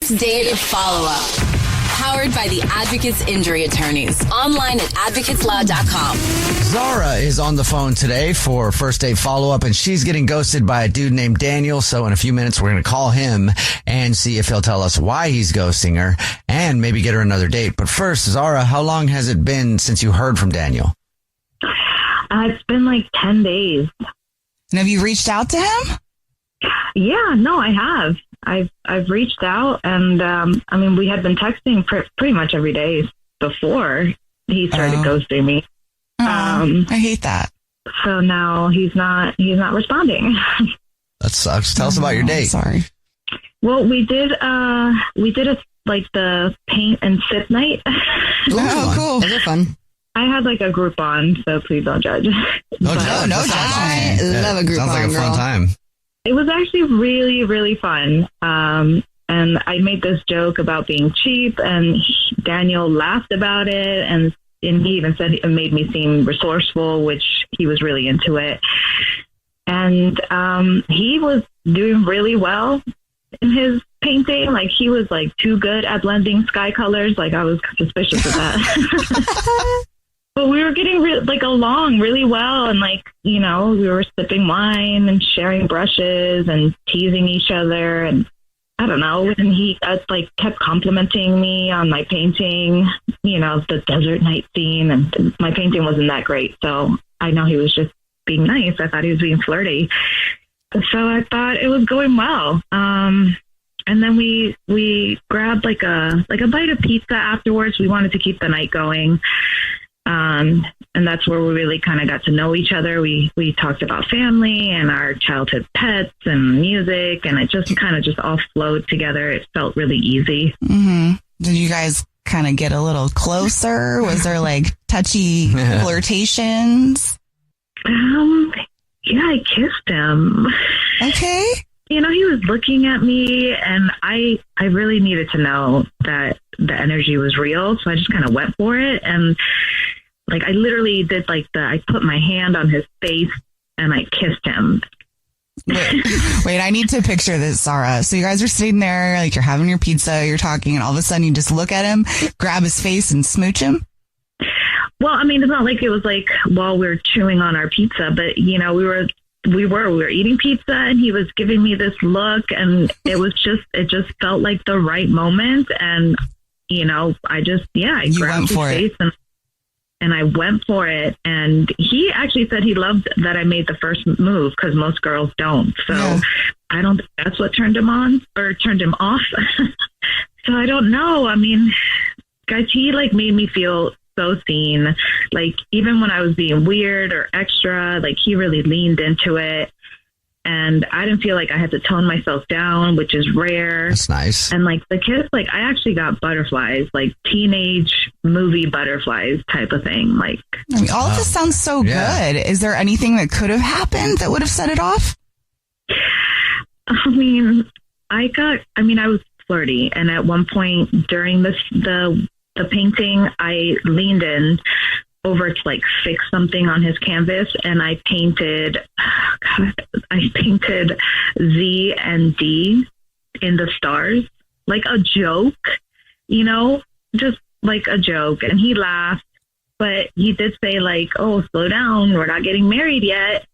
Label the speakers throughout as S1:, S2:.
S1: First Date Follow-Up. Powered by the Advocates Injury Attorneys. Online at advocateslaw.com.
S2: Zara is on the phone today for First Date Follow-Up, and she's getting ghosted by a dude named Daniel. So in a few minutes, we're going to call him and see if he'll tell us why he's ghosting her and maybe get her another date. But first, Zara, how long has it been since you heard from Daniel?
S3: It's been like 10 days.
S4: And have you reached out to him?
S3: Yeah, no, I have. I've reached out, and we had been texting pretty much every day before he started ghosting me.
S4: I hate that.
S3: So now he's not responding.
S2: That sucks. Tell us about your date.
S4: Sorry.
S3: Well, we did the paint and sip night.
S4: Oh, cool. Those are fun.
S3: I had like a Groupon, so please don't judge.
S2: No judge.
S4: I love a Groupon.
S2: Sounds like a fun
S4: girl.
S2: time.
S3: It was actually really, really fun. And I made this joke about being cheap, and Daniel laughed about it. And he even said it made me seem resourceful, which he was really into it. And he was doing really well in his painting. Like, he was like too good at blending sky colors. Like, I was suspicious of that. But we were getting along really well, and we were sipping wine and sharing brushes and teasing each other, and I don't know. And he kept complimenting me on my painting, the desert night scene, and my painting wasn't that great, so I know he was just being nice. I thought he was being flirty, so I thought it was going well. And then we grabbed like a bite of pizza afterwards. We wanted to keep the night going. And that's where we really kind of got to know each other. We talked about family and our childhood pets and music, and it just kind of just all flowed together. It felt really easy.
S4: Mm-hmm. Did you guys kind of get a little closer? Was there touchy flirtations?
S3: Yeah, I kissed him.
S4: Okay.
S3: He was looking at me, and I really needed to know that the energy was real. So I just kind of went for it. And I literally did I put my hand on his face and I kissed him.
S4: Wait, I need to picture this, Zara. So you guys are sitting there, you're having your pizza, you're talking, and all of a sudden you just look at him, grab his face and smooch him?
S3: Well, it's not like it was while we were chewing on our pizza, but we were eating pizza, and he was giving me this look, and it just felt like the right moment. And, I grabbed his face and I went for it. And he actually said he loved that I made the first move, because most girls don't. So yeah. I don't think that's what turned him on or turned him off. So I don't know. Guys, he made me feel so seen. Even when I was being weird or extra, he really leaned into it, and I didn't feel like I had to tone myself down, which is rare.
S2: That's nice.
S3: And the kiss, I actually got butterflies, teenage movie butterflies type of thing.
S4: All of this sounds so good. Is there anything that could have happened that would have set it off?
S3: I was flirty, and at one point during the painting, I leaned in over to fix something on his canvas, and I painted Z and D in the stars, like a joke, just like a joke. And he laughed, but he did say "Oh, slow down, we're not getting married yet."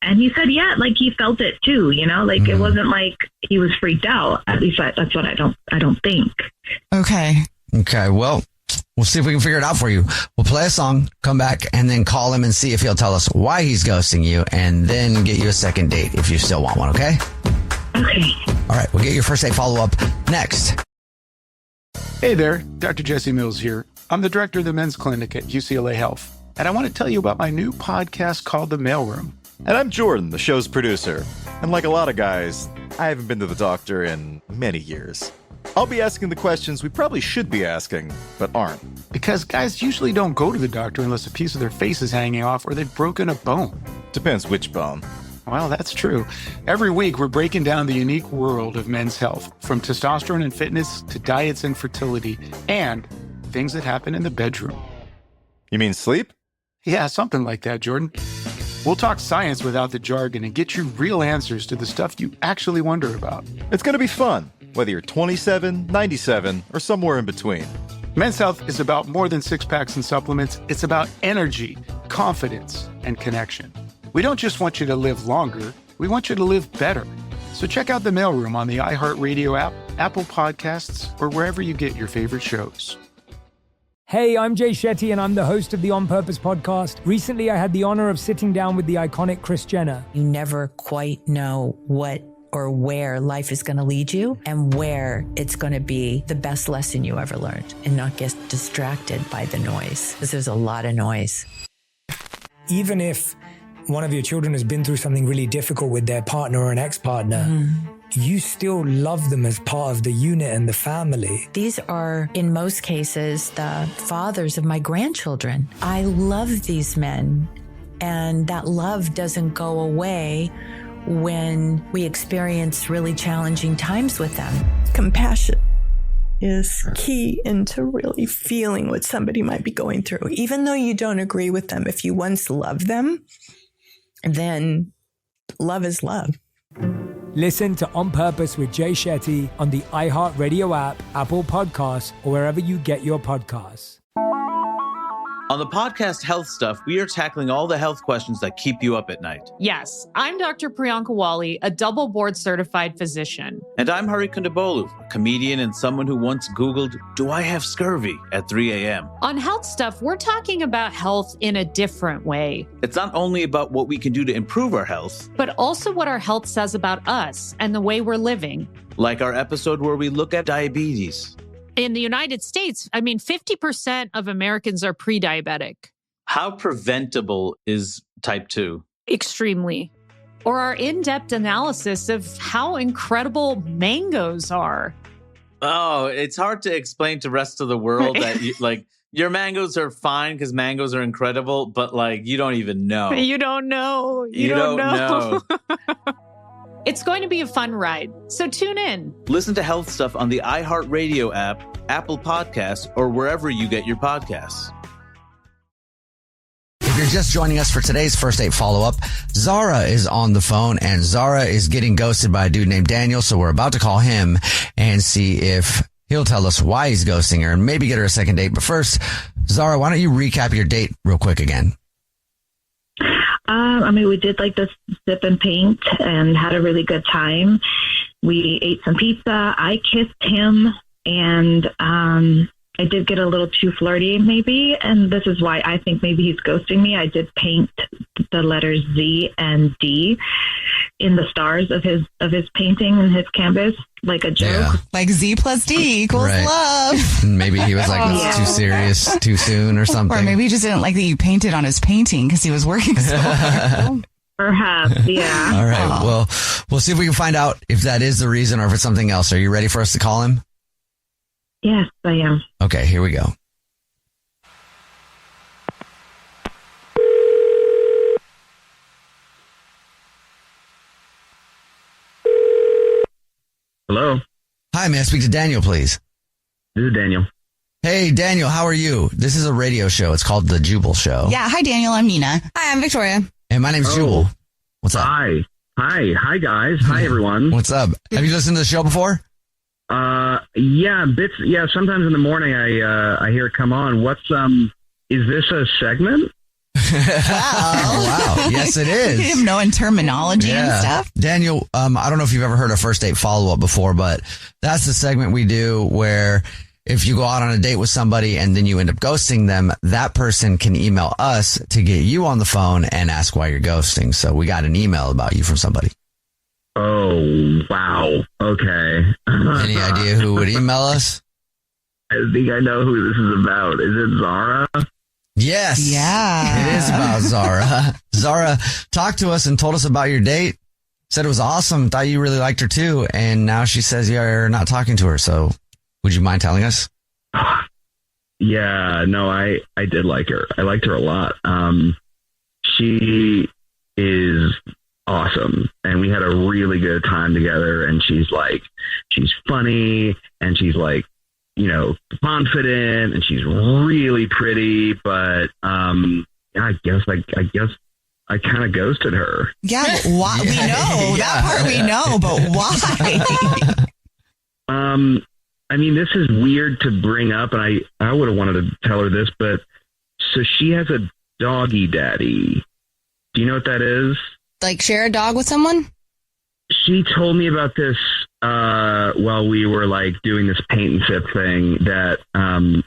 S3: And he said, yeah, he felt it too, It wasn't he was freaked out. At least that's what I don't think.
S4: Okay.
S2: Well, we'll see if we can figure it out for you. We'll play a song, come back, and then call him and see if he'll tell us why he's ghosting you, and then get you a second date if you still want one, okay?
S3: Okay.
S2: All right, we'll get your first date follow-up next.
S5: Hey there, Dr. Jesse Mills here. I'm the director of the men's clinic at UCLA Health, and I want to tell you about my new podcast called The Mailroom.
S6: And I'm Jordan, the show's producer. And like a lot of guys, I haven't been to the doctor in many years. I'll be asking the questions we probably should be asking, but aren't.
S5: Because guys usually don't go to the doctor unless a piece of their face is hanging off or they've broken a bone.
S6: Depends which bone.
S5: Well, that's true. Every week, we're breaking down the unique world of men's health, from testosterone and fitness to diets and fertility, and things that happen in the bedroom.
S6: You mean sleep?
S5: Yeah, something like that, Jordan. We'll talk science without the jargon and get you real answers to the stuff you actually wonder about.
S6: It's going to be fun. whether you're 27, 97, or somewhere in between.
S5: Men's Health is about more than six packs and supplements. It's about energy, confidence, and connection. We don't just want you to live longer, we want you to live better. So check out The Mailroom on the iHeartRadio app, Apple Podcasts, or wherever you get your favorite shows.
S7: Hey, I'm Jay Shetty, and I'm the host of the On Purpose podcast. Recently, I had the honor of sitting down with the iconic Kris Jenner.
S8: You never quite know what or where life is going to lead you and where it's going to be the best lesson you ever learned, and not get distracted by the noise, because there's a lot of noise.
S7: Even if one of your children has been through something really difficult with their partner or an ex-partner, you still love them as part of the unit and the family.
S8: These are, in most cases, the fathers of my grandchildren. I love these men, and that love doesn't go away when we experience really challenging times with them.
S9: Compassion is key into really feeling what somebody might be going through. Even though you don't agree with them, if you once love them, then love is love.
S7: Listen to On Purpose with Jay Shetty on the iHeartRadio app, Apple Podcasts, or wherever you get your podcasts.
S10: On the podcast Health Stuff, we are tackling all the health questions that keep you up at night.
S11: Yes, I'm Dr. Priyanka Wali, a double board certified physician.
S10: And I'm Hari Kondabolu, a comedian and someone who once Googled, "Do I have scurvy?" at 3 a.m.
S11: On Health Stuff, we're talking about health in a different way.
S10: It's not only about what we can do to improve our health,
S11: but also what our health says about us and the way we're living.
S10: Like our episode where we look at diabetes.
S11: In the United States, 50% of Americans are pre-diabetic.
S10: How preventable is type 2?
S11: Extremely. Or our in-depth analysis of how incredible mangoes are.
S10: Oh, it's hard to explain to the rest of the world that your mangoes are fine because mangoes are incredible, but you don't even know.
S11: You don't know. You don't know. It's going to be a fun ride, so tune in.
S10: Listen to Health Stuff on the iHeartRadio app, Apple Podcasts, or wherever you get your podcasts.
S2: If you're just joining us for today's First Date follow-up, Zara is on the phone, and Zara is getting ghosted by a dude named Daniel, so we're about to call him and see if he'll tell us why he's ghosting her and maybe get her a second date. But first, Zara, why don't you recap your date real quick again?
S3: We did to sip and paint and had a really good time. We ate some pizza. I kissed him, and I did get a little too flirty maybe. And this is why I think maybe he's ghosting me. I did paint the letters Z and D in the stars of his painting and his canvas, like a joke.
S2: Yeah.
S4: Like Z plus D equals love.
S2: And maybe he was like, this is too serious, too soon or something.
S4: Or maybe he just didn't like that you painted on his painting because he was working so hard.
S3: Perhaps, yeah.
S2: All right. Well, we'll see if we can find out if that is the reason or if it's something else. Are you ready for us to call him?
S3: Yes, I am.
S2: Okay, here we go.
S12: Hello.
S2: Hi, may I speak to Daniel, please?
S12: This is Daniel.
S2: Hey, Daniel, how are you? This is a radio show. It's called The Jubal Show.
S4: Yeah. Hi, Daniel. I'm Nina.
S13: Hi, I'm Victoria.
S2: And my name's Jubal. What's up?
S12: Hi, guys. Hi, everyone.
S2: What's up? Have you listened to the show before?
S12: Yeah, bits. Yeah, sometimes in the morning I hear it come on. Is this a segment?
S2: Wow. Yes, it is.
S4: You have no terminology and stuff.
S2: Daniel, I don't know if you've ever heard a first date follow-up before, but that's the segment we do where if you go out on a date with somebody and then you end up ghosting them, that person can email us to get you on the phone and ask why you're ghosting. So we got an email about you from somebody.
S12: Oh, wow. Okay.
S2: Any idea who would email us?
S12: I think I know who this is about. Is it Zara?
S2: Yes.
S4: Yeah.
S2: It is about Zara. Zara talked to us and told us about your date. Said it was awesome. Thought you really liked her too. And now she says you're not talking to her. So would you mind telling us?
S12: Yeah, no, I did like her. I liked her a lot. She is awesome. And we had a really good time together. And she's funny and she's confident and she's really pretty. But I guess I kind of ghosted her.
S4: Yeah, but why? We know that part we know, but why?
S12: I mean, this is weird to bring up, and I would have wanted to tell her this, but so she has a doggy daddy. Do you know what that is?
S4: Like share a dog with someone?
S12: She told me about this while we were like doing this paint and sip thing, that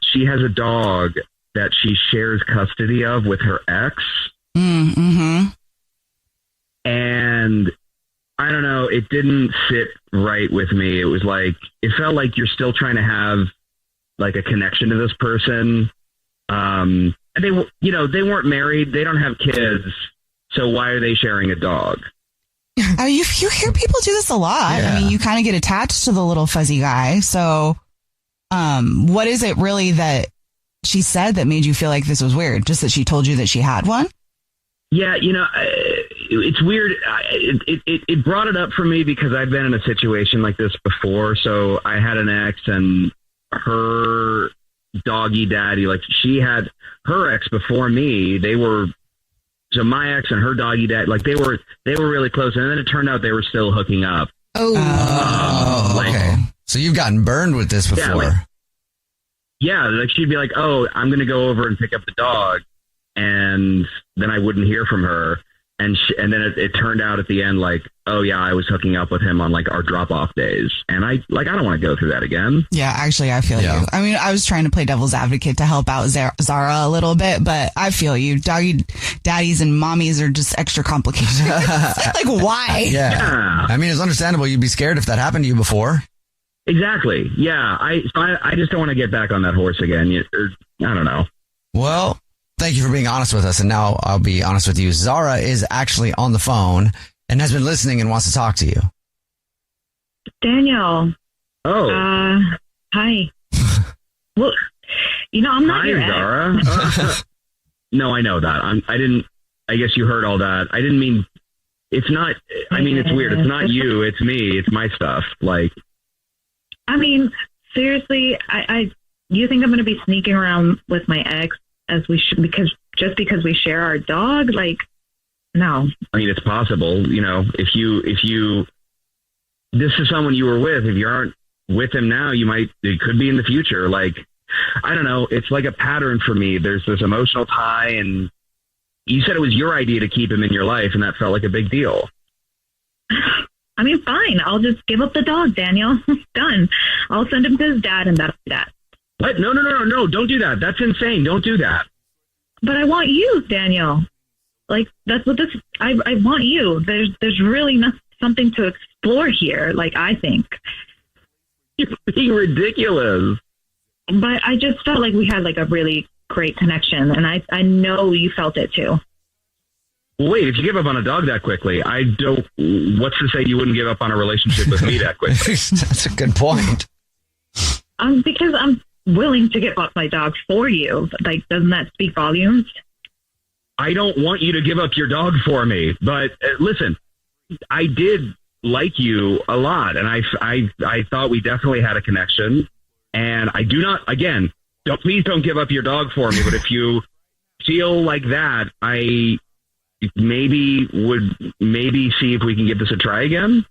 S12: she has a dog that she shares custody of with her ex.
S4: Mm-hmm.
S12: And I don't know, it didn't sit right with me. It was like, it felt like you're still trying to have like a connection to this person. And they weren't married. They don't have kids. So why are they sharing a dog?
S4: You hear people do this a lot.
S2: Yeah.
S4: I mean, you kind of get attached to the little fuzzy guy. So, what is it really that she said that made you feel like this was weird? Just that she told you that she had one?
S12: Yeah, it's weird. It brought it up for me because I've been in a situation like this before. So I had an ex, and her doggy daddy, like she had her ex before me. So my ex and her doggy dad, like they were really close, and then it turned out they were still hooking up.
S2: Okay. So you've gotten burned with this before.
S12: Yeah, like she'd be like, "Oh, I'm going to go over and pick up the dog," and then I wouldn't hear from her. And then it turned out at the end, like, oh yeah, I was hooking up with him on like our drop off days. And I don't want to go through that again.
S4: Yeah, actually, I feel you. I mean, I was trying to play devil's advocate to help out Zara a little bit, but I feel you. Doggy daddies and mommies are just extra complicated. Like, why?
S2: Yeah. I mean, it's understandable. You'd be scared if that happened to you before.
S12: Exactly. Yeah. I just don't want to get back on that horse again. I don't know.
S2: Well, thank you for being honest with us. And now I'll be honest with you. Zara is actually on the phone and has been listening and wants to talk to you.
S3: Daniel.
S12: Oh.
S3: Hi. Well, I'm not your
S12: Zara. No, I know that. I guess you heard all that. I didn't mean, it's not, I mean, it's weird. It's not you, it's me. It's my stuff. Like,
S3: I mean, seriously, you think I'm going to be sneaking around with my ex as we should, because we share our dog? Like, no.
S12: I mean, it's possible, if you, this is someone you were with, if you aren't with him now, it could be in the future. Like, I don't know. It's like a pattern for me. There's this emotional tie, and you said it was your idea to keep him in your life, and that felt like a big deal.
S3: I mean, fine. I'll just give up the dog, Daniel. Done. I'll send him to his dad, and that'll be that.
S12: What? No. Don't do that. That's insane. Don't do that.
S3: But I want you, Daniel. Like, that's what this, I want you. There's really something to explore here. Like, I think.
S12: You're being ridiculous.
S3: But I just felt like we had like a really great connection, and I know you felt it too.
S12: Well, wait, if you give up on a dog that quickly, what's to say you wouldn't give up on a relationship with me that quickly?
S2: That's a good point.
S3: Because I'm willing to give up my dog for you. Like, doesn't that speak volumes?
S12: I don't want you to give up your dog for me, but listen, I did like you a lot, and I thought we definitely had a connection, and I do not, again, please don't give up your dog for me, but if you feel like that, I would see if we can give this a try again.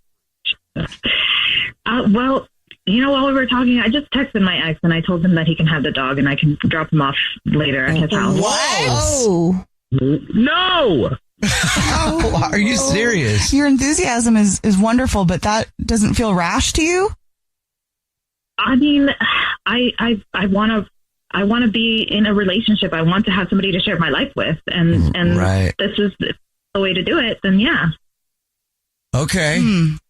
S3: Well, while we were talking, I just texted my ex, and I told him that he can have the dog, and I can drop him off later at his house.
S4: What?
S12: No!
S2: Oh, are you serious?
S4: Your enthusiasm is wonderful, but that doesn't feel rash to you?
S3: I mean, I want to be in a relationship. I want to have somebody to share my life with, and
S2: right.
S3: This is the way to do it. Then yeah.
S2: Okay.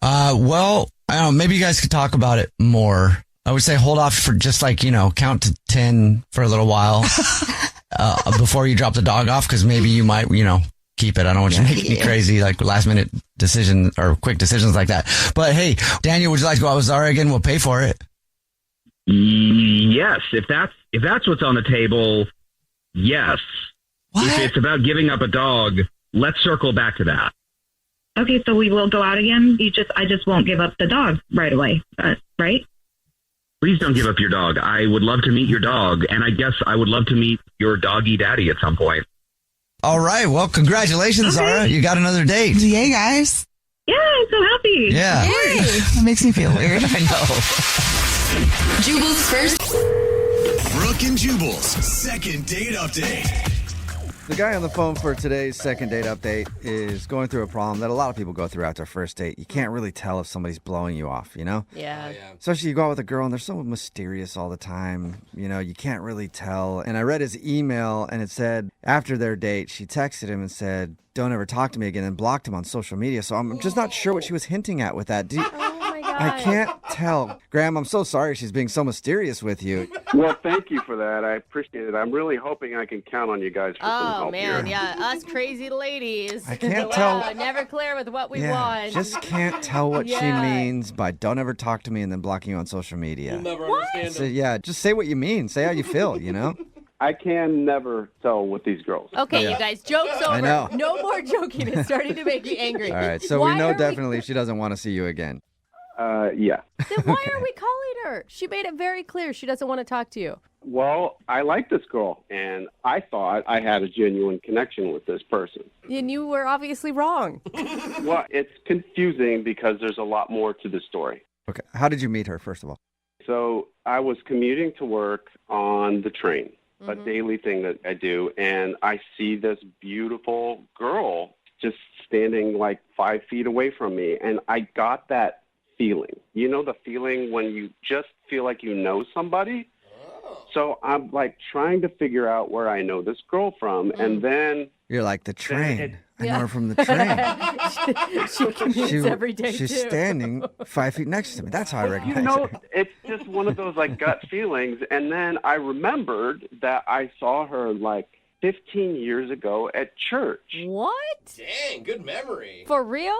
S2: Well, I don't know. Maybe you guys could talk about it more. I would say hold off for just count to 10 for a little while before you drop the dog off, because maybe you might keep it. I don't want you to make any crazy last minute decision or quick decisions like that. But hey, Daniel, would you like to go out with Zara again? We'll pay for it.
S12: Yes, if that's what's on the table, yes.
S4: What?
S12: If it's about giving up a dog, let's circle back to that.
S3: Okay, so we will go out again. I just won't give up the dog right away, right?
S12: Please don't give up your dog. I would love to meet your dog, and I guess I would love to meet your doggy daddy at some point.
S2: All right. Well, congratulations, Zara. You got another date.
S4: Yay, guys.
S3: Yeah, I'm so happy.
S2: Yeah.
S4: That makes me feel weird.
S2: I know.
S1: Jubal's first.
S13: Brooke and Jubal's second date update.
S2: The guy on the phone for today's second date update is going through a problem that a lot of people go through after a first date. You can't really tell if somebody's blowing you off, you know?
S14: Yeah.
S2: Especially you go out with a girl and they're so mysterious all the time. You know, you can't really tell. And I read his email and it said after their date, she texted him and said, "Don't ever talk to me again," and blocked him on social media. So I'm just not sure what she was hinting at with that. I can't tell. Graham, I'm so sorry she's being so mysterious with you.
S15: Well, thank you for that. I appreciate it. I'm really hoping I can count on you guys for some help here.
S14: Us crazy ladies.
S2: I can't tell.
S14: Never clear with what we want.
S2: Just can't tell what she means by "don't ever talk to me" and then blocking you on social media.
S15: You'll never understand
S2: So, yeah, just say what you mean. Say how you feel, you know?
S15: I can never tell with these girls.
S14: Okay, you guys, joke's over.
S2: I know.
S14: No more joking. It's starting to make me angry.
S2: All right, so we know definitely she doesn't want to see you again.
S15: Yeah.
S14: Then why are we calling her? She made it very clear she doesn't want to talk to you.
S15: Well, I like this girl, and I thought I had a genuine connection with this person.
S14: And you were obviously wrong.
S15: Well, it's confusing because there's a lot more to the story.
S2: Okay, how did you meet her, first of all?
S15: So I was commuting to work on the train, a daily thing that I do, and I see this beautiful girl just standing like 5 feet away from me, and I got that feeling. You know the feeling when you just feel like you know somebody? So I'm like trying to figure out where I know this girl from, and then...
S2: You're like, the train. I know her from the train.
S14: She commutes every day,
S2: She's
S14: too.
S2: standing 5 feet next to me. That's how I recognize her.
S15: It's just one of those like gut feelings. And then I remembered that I saw her like 15 years ago at church.
S14: What?
S13: Dang, good memory.
S14: For real?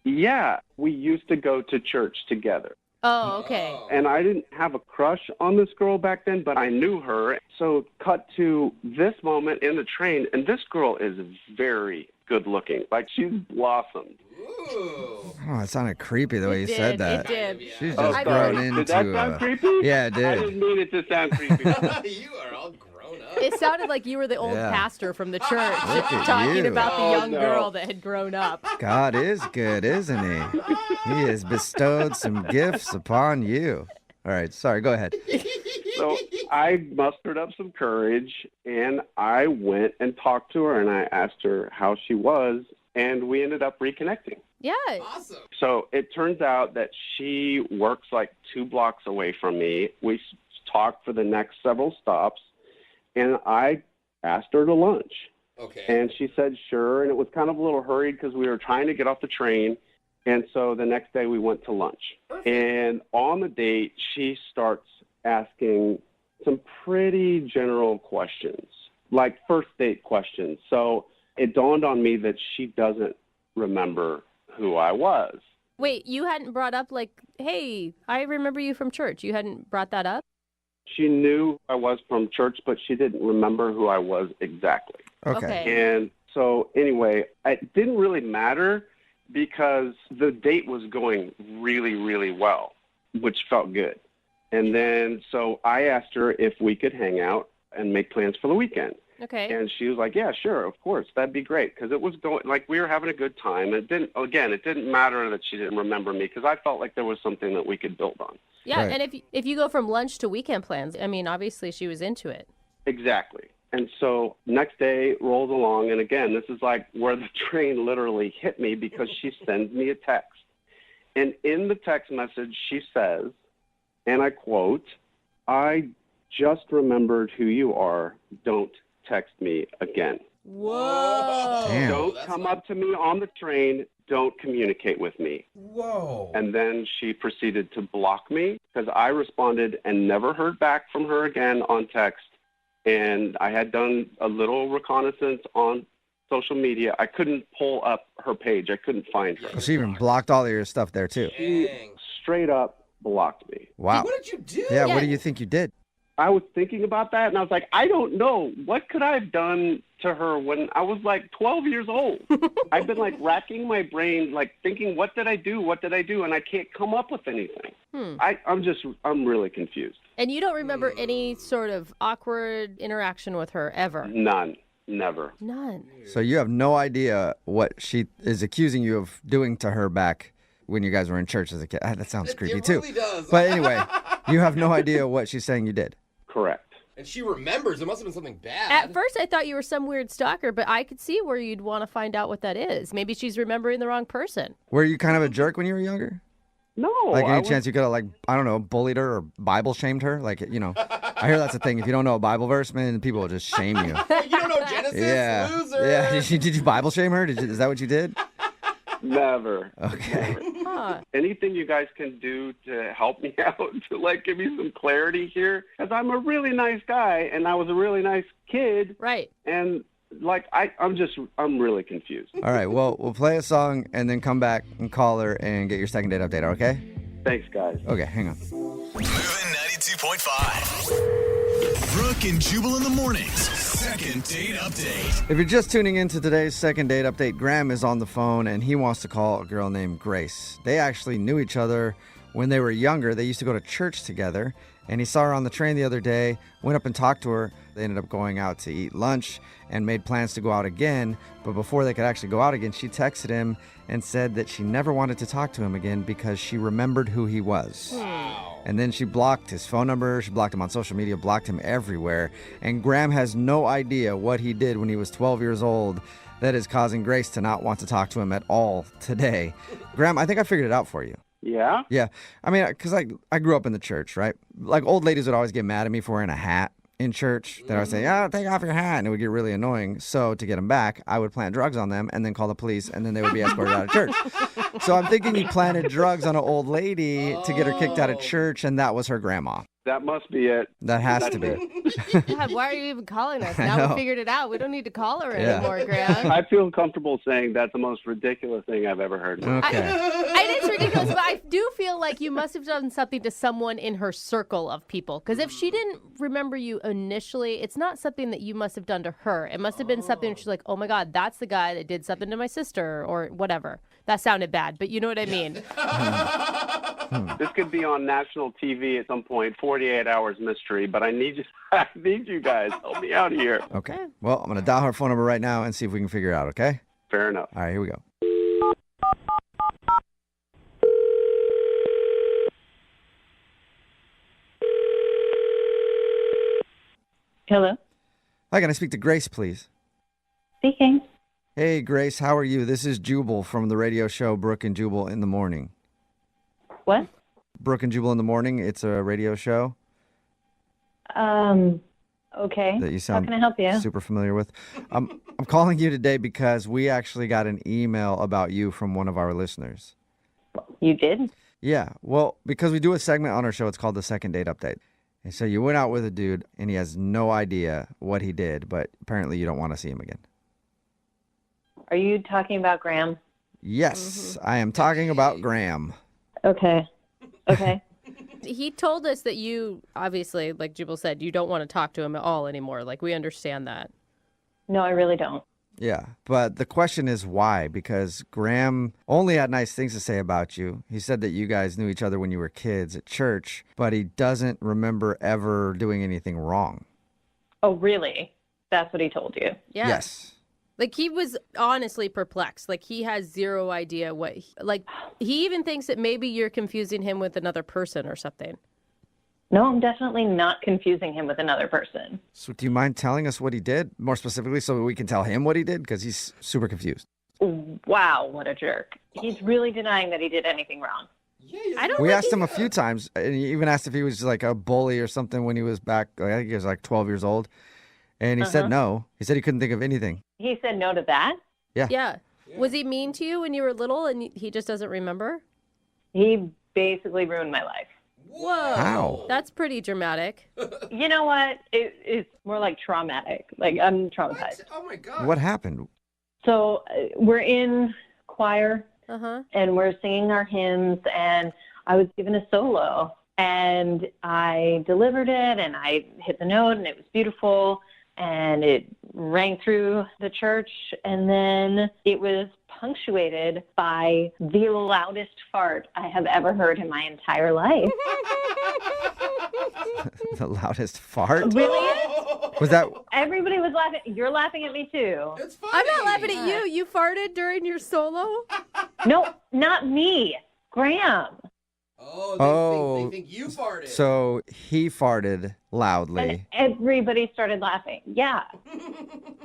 S15: Yeah, we used to go to church together.
S14: Oh, okay.
S15: And I didn't have a crush on this girl back then, but I knew her. So cut to this moment in the train, and this girl is very good looking. Like, she's blossomed.
S2: Oh, it sounded creepy the way you said that.
S14: It did.
S2: She's just grown into...
S15: Did that sound creepy?
S2: Yeah, it did.
S15: I didn't mean it to sound creepy.
S13: You are all grown up.
S14: It sounded like you were the old pastor from the church
S2: Look at
S14: talking
S2: you.
S14: about the young girl that had grown up.
S2: God is good, isn't he? He has bestowed some gifts upon you. All right, sorry, go ahead.
S15: So I mustered up some courage, and I went and talked to her, and I asked her how she was, and we ended up reconnecting.
S14: Yeah.
S13: Awesome.
S15: So it turns out that she works like 2 blocks away from me. We talked for the next several stops, and I asked her to lunch.
S13: Okay.
S15: And she said sure, and it was kind of a little hurried because we were trying to get off the train. And so the next day we went to lunch. Perfect. And on the date, she starts asking some pretty general questions, like first date questions. So it dawned on me that she doesn't remember who I was.
S14: Wait, you hadn't brought up like, hey, I remember you from church. You hadn't brought that up?
S15: She knew I was from church, but she didn't remember who I was exactly.
S2: Okay.
S15: And so anyway, it didn't really matter because the date was going really, really well, which felt good. And then so I asked her if we could hang out and make plans for the weekend.
S14: Okay.
S15: And she was like, yeah, sure, of course. That'd be great. Because it was going, like, we were having a good time. It didn't matter that she didn't remember me because I felt like there was something that we could build on.
S14: Yeah, right. And if you go from lunch to weekend plans, I mean, obviously she was into it.
S15: Exactly. And so next day rolls along. And again, this is like where the train literally hit me because she sends me a text. And in the text message, she says, and I quote, "I just remembered who you are. Don't text me again."
S14: Whoa.
S2: Damn.
S15: Don't come up to me on the train. Don't communicate with me.
S13: Whoa.
S15: And then she proceeded to block me because I responded and never heard back from her again on text. And I had done a little reconnaissance on social media. I couldn't pull up her page. I couldn't find her.
S2: She even blocked all of your stuff there, too.
S15: She straight up blocked me.
S2: Wow.
S13: What did you do?
S2: Yeah, what do you think you did?
S15: I was thinking about that, and I was like, I don't know. What could I have done to her when I was like 12 years old? I've been like racking my brain, like thinking, what did I do? What did I do? And I can't come up with anything. I'm really confused.
S14: And you don't remember any sort of awkward interaction with her ever?
S15: None. Never.
S14: None.
S2: So you have no idea what she is accusing you of doing to her back when you guys were in church as a kid. That sounds creepy
S16: It
S2: too.
S16: really does.
S2: But anyway, you have no idea what she's saying you did.
S15: Correct.
S16: And she remembers. It must have been something bad.
S14: At first, I thought you were some weird stalker, but I could see where you'd want to find out what that is. Maybe she's remembering the wrong person.
S2: Were you kind of a jerk when you were younger?
S15: No.
S2: Like any chance you could have, like, I don't know, bullied her or Bible shamed her? Like, you know, I hear that's a thing. If you don't know a Bible verse, man, people will just shame you.
S16: You don't know Genesis?
S2: Yeah.
S16: Loser.
S2: Yeah. Did you Bible shame her? Is that what you did?
S15: Never.
S2: Okay.
S14: Huh.
S15: Anything you guys can do to help me out, to like give me some clarity here, because I'm a really nice guy and I was a really nice kid.
S14: Right.
S15: And like I'm really confused.
S2: All right. Well, we'll play a song and then come back and call her and get your second date update. Okay?
S15: Thanks, guys.
S2: Okay. Hang on.
S13: Moving 92.5. Brooke and Jubal in the mornings. Second date update.
S2: If you're just tuning in to today's second date update, Graham is on the phone and he wants to call a girl named Grace. They actually knew each other when they were younger. They used to go to church together, and he saw her on the train the other day, went up and talked to her. They ended up going out to eat lunch and made plans to go out again. But before they could actually go out again, she texted him and said that she never wanted to talk to him again because she remembered who he was. And then she blocked his phone number, she blocked him on social media, blocked him everywhere. And Graham has no idea what he did when he was 12 years old that is causing Grace to not want to talk to him at all today. Graham, I think I figured it out for you.
S15: Yeah?
S2: Yeah. I mean, because I grew up in the church, right? Like, old ladies would always get mad at me for wearing a hat in church. Then I would say, take off your hat. And it would get really annoying. So to get them back, I would plant drugs on them and then call the police, and then they would be escorted out of church. So I'm thinking you planted drugs on an old lady to get her kicked out of church, and that was her grandma.
S15: That must be it.
S2: That has to be.
S14: God, why are you even calling us?
S2: I
S14: Now
S2: know.
S14: we figured it out. We don't need to call her
S2: Yeah.
S14: anymore, Graham.
S15: I feel comfortable saying that's the most ridiculous thing I've ever heard.
S2: Okay.
S14: It is ridiculous, but I do feel like you must have done something to someone in her circle of people. Because if she didn't remember you initially, it's not something that you must have done to her. It must have been something she's like, oh my God, that's the guy that did something to my sister or whatever. That sounded bad, but you know what I mean.
S15: This could be on national TV at some point, 48 Hours Mystery, but I need you guys. Help me out here.
S2: Okay. Well, I'm going to dial her phone number right now and see if we can figure it out, okay?
S15: Fair enough.
S2: All right, here we go.
S17: Hello.
S2: Hi, can I speak to Grace, please?
S17: Speaking.
S2: Hey, Grace, how are you? This is Jubal from the radio show Brooke and Jubal in the Morning.
S17: What?
S2: Brooke and Jubal in the Morning. It's a radio show
S17: Okay.
S2: that you sound
S17: How can I help you?
S2: super familiar with. I'm calling you today because we actually got an email about you from one of our listeners.
S17: You did?
S2: Yeah. Well, because we do a segment on our show, it's called the Second Date Update. And so you went out with a dude and he has no idea what he did, but apparently you don't want to see him again.
S17: Are you talking about Graham?
S2: Yes, I am talking about Graham.
S17: Okay. Okay.
S14: He told us that you, obviously, like Jubal said, you don't want to talk to him at all anymore. Like, we understand that.
S17: No, I really don't.
S2: Yeah, but the question is why? Because Graham only had nice things to say about you. He said that you guys knew each other when you were kids at church, but he doesn't remember ever doing anything wrong.
S17: Oh, really? That's what he told you?
S14: Yeah.
S2: Yes.
S14: Like, he was honestly perplexed. Like, he has zero idea what, he even thinks that maybe you're confusing him with another person or something.
S17: No, I'm definitely not confusing him with another person.
S2: So do you mind telling us what he did more specifically so we can tell him what he did? Because he's super confused.
S17: Wow, what a jerk. He's really denying that he did anything wrong.
S2: We asked him a few times, and he even asked if he was like a bully or something when he was back, I think he was like 12 years old. And he said no. He said he couldn't think of anything.
S17: He said no to that?
S2: Yeah.
S14: Yeah. Was he mean to you when you were little and he just doesn't remember?
S17: He basically ruined my life.
S14: Whoa.
S2: How?
S14: That's pretty dramatic.
S17: You know what? It's more like traumatic. Like, I'm traumatized.
S16: Oh my God.
S2: What happened?
S17: So we're in choir
S14: Uh-huh.
S17: and we're singing our hymns, and I was given a solo, and I delivered it, and I hit the note, and it was beautiful, and it rang through the church, and then it was punctuated by the loudest fart I have ever heard in my entire life.
S2: The loudest fart?
S17: Really?
S2: Was that...
S17: Everybody was laughing. You're laughing at me too.
S14: I'm not laughing at you. You farted during your solo?
S17: No, not me. Graham.
S16: They think you farted.
S2: So he farted loudly.
S17: And everybody started laughing. Yeah.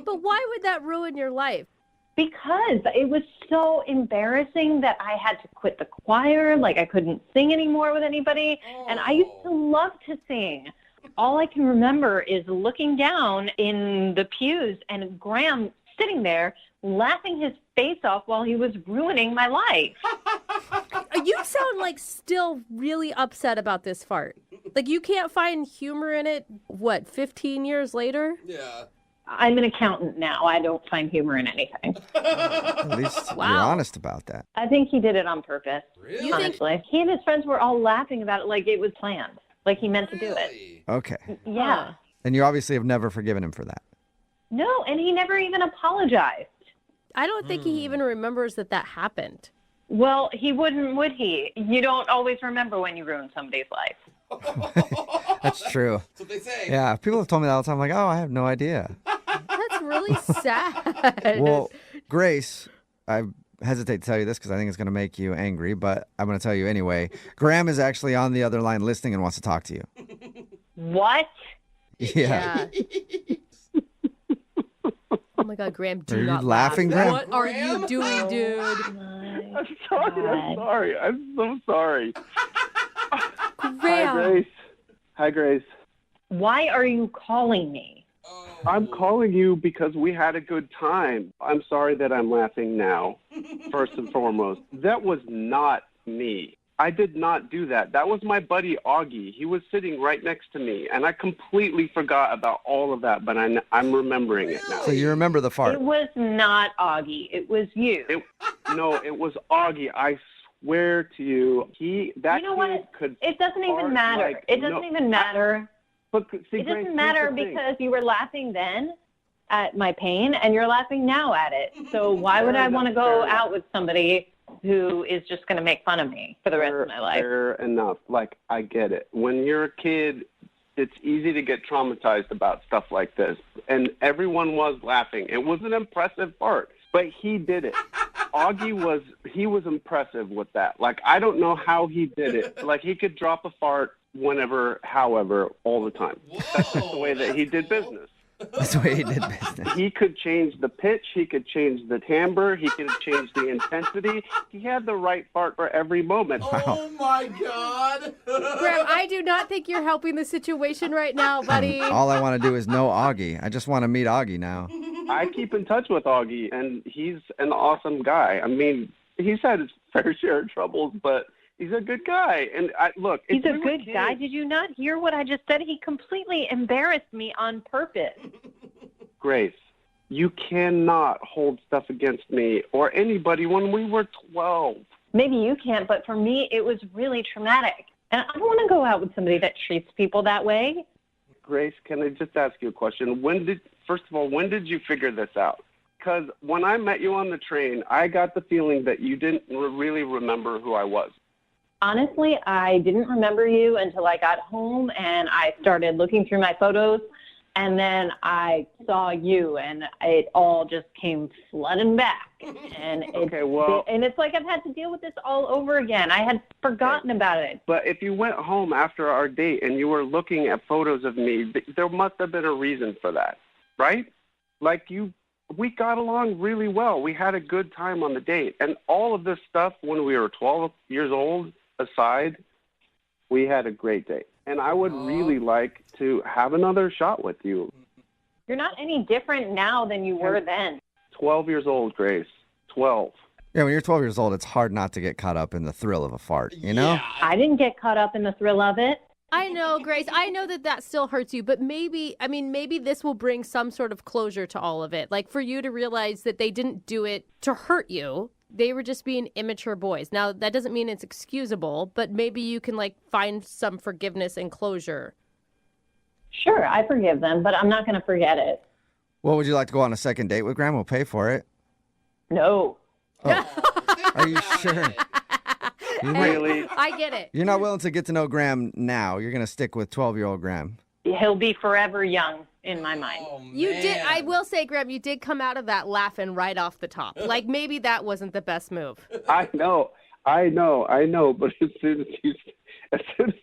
S14: But why would that ruin your life?
S17: Because it was so embarrassing that I had to quit the choir. Like, I couldn't sing anymore with anybody. And I used to love to sing. All I can remember is looking down in the pews and Graham sitting there laughing his face off while he was ruining my life.
S14: You sound like still really upset about this fart. Like, you can't find humor in it, 15 years later?
S16: Yeah.
S17: I'm an accountant now. I don't find humor in anything.
S2: At least you're honest about that.
S17: I think he did it on purpose.
S16: Really?
S17: Honestly. He and his friends were all laughing about it like it was planned. Like he meant to do it.
S2: Okay.
S17: Yeah.
S2: And you obviously have never forgiven him for that.
S17: No, and he never even apologized.
S14: I don't think he even remembers that happened.
S17: Well, he wouldn't, would he? You don't always remember when you ruin somebody's life.
S2: That's true.
S16: That's what they say.
S2: Yeah, people have told me that all the time. I'm like, oh, I have no idea.
S14: That's really sad.
S2: Well, Grace, I hesitate to tell you this because I think it's going to make you angry, but I'm going to tell you anyway. Graham is actually on the other line listening and wants to talk to you.
S17: What?
S2: Yeah.
S14: Oh my God, Graham, do
S2: Are you
S14: not
S2: laughing,
S14: laugh.
S2: Graham?
S14: What are you doing, dude?
S15: I'm sorry. I'm so sorry.
S14: Graham.
S15: Hi, Grace.
S17: Why are you calling me?
S15: I'm calling you because we had a good time. I'm sorry that I'm laughing now, first and foremost. That was not me. I did not do that. That was my buddy Augie. He was sitting right next to me, and I completely forgot about all of that, but I'm remembering it now.
S2: So you remember the fart?
S17: It was not Augie. It was you.
S15: No, it was Augie. I swear to you.
S17: You know what? It doesn't even matter. It doesn't even matter.
S15: But, see,
S17: it
S15: Grace,
S17: doesn't matter
S15: here's the thing.
S17: because you were laughing then at my pain, and you're laughing now at it. So why would I want to go out with somebody who is just going to make fun of me for the rest of my life?
S15: Fair enough. Like, I get it. When you're a kid, it's easy to get traumatized about stuff like this. And everyone was laughing. It was an impressive part, but he did it. Augie was impressive with that. Like, I don't know how he did it. Like, he could drop a fart whenever, however, all the time. That's just the way that he did business.
S2: That's the way he did business.
S15: He could change the pitch. He could change the timbre. He could change the intensity. He had the right fart for every moment.
S16: Oh, my God.
S14: Graham, I do not think you're helping the situation right now, buddy.
S2: All I want to do is know Augie. I just want to meet Augie now.
S15: I keep in touch with Augie, and he's an awesome guy. I mean, he's had his fair share of troubles, but he's a good guy. And look,
S17: he's a good guy. Did you not hear what I just said? He completely embarrassed me on purpose.
S15: Grace, you cannot hold stuff against me or anybody when we were 12.
S17: Maybe you can't, but for me, it was really traumatic. And I don't want to go out with somebody that treats people that way.
S15: Grace, can I just ask you a question? First of all, when did you figure this out? Because when I met you on the train, I got the feeling that you didn't really remember who I was.
S17: Honestly, I didn't remember you until I got home and I started looking through my photos, and then I saw you, and it all just came flooding back. And and it's like I've had to deal with this all over again. I had forgotten about it.
S15: But if you went home after our date and you were looking at photos of me, there must have been a reason for that, right? Like we got along really well. We had a good time on the date. And all of this stuff when we were 12 years old aside, we had a great date. And I would really like to have another shot with you.
S17: You're not any different now than you were then.
S15: 12 years old, Grace. 12.
S2: Yeah, when you're 12 years old, it's hard not to get caught up in the thrill of a fart, you know?
S17: I didn't get caught up in the thrill of it.
S14: I know, Grace. I know that still hurts you, but maybe this will bring some sort of closure to all of it. Like, for you to realize that they didn't do it to hurt you. They were just being immature boys. Now, that doesn't mean it's excusable, but maybe you can, find some forgiveness and closure.
S17: Sure, I forgive them, but I'm not going to forget it.
S2: Well, would you like to go on a second date with Graham? We'll pay for it.
S17: No.
S2: Oh. Are you sure?
S15: Really?
S14: I get it.
S2: You're not willing to get to know Graham now. You're going to stick with 12-year-old Graham.
S17: He'll be forever young in my mind.
S14: You did. I will say, Graham, you did come out of that laughing right off the top. Maybe that wasn't the best move.
S15: I know. I know, but as soon as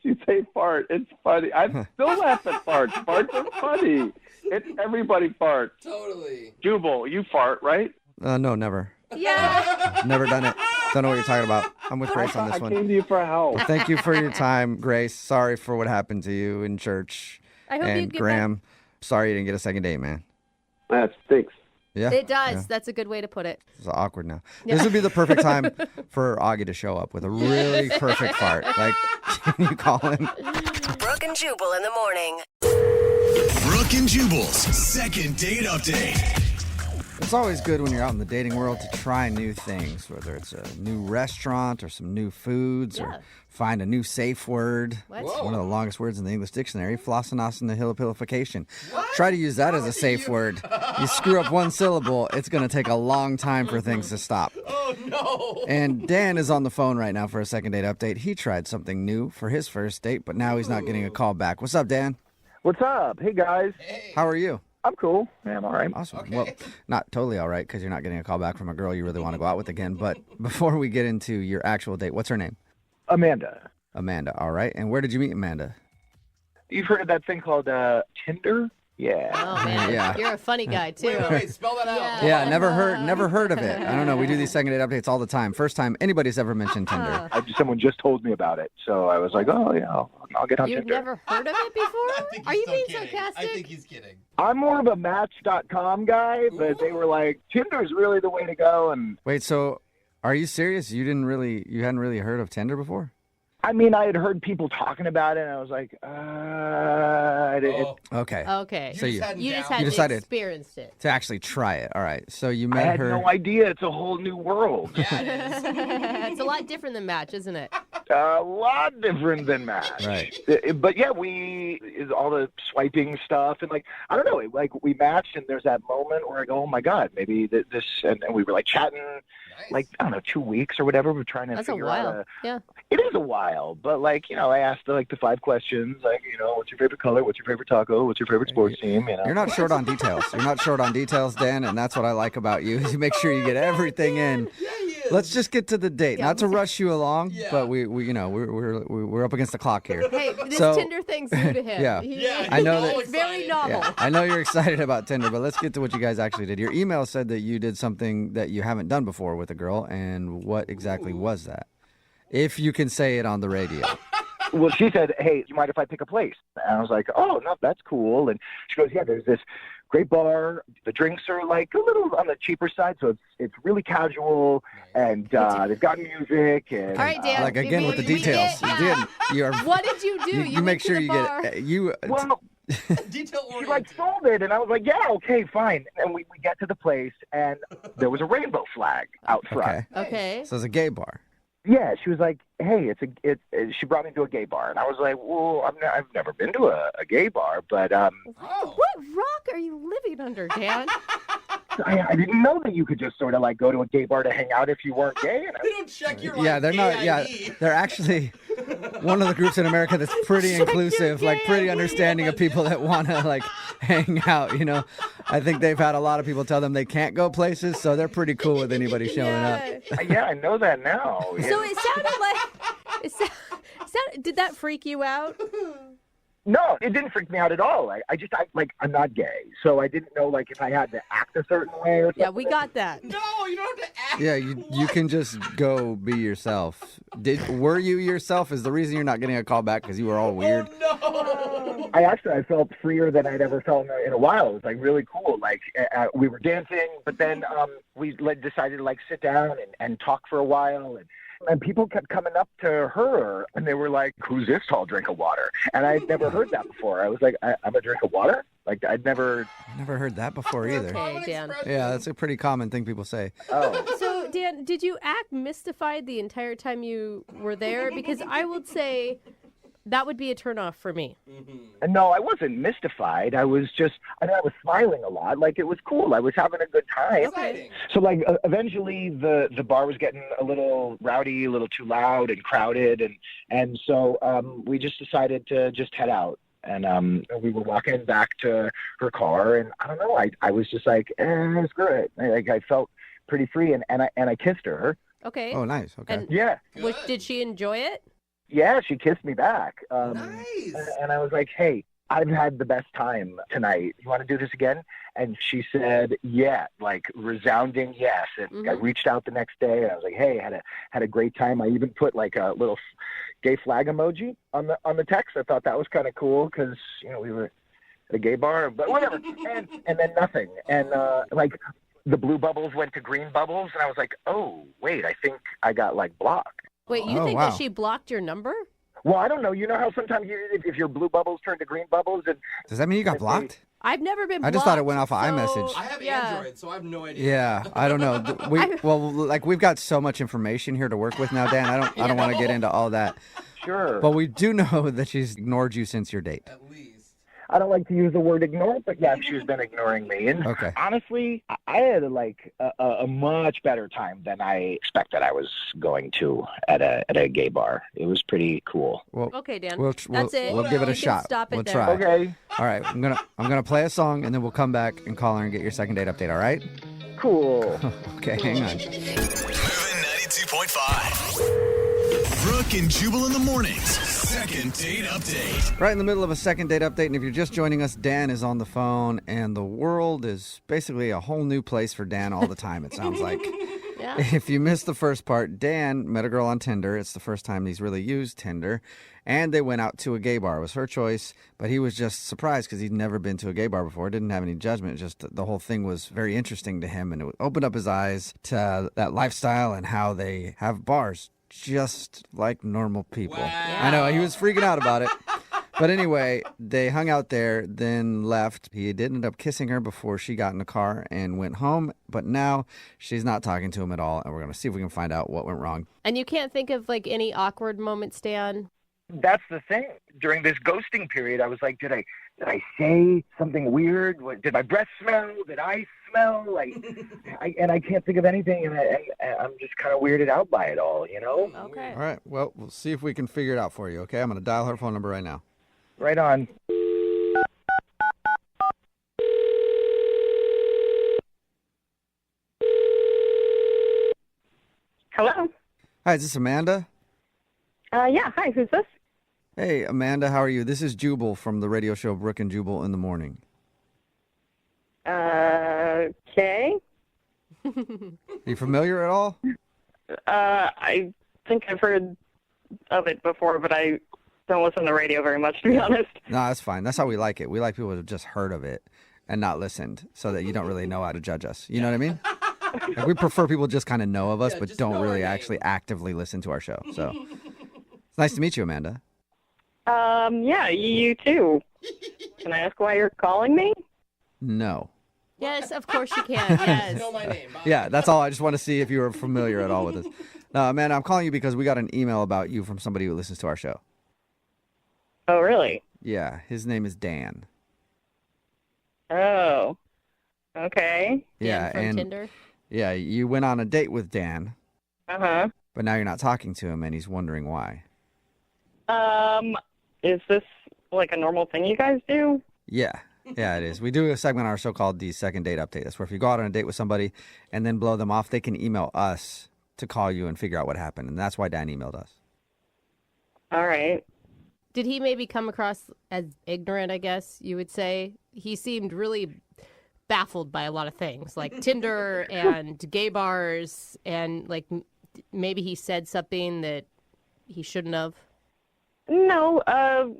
S15: you say fart, it's funny. I still laugh at farts. Farts are funny. It's everybody farts.
S16: Totally.
S15: Jubal, you fart, right?
S18: No, never.
S14: Yeah.
S18: Never done it. Don't know what you're talking about. I'm with Grace on this one.
S15: I came to you for help.
S18: Well, thank you for your time, Grace. Sorry for what happened to you in church.
S14: I hope
S18: and
S14: you get
S18: Graham, sorry you didn't get a second date, man.
S15: That stinks.
S18: Yeah.
S14: It does.
S18: Yeah.
S14: That's a good way to put it.
S18: It's awkward now.
S14: Yeah.
S18: This would be the perfect time for Augie to show up with a really perfect fart. Like, can you call him?
S19: Brooke and Jubal in the morning.
S13: Brooke and Jubal's second date update.
S18: It's always good when you're out in the dating world to try new things, whether it's a new restaurant or some new foods or find a new safe word.
S14: What?
S18: It's one of the longest words in the English dictionary, flossinasinahilipilification. Try to use that as a safe word. You screw up one syllable, it's going to take a long time for things to stop.
S16: Oh, no.
S18: And Dan is on the phone right now for a second date update. He tried something new for his first date, but now he's not getting a call back. What's up, Dan?
S20: What's up? Hey, guys.
S18: How are you?
S20: I'm cool. Yeah, I'm all right.
S18: Awesome. Well, not totally all right because you're not getting a call back from a girl you really want to go out with again. But before we get into your actual date, what's her name?
S20: Amanda.
S18: Amanda. All right. And where did you meet Amanda?
S20: You've heard of that thing called Tinder? Yeah.
S14: Oh, man.
S18: Yeah.
S14: You're a funny guy, too.
S16: Wait, spell that out.
S18: Yeah, never heard of it. I don't know. We do these second date updates all the time. First time anybody's ever mentioned Tinder.
S20: Someone just told me about it, so I was like, oh, yeah, I'll get on
S14: You've
S20: Tinder.
S14: never heard of it before? Are you being sarcastic?
S16: I think he's kidding.
S20: I'm more of a Match.com guy, but they were like, Tinder's really the way to go. And
S18: Wait, so are you serious? You hadn't really heard of Tinder before?
S20: I mean, I had heard people talking about it, and I was like,
S18: Okay.
S14: Okay.
S18: So you
S14: just hadn't
S18: decided
S14: experienced it.
S18: to actually try it. All right. So you
S20: I
S18: met
S20: had
S18: her.
S20: no idea. It's a whole new world.
S14: It's a lot different than Match, isn't it?
S20: A lot different than Match.
S18: Right.
S20: But yeah, all the swiping stuff, and like, I don't know, like we matched, and there's that moment where I go, oh my God, maybe this, and we were like chatting, like, I don't know, 2 weeks or whatever. We're trying to
S14: That's a
S20: figure
S14: while.
S20: out.
S14: Yeah.
S20: It is a while, but like, I asked like the 5 questions, like, what's your favorite color? What's your favorite taco? What's your favorite sports team?
S18: You're not short on details. You're not short on details, Dan, and that's what I like about you. You make sure you get everything in. Let's just get to the date. Not to rush you along, but we're up against the clock here.
S14: Hey, this Tinder thing's new to him.
S18: Yeah. I know that.
S14: It's very novel.
S18: Yeah, I know you're excited about Tinder, but let's get to what you guys actually did. Your email said that you did something that you haven't done before with a girl, and what exactly was that? If you can say it on the radio.
S20: Well, she said, hey, you mind if I pick a place? And I was like, oh, no, that's cool. And she goes, yeah, there's this great bar. The drinks are like a little on the cheaper side, so it's really casual, and they've got music. And,
S14: all right, Dan.
S18: Like, again, with the details.
S14: What did you do?
S18: You make sure you get you.
S20: Well,
S16: detail
S20: she like sold it, and I was like, yeah, okay, fine. And we get to the place, and there was a rainbow flag out front.
S14: Okay.
S18: So it's a gay bar.
S20: Yeah, she was like, hey, she brought me to a gay bar. And I was like, well, I've never been to a gay bar, but
S14: What rock are you living under, Dan?
S20: I didn't know that you could just sort of like go to a gay bar to hang out if you weren't gay. And
S16: They don't check your
S18: They're not. Yeah, they're actually one of the groups in America that's pretty inclusive, like pretty understanding of people that want to like hang out. I think they've had a lot of people tell them they can't go places, so they're pretty cool with anybody showing up.
S20: Yeah, I know that now.
S14: So it sounded like did that freak you out?
S20: No, it didn't freak me out at all. I'm not gay, so I didn't know like if I had to act a certain way or something.
S14: Yeah, we got that.
S16: No, you don't have to act.
S18: Yeah, you can just go be yourself. Were you yourself? Is the reason you're not getting a call back because you were all weird?
S16: Oh, no.
S20: I felt freer than I'd ever felt in a while. It was like really cool. Like we were dancing, but then we decided to like sit down and talk for a while, and people kept coming up to her, and they were like, who's this tall drink of water? And I'd never heard that before. I was like, I'm a drink of water? Like, I'd never
S18: heard that before either.
S14: Okay, Dan.
S18: Yeah, that's a pretty common thing people say.
S20: Oh.
S14: So, Dan, did you act mystified the entire time you were there? Because I would say that would be a turnoff for me.
S20: And no, I wasn't mystified. I was I was smiling a lot. Like, it was cool. I was having a good time.
S14: Okay.
S20: So, like, eventually the bar was getting a little rowdy, a little too loud and crowded. And so we just decided to just head out. And we were walking back to her car. And I don't know, I was just like, screw it. Like, I felt pretty free. And I kissed her.
S14: Okay.
S18: Oh, nice. Okay.
S14: And
S20: Yeah.
S14: did she enjoy it?
S20: Yeah, she kissed me back.
S16: Nice.
S20: And I was like, hey, I've had the best time tonight. You want to do this again? And she said, yeah, like resounding yes. And I reached out the next day and I was like, hey, had a great time. I even put like a little gay flag emoji on the text. I thought that was kind of cool because, you know, we were at a gay bar, but whatever. and then nothing. And like the blue bubbles went to green bubbles. And I was like, oh, wait, I think I got like blocked.
S14: Wait, you think that she blocked your number?
S20: Well, I don't know. You know how sometimes if your blue bubbles turn to green bubbles?
S18: Does that mean you got blocked?
S14: I've never been blocked.
S18: I just thought it went off of iMessage.
S16: I have Android, so I have no idea.
S18: Yeah, I don't know. We've got so much information here to work with now, Dan. I don't want to get into all that.
S20: Sure.
S18: But we do know that she's ignored you since your date.
S20: I don't like to use the word ignore, but yeah, she's been ignoring me. And honestly, I had like a much better time than I expected I was going to at a gay bar. It was pretty cool.
S18: Well,
S14: okay, Dan.
S18: That's
S14: it.
S18: We'll give it a shot.
S14: Stop it
S18: we'll
S14: there.
S18: try.
S20: Okay.
S18: All right. I'm gonna play a song and then we'll come back and call her and get your second date update. All right?
S20: Cool.
S18: Okay, hang on.
S13: Moving 92.5. Brooke and Jubal in the mornings. Second date update.
S18: Right in the middle of a second date update, and if you're just joining us, Dan is on the phone, and the world is basically a whole new place for Dan all the time, it sounds like.
S14: Yeah.
S18: If you missed the first part, Dan met a girl on Tinder. It's the first time he's really used Tinder, and they went out to a gay bar. It was her choice, but he was just surprised because he'd never been to a gay bar before. Didn't have any judgment, just the whole thing was very interesting to him, and it opened up his eyes to that lifestyle and how they have bars just like normal people.
S16: Wow.
S18: I know, he was freaking out about it. But anyway, they hung out there, then left. He did end up kissing her before she got in the car and went home. But now she's not talking to him at all. And we're going to see if we can find out what went wrong.
S14: And you can't think of like any awkward moments, Dan?
S20: That's the thing. During this ghosting period, I was like, did I say something weird? Did my breath smell? Did I smell? Like, I can't think of anything, and I'm just kind of weirded out by it all, you know?
S14: Okay.
S18: All right. Well, we'll see if we can figure it out for you, okay? I'm going to dial her phone number right now.
S20: Right on.
S21: Hello.
S18: Hi, is this Amanda?
S21: Yeah. Hi. Who's this?
S18: Hey, Amanda, how are you? This is Jubal from the radio show Brooke and Jubal in the Morning.
S21: Okay.
S18: Are you familiar at all?
S21: I think I've heard of it before, but I don't listen to radio very much, to be honest.
S18: No, that's fine. That's how we like it. We like people to have just heard of it and not listened so that you don't really know how to judge us. You know what I mean? Like, we prefer people just kind of know of us, but don't really actually actively listen to our show. So it's nice to meet you, Amanda.
S21: Yeah, you too. Can I ask why you're calling me?
S18: No.
S14: Yes, of course you can. Yes.
S16: You know my name.
S18: Yeah, that's all. I just want to see if you were familiar at all with us. No, Amanda, I'm calling you because we got an email about you from somebody who listens to our show.
S21: Oh, really?
S18: Yeah, his name is Dan.
S21: Oh. Okay.
S18: Yeah,
S14: from
S18: and
S14: Tinder?
S18: yeah, you went on a date with Dan,
S21: Uh-huh.
S18: but now you're not talking to him, and he's wondering why.
S21: Is this like a normal thing you guys do?
S18: Yeah, it is. We do a segment on our show called the Second Date Update. That's where if you go out on a date with somebody and then blow them off, they can email us to call you and figure out what happened, and that's why Dan emailed us.
S21: All right.
S14: Did he maybe come across as ignorant, I guess you would say? He seemed really baffled by a lot of things, like Tinder and gay bars, and like maybe he said something that he shouldn't have.
S21: No,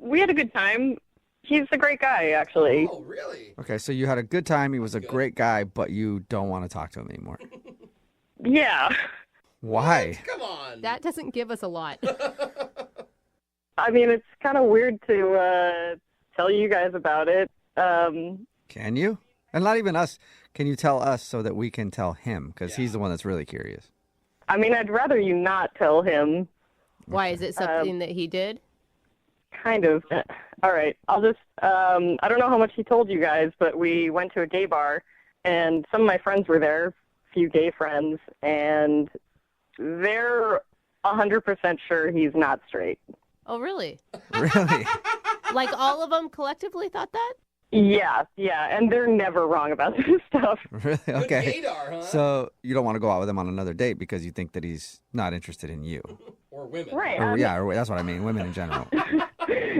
S21: we had a good time. He's a great guy, actually.
S16: Oh, really?
S18: Okay, so you had a good time. He was a great guy, but you don't want to talk to him anymore.
S21: Yeah.
S18: Why?
S16: Come on.
S14: That doesn't give us a lot.
S21: I mean, it's kind of weird to tell you guys about it.
S18: Can you? And not even us. Can you tell us so that we can tell him? Because he's the one that's really curious.
S21: I mean, I'd rather you not tell him.
S14: Why? Is it something that he did?
S21: Kind of. All right. I'll just, I don't know how much he told you guys, but we went to a gay bar, and some of my friends were there, a few gay friends, and they're 100% sure he's not straight.
S14: Oh, really?
S18: Really?
S14: Like all of them collectively thought that?
S21: Yeah, and they're never wrong about this stuff.
S18: Really? Okay.
S16: gaydar, huh?
S18: So you don't want to go out with him on another date because you think that he's not interested in you.
S16: Or women.
S21: Right.
S18: Or that's what I mean, women in general.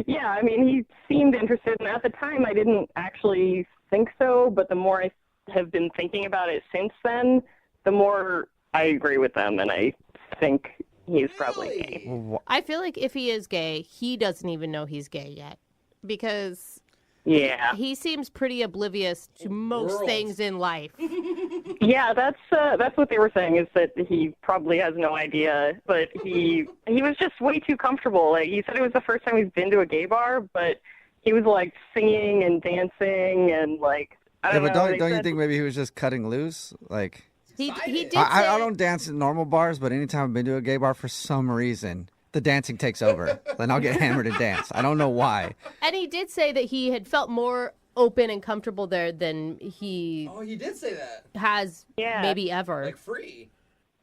S21: Yeah, I mean, he seemed interested, and at the time I didn't actually think so, but the more I have been thinking about it since then, the more I agree with them, and I think he's probably gay.
S14: I feel like if he is gay, he doesn't even know he's gay yet. Because he seems pretty oblivious to most things in life.
S21: Yeah, that's what they were saying, is that he probably has no idea, but he was just way too comfortable. Like, he said it was the first time he's been to a gay bar, but he was like singing and dancing and like, I don't know.
S18: But don't you think maybe he was just cutting loose? Like,
S14: he did
S18: I don't dance in normal bars, but anytime I've been to a gay bar, for some reason, the dancing takes over. Then I'll get hammered and dance. I don't know why.
S14: And he did say that he had felt more open and comfortable there than he
S16: Oh, he did say that.
S14: has maybe ever.
S16: Like free.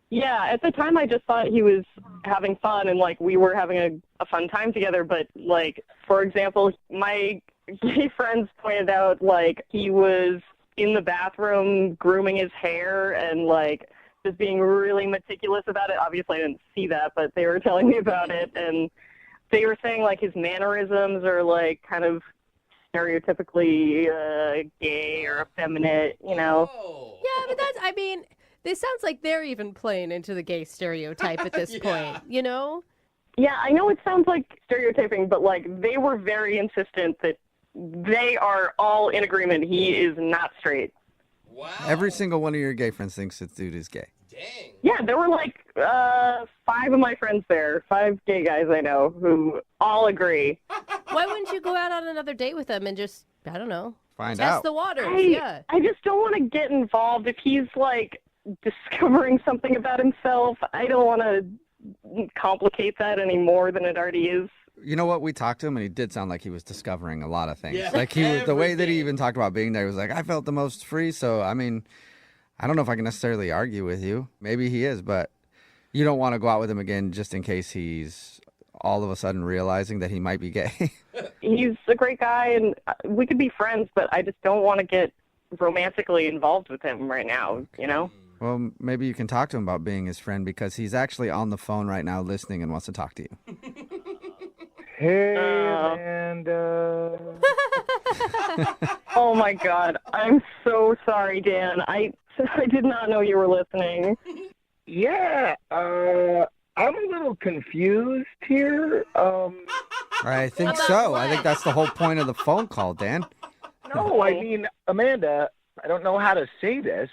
S21: Yeah, at the time I just thought he was having fun and like we were having a fun time together. But like, for example, my gay friends pointed out like he was in the bathroom grooming his hair and like just being really meticulous about it. Obviously I didn't see that, but they were telling me about it, and they were saying like his mannerisms are like kind of stereotypically gay or effeminate, you know.
S14: Yeah, but I mean, this sounds like they're even playing into the gay stereotype at this point, you know?
S21: Yeah, I know it sounds like stereotyping, but like they were very insistent that they are all in agreement he is not straight.
S16: Wow.
S18: Every single one of your gay friends thinks this dude is gay.
S16: Dang.
S21: Yeah, there were like 5 of my friends there, 5 gay guys I know who all agree.
S14: Why wouldn't you go out on another date with him and just, I don't know,
S18: Find
S14: test
S18: out.
S14: the waters?
S21: I just don't want to get involved if he's like discovering something about himself. I don't want to complicate that any more than it already is.
S18: You know what? We talked to him, and he did sound like he was discovering a lot of things.
S16: Yeah,
S18: like the way that he even talked about being there, he was like, I felt the most free. So, I mean, I don't know if I can necessarily argue with you. Maybe he is, but you don't want to go out with him again just in case he's all of a sudden realizing that he might be gay.
S21: He's a great guy, and we could be friends, but I just don't want to get romantically involved with him right now, you know?
S18: Well, maybe you can talk to him about being his friend, because he's actually on the phone right now listening and wants to talk to you.
S20: Hey, Amanda.
S21: Oh my God, I'm so sorry, Dan. I did not know you were listening.
S20: Yeah, I'm a little confused here.
S18: I think so. I think that's the whole point of the phone call, Dan.
S20: No, I mean, Amanda, I don't know how to say this,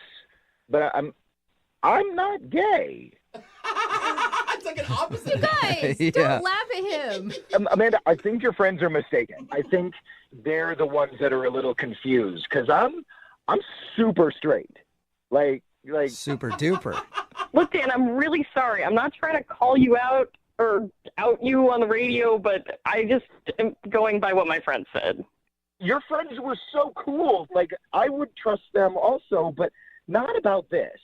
S20: but I'm not gay.
S16: It's like an opposite.
S14: You guys,
S18: Yeah.
S14: don't laugh at him.
S20: Amanda, I think your friends are mistaken. I think they're the ones that are a little confused, because I'm super straight. Like
S18: super duper.
S21: Look, Dan, I'm really sorry. I'm not trying to call you out or out you on the radio, but I just am going by what my friend said.
S20: Your friends were so cool. Like, I would trust them also, but not about this.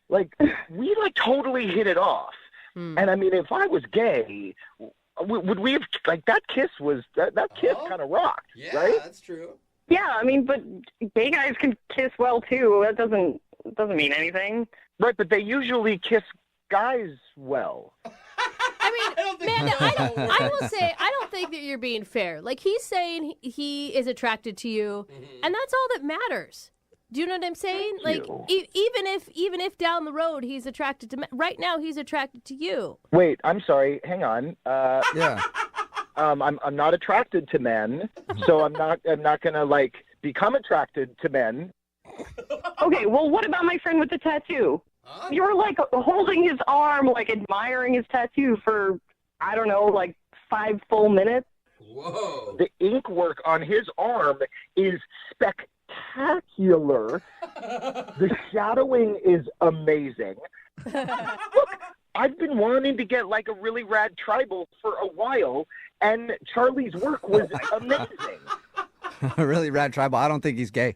S20: Like, we like totally hit it off. And I mean, if I was gay, would we have, like, that kiss kind of rocked,
S16: Yeah,
S20: right?
S16: that's true.
S21: Yeah, I mean, but gay guys can kiss well too. That doesn't mean anything.
S20: Right, but they usually kiss guys well.
S14: I mean, Amanda, I will say, I don't think that you're being fair. Like, he's saying he is attracted to you, and that's all that matters. Do you know what I'm saying? Like, even if down the road he's attracted to men, right now he's attracted to you.
S20: Wait, I'm sorry. Hang on.
S18: Yeah.
S20: I'm not attracted to men, so I'm not gonna like become attracted to men.
S21: Okay, well, what about my friend with the tattoo? You were like holding his arm, like admiring his tattoo for, I don't know, like 5 full minutes.
S16: Whoa.
S20: The ink work on his arm is spectacular. The shadowing is amazing. Look, I've been wanting to get like a really rad tribal for a while, and Charlie's work was amazing.
S18: A really rad tribal. I don't think he's gay.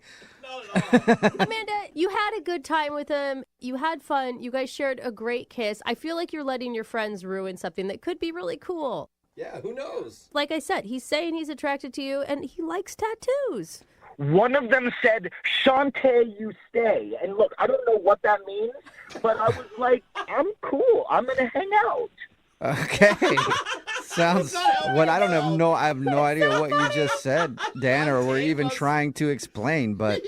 S14: Amanda, you had a good time with him. You had fun. You guys shared a great kiss. I feel like you're letting your friends ruin something that could be really cool.
S16: Yeah, who knows?
S14: Like I said, he's saying he's attracted to you, and he likes tattoos.
S20: One of them said, Shantae, you stay. And look, I don't know what that means, but I was like, I'm cool. I'm going to hang out.
S18: Okay. Sounds what I have no idea what you just said, Dan, or were even trying to explain. But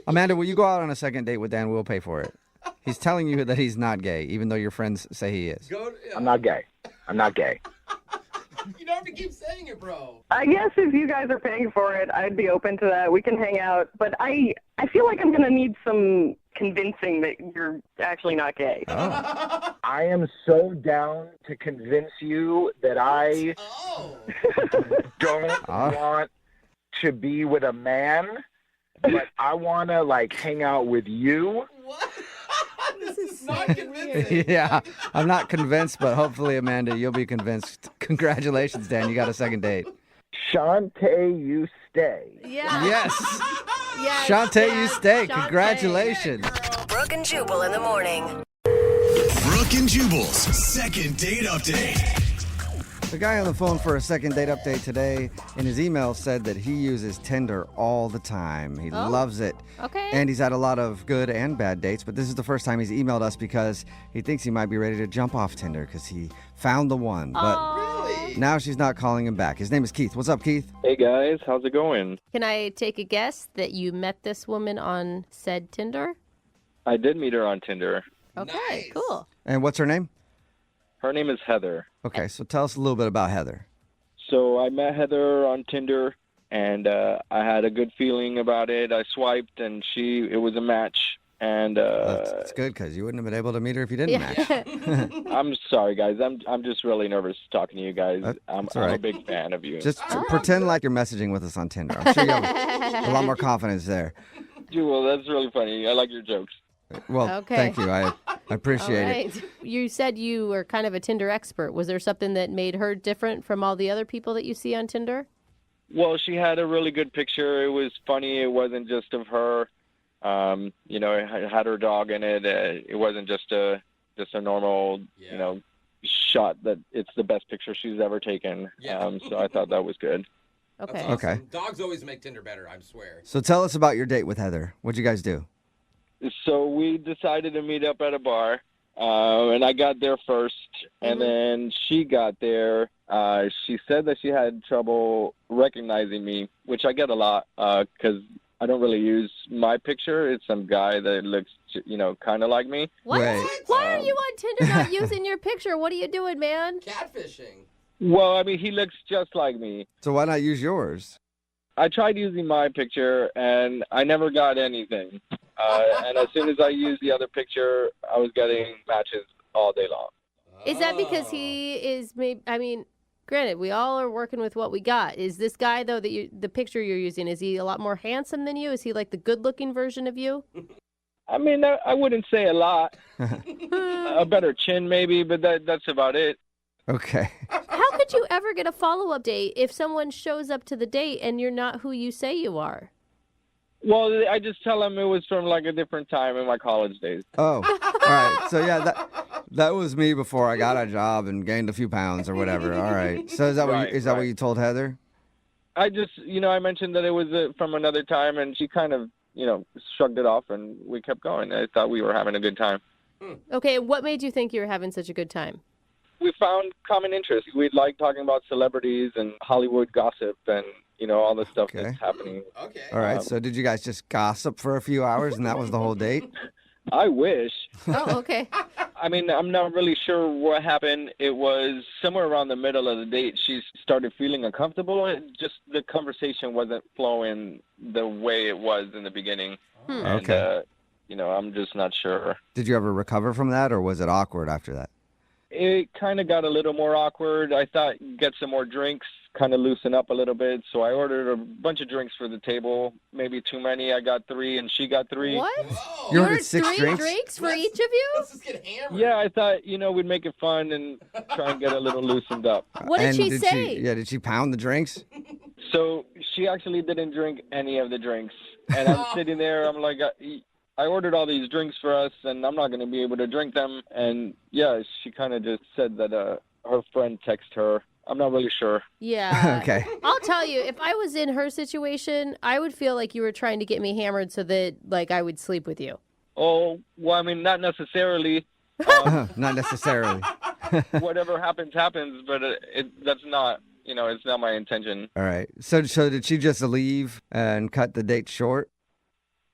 S18: Amanda, will you go out on a second date with Dan? We'll pay for it. He's telling you that he's not gay, even though your friends say he is.
S20: I'm not gay. I'm not gay.
S16: You don't have to keep saying it, bro.
S21: I guess if you guys are paying for it, I'd be open to that. We can hang out. But I feel like I'm going to need some convincing that you're actually not gay.
S18: Oh.
S20: I am so down to convince you that I don't want to be with a man, but I want to, like, hang out with you.
S16: What? This is not convincing.
S18: Yeah, I'm not convinced, but hopefully, Amanda, you'll be convinced. Congratulations, Dan. You got a second date.
S20: Shantae, you stay.
S14: Yeah.
S18: Yes.
S14: Yes,
S18: Shantae,
S14: yes,
S18: you stay.
S14: Shantae.
S18: Congratulations.
S19: Brooke and Jubal in the morning.
S13: Brooke and Jubal's second date update.
S18: The guy on the phone for a second date update today in his email said that he uses Tinder all the time. He loves it.
S14: Okay.
S18: And he's had a lot of good and bad dates, but this is the first time he's emailed us because he thinks he might be ready to jump off Tinder because he found the one. But now she's not calling him back. His name is Keith. What's up, Keith?
S6: Hey, guys. How's it going?
S14: Can I take a guess that you met this woman on said Tinder?
S6: I did meet her on Tinder.
S14: Okay, cool.
S18: And what's her name?
S6: Her name is Heather.
S18: Okay, so tell us a little bit about Heather.
S6: So I met Heather on Tinder, and I had a good feeling about it. I swiped, and it was a match. And
S18: that's good because you wouldn't have been able to meet her if you didn't match.
S6: I'm sorry, guys. I'm just really nervous talking to you guys. I'm a big fan of you.
S18: Just pretend like you're messaging with us on Tinder. I'm sure you have a lot more confidence there.
S6: Jewel, that's really funny. I like your jokes.
S18: Well, thank you. I appreciate it.
S14: You said you were kind of a Tinder expert. Was there something that made her different from all the other people that you see on Tinder?
S6: Well, she had a really good picture. It was funny. It wasn't just of her. It had her dog in it. It wasn't just a normal, shot that it's the best picture she's ever taken.
S16: Yeah.
S6: So I thought that was good.
S14: Okay.
S16: Awesome.
S18: Okay.
S16: Dogs always make Tinder better, I swear.
S18: So tell us about your date with Heather. What'd you guys do?
S6: So we decided to meet up at a bar, and I got there first, and then she got there. She said that she had trouble recognizing me, which I get a lot because I don't really use my picture. It's some guy that looks, kind of like me.
S14: What?
S18: Right.
S14: Why are you on Tinder not using your picture? What are you doing, man?
S16: Catfishing.
S6: Well, I mean, he looks just like me.
S18: So why not use yours?
S6: I tried using my picture, and I never got anything. And as soon as I used the other picture, I was getting matches all day long.
S14: Is that because he is maybe, granted, we all are working with what we got. Is this guy, though, the picture you're using, is he a lot more handsome than you? Is he like the good-looking version of you?
S6: I mean, I wouldn't say a lot. A better chin, maybe, but that's about it.
S18: Okay.
S14: How could you ever get a follow-up date if someone shows up to the date and you're not who you say you are?
S6: Well, I just tell them it was from like a different time in my college days.
S18: Oh, all right. So yeah, that was me before I got a job and gained a few pounds or whatever. All right. So is that what you told Heather?
S6: I just, I mentioned that it was from another time, and she kind of, shrugged it off, and we kept going. I thought we were having a good time.
S14: Okay, what made you think you were having such a good time?
S6: We found common interests. We like talking about celebrities and Hollywood gossip and, all the stuff that's happening.
S16: Okay.
S18: All right. So did you guys just gossip for a few hours and that was the whole date?
S6: I wish.
S14: Oh, okay.
S6: I mean, I'm not really sure what happened. It was somewhere around the middle of the date. She started feeling uncomfortable. Just the conversation wasn't flowing the way it was in the beginning. And,
S18: Okay.
S6: I'm just not sure.
S18: Did you ever recover from that or was it awkward after that?
S6: It kind of got a little more awkward. I thought get some more drinks, kind of loosen up a little bit. So I ordered a bunch of drinks for the table, maybe too many. I got 3 and she got 3.
S14: What?
S16: Whoa.
S18: You ordered 6 drinks?
S14: 3 drinks for each of you?
S16: Let's just get hammered.
S6: Yeah, I thought, we'd make it fun and try and get a little loosened up.
S14: What did
S18: And
S14: she say?
S18: Did she pound the drinks?
S6: So she actually didn't drink any of the drinks. And I'm sitting there, I'm like, I ordered all these drinks for us, and I'm not going to be able to drink them. And, yeah, she kind of just said that her friend texted her I'm not really sure.
S14: Yeah.
S18: Okay.
S14: I'll tell you, if I was in her situation, I would feel like you were trying to get me hammered so that, like, I would sleep with you.
S6: Oh, well, I mean, not necessarily.
S18: Not necessarily.
S6: Whatever happens, happens, but that's not, it's not my intention.
S18: All right. So did she just leave and cut the date short?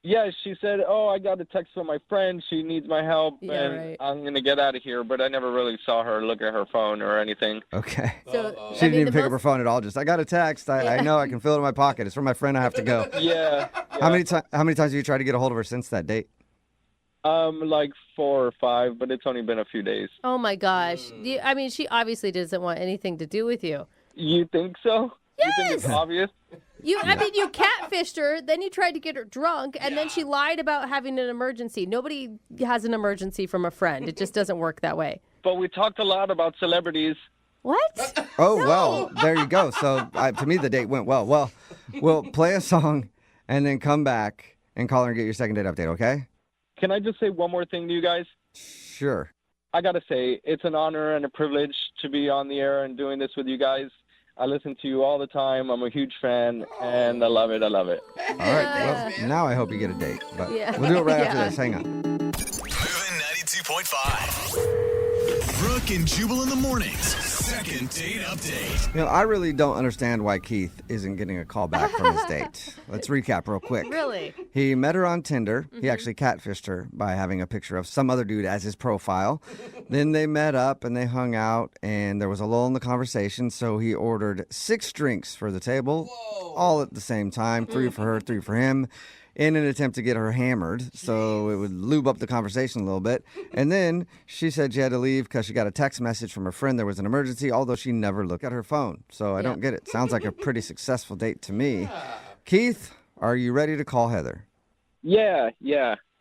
S6: Yeah, she said, I got a text from my friend. She needs my help, and I'm going to get out of here. But I never really saw her look at her phone or anything.
S18: Okay.
S14: So,
S18: She didn't even pick up her phone at all. Just, I got a text. I know I can feel it in my pocket. It's from my friend. I have to go.
S6: Yeah.
S18: How many times have you tried to get a hold of her since that date?
S6: Like 4 or 5, but it's only been a few days.
S14: Oh, my gosh. I mean, she obviously doesn't want anything to do with you.
S6: You think so?
S14: Yes!
S6: You think it's obvious?
S14: You catfished her, then you tried to get her drunk, and then she lied about having an emergency. Nobody has an emergency from a friend. It just doesn't work that way.
S6: But we talked a lot about celebrities.
S14: What?
S18: Oh, well, there you go. So to me, the date went well. Well, we'll play a song and then come back and call her and get your second date update, okay?
S6: Can I just say one more thing to you guys?
S18: Sure.
S6: I got to say, it's an honor and a privilege to be on the air and doing this with you guys. I listen to you all the time. I'm a huge fan, and I love it. I love it.
S18: All right. Well, now I hope you get a date. But we'll do it right after this. Hang on.
S13: Moving 92.5. Brooke and Jubal in the mornings. Second date update.
S18: I really don't understand why Keith isn't getting a call back from his date. Let's recap real quick.
S14: Really?
S18: He met her on Tinder. He actually catfished her by having a picture of some other dude as his profile. Then they met up and they hung out, and there was a lull in the conversation, so he ordered 6 drinks for the table, all at the same time, 3 for her, 3 for him, in an attempt to get her hammered, so it would lube up the conversation a little bit. And then she said she had to leave because she got a text message from her friend there was an emergency, although she never looked at her phone. So I don't get it. Sounds like a pretty successful date to me. Keith, are you ready to call Heather?
S6: Yeah.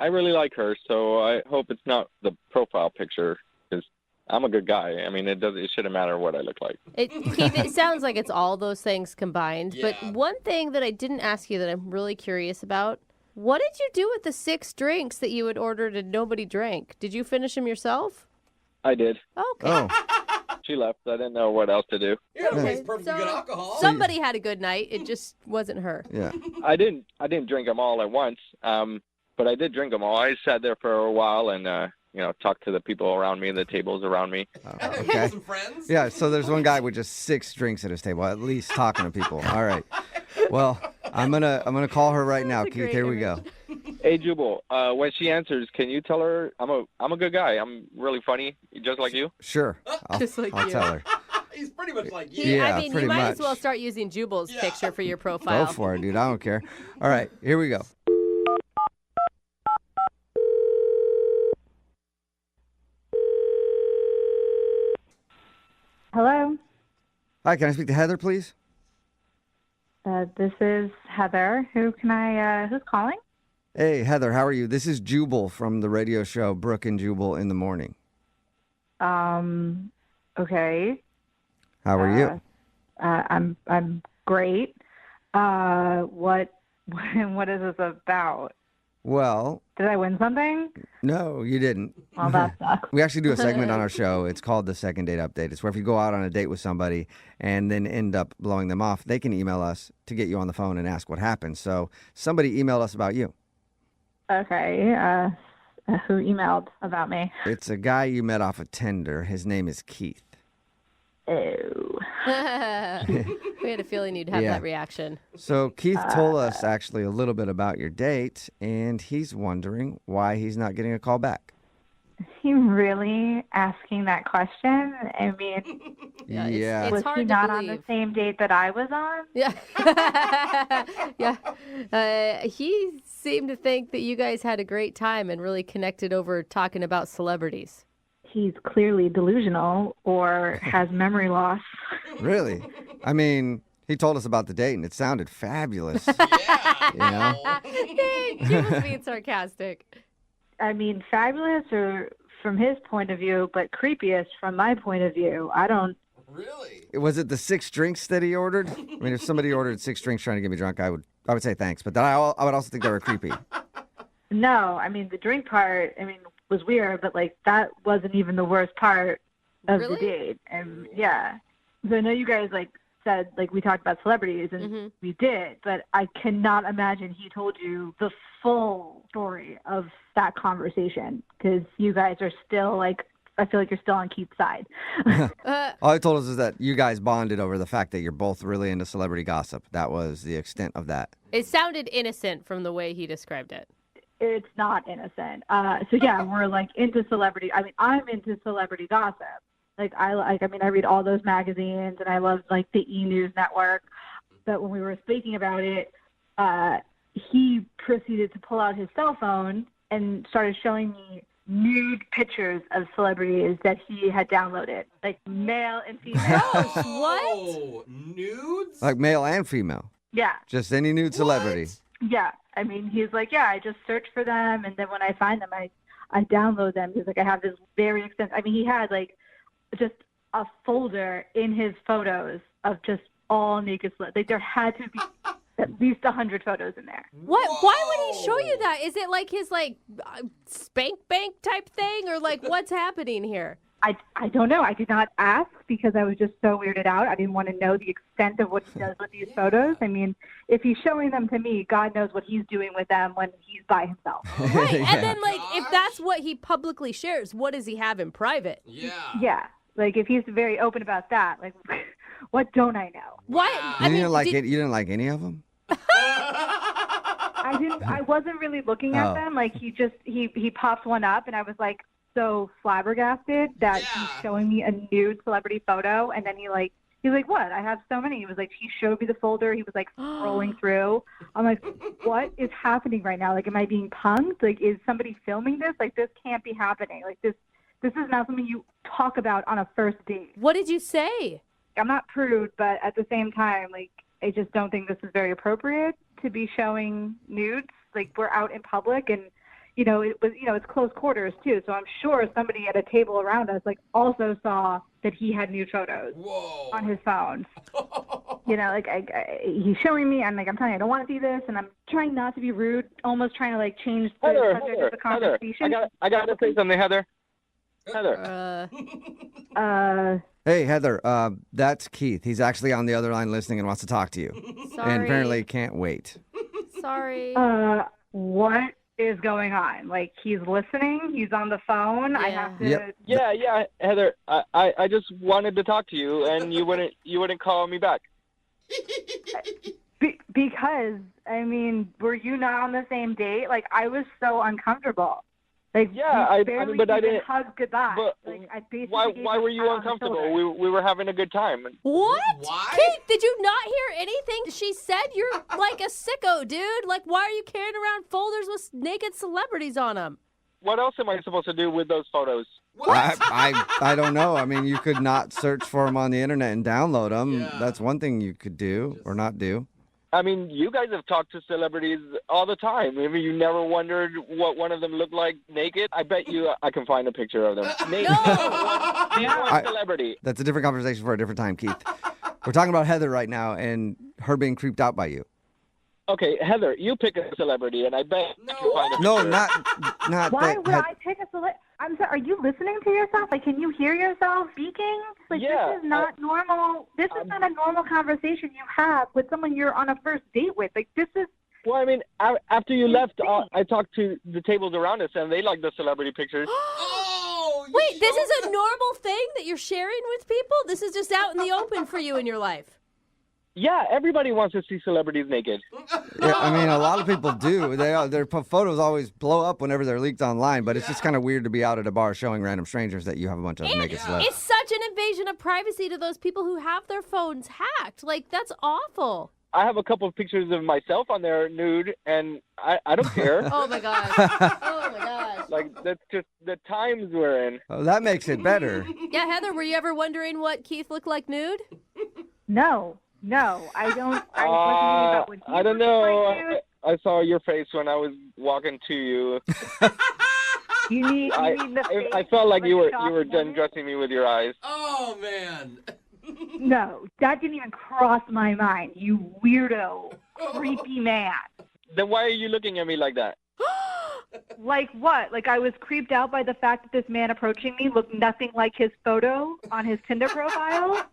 S6: I really like her, so I hope it's not the profile picture, because I'm a good guy. I mean, it shouldn't matter what I look like.
S14: Keith, it sounds like it's all those things combined. Yeah. But one thing that I didn't ask you that I'm really curious about, what did you do with the 6 drinks that you had ordered and nobody drank? Did you finish them yourself?
S6: I did.
S14: Okay.
S18: Oh.
S6: She left. I didn't know what else to do.
S14: Okay. Perfectly good alcohol. Somebody had a good night. It just wasn't her.
S18: Yeah.
S6: I didn't drink them all at once, but I did drink them all. I sat there for a while and talk to the people around me, the tables around me.
S18: Okay.
S16: Some friends?
S18: Yeah, so there's one guy with just 6 drinks at his table, at least talking to people. All right. Well, I'm gonna call her right now, Keith. Here we go.
S6: Hey, Jubal, when she answers, can you tell her I'm a good guy? I'm really funny, just like you?
S18: Sure. I'll tell her.
S16: He's pretty much like you.
S18: Yeah,
S14: I mean,
S18: pretty
S14: you might
S18: much.
S14: as well start using Jubal's picture for your profile.
S18: Go for it, dude. I don't care. All right, here we go.
S5: Hello.
S18: Hi, can I speak to Heather, please?
S5: This is Heather. Who's calling?
S18: Hey, Heather, how are you? This is Jubal from the radio show Brooke and Jubal in the Morning.
S5: Okay.
S18: How are you?
S5: I'm great. What is this about?
S18: Well,
S5: did I win something?
S18: No, you didn't.
S5: Well, that sucks.
S18: We actually do a segment on our show. It's called the Second Date Update. It's where if you go out on a date with somebody and then end up blowing them off, they can email us to get you on the phone and ask what happened. So somebody emailed us about you.
S5: Okay. Who emailed about me?
S18: It's a guy you met off of Tinder. His name is Keith.
S5: Oh.
S14: We had a feeling you'd have
S18: Yeah.
S14: that reaction.
S18: So Keith told us actually a little bit about your date, and he's wondering why he's not getting a call back.
S5: He really asking that question? I mean,
S18: Yeah.
S5: was
S14: hard
S5: he
S14: to
S5: not on
S14: believe.
S5: the same date that I was on?
S14: Yeah. Yeah. He seemed to think that you guys had a great time and really connected over talking about celebrities.
S5: He's clearly delusional or has memory loss.
S18: Really? I mean, he told us about the date, and it sounded fabulous. You know?
S14: He was being sarcastic.
S5: I mean, fabulous or from his point of view, but creepiest from my point of view. I don't.
S16: Really?
S18: Was it the 6 drinks that he ordered? I mean, if somebody ordered 6 drinks trying to get me drunk, I would say thanks. But then I would also think they were creepy.
S5: No, I mean, the drink part, was weird, but, that wasn't even the worst part of
S14: Really?
S5: the date. And, yeah. So I know you guys said we talked about celebrities and we did, but I cannot imagine he told you the full story of that conversation because you guys are still I feel like you're still on Keith's side.
S18: All he told us is that you guys bonded over the fact that you're both really into celebrity gossip. That was the extent of that.
S14: It sounded innocent from the way he described it.
S5: It's not innocent. So yeah, we're into celebrity. I mean, I'm into celebrity gossip. I read all those magazines and I love the E! News Network. But when we were speaking about it, he proceeded to pull out his cell phone and started showing me nude pictures of celebrities that he had downloaded, male and female.
S14: What?
S16: Nudes?
S18: Like male and female?
S5: Yeah.
S18: Just any nude celebrity?
S5: Yeah. I mean, he's I just search for them, and then when I find them, I download them. He's I have this very extensive, he had just a folder in his photos of just all naked celebrities. There had to be at least 100 photos in there.
S14: What? Why would he show you that? Is it his spank bank type thing, or what's happening here?
S5: I don't know. I did not ask because I was just so weirded out. I didn't want to know the extent of what he does with these photos. I mean, if he's showing them to me, God knows what he's doing with them when he's by himself.
S14: Right. Yeah. And then if that's what he publicly shares, what does he have in private?
S16: Yeah.
S5: Yeah. If he's very open about that, what don't I know?
S14: What?
S18: You didn't like any of them?
S5: I didn't. I wasn't really looking at them. He popped one up, and I was so flabbergasted that he's showing me a nude celebrity photo, and then he's like, what? I have so many. He was he showed me the folder. He was scrolling through. I'm what is happening right now? Am I being punked? Is somebody filming this? This can't be happening. This is not something you talk about on a first date.
S14: What did you say?
S5: I'm not prude, but at the same time, I just don't think this is very appropriate to be showing nudes. We're out in public, and it's close quarters too. So I'm sure somebody at a table around us also saw that he had nude photos on his phone. He's showing me. I'm I'm telling you, I don't want to see this, and I'm trying not to be rude, almost trying to change the subject of the conversation.
S6: I got to say something, Heather.
S18: Hey, Heather, that's Keith. He's actually on the other line listening and wants to talk to you.
S14: Sorry.
S18: And apparently can't wait.
S14: Sorry.
S5: What is going on? He's listening? He's on the phone? Yeah. I have to...
S18: Yep.
S6: Yeah, Heather, I just wanted to talk to you, and you wouldn't call me back.
S5: Because, were you not on the same date? I was so uncomfortable. I didn't hug goodbye.
S6: But why were you uncomfortable? We were having a good time.
S14: What? Keith, did you not hear anything? She said you're a sicko, dude. Why are you carrying around folders with naked celebrities on them?
S6: What else am I supposed to do with those photos?
S18: I don't know. You could not search for them on the internet and download them. Yeah. That's one thing you could do or not do.
S6: You guys have talked to celebrities all the time. You never wondered what one of them looked like naked? I bet you I can find a picture of them. Name one celebrity.
S18: That's a different conversation for a different time, Keith. We're talking about Heather right now and her being creeped out by you.
S6: Okay, Heather, you pick a celebrity, and I bet you can find a picture.
S18: No, not
S5: Why would I pick a celebrity? I'm sorry, are you listening to yourself? Can you hear yourself speaking?
S6: Yeah,
S5: this is not normal. This is not a normal conversation you have with someone you're on a first date with. This is...
S6: Well, after you left, I talked to the tables around us, and they like the celebrity pictures.
S14: Wait, this is a normal thing that you're sharing with people? This is just out in the open for you in your life?
S6: Yeah, everybody wants to see celebrities naked.
S18: Yeah, a lot of people do. Their photos always blow up whenever they're leaked online, but it's just kind of weird to be out at a bar showing random strangers that you have a bunch of naked celebs.
S14: It's such an invasion of privacy to those people who have their phones hacked. That's awful.
S6: I have a couple of pictures of myself on there nude, and I don't care.
S14: Oh, my gosh. Oh, my gosh.
S6: That's just the times we're in.
S18: Oh, that makes it better.
S14: Yeah, Heather, were you ever wondering what Keith looked like nude?
S5: No, I don't. I wasn't thinking about what
S6: I don't know. I saw your face when I was walking to you.
S5: You need the face.
S6: I felt like you were done dressing me with your eyes.
S16: Oh, man.
S5: No, that didn't even cross my mind, you weirdo, creepy man.
S6: Then why are you looking at me like that?
S5: Like what? I was creeped out by the fact that this man approaching me looked nothing like his photo on his Tinder profile?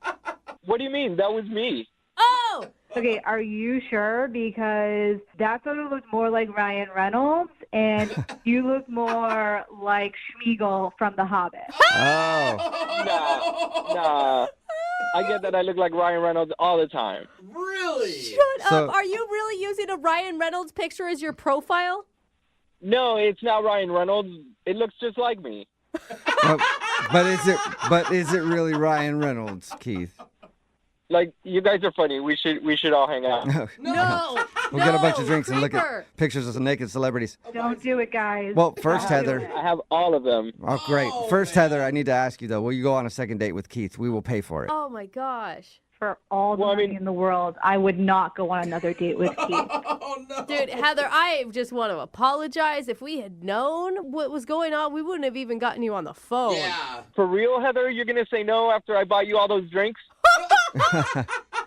S6: What do you mean? That was me.
S14: Oh!
S5: Okay, are you sure? Because that photo looked more like Ryan Reynolds, and you look more like Schmeagol from The Hobbit.
S18: Oh.
S6: Nah. I get that I look like Ryan Reynolds all the time.
S16: Really?
S14: Shut up. Are you really using a Ryan Reynolds picture as your profile?
S6: No, it's not Ryan Reynolds. It looks just like me.
S18: But is it really Ryan Reynolds, Keith?
S6: Like, you guys are funny. We should all hang out.
S14: No.
S18: We'll get a bunch of drinks and look at pictures of some naked celebrities.
S5: Don't do it, guys.
S18: Well, first, Heather.
S6: I have all of them.
S18: Oh, great. First, Heather, I need to ask you, though. Will you go on a second date with Keith? We will pay for it.
S14: Oh, my gosh.
S5: For all the money in the world, I would not go on another date with Keith.
S14: Dude, Heather, I just want to apologize. If we had known what was going on, we wouldn't have even gotten you on the phone.
S16: Yeah.
S6: For real, Heather? You're going to say no after I buy you all those drinks?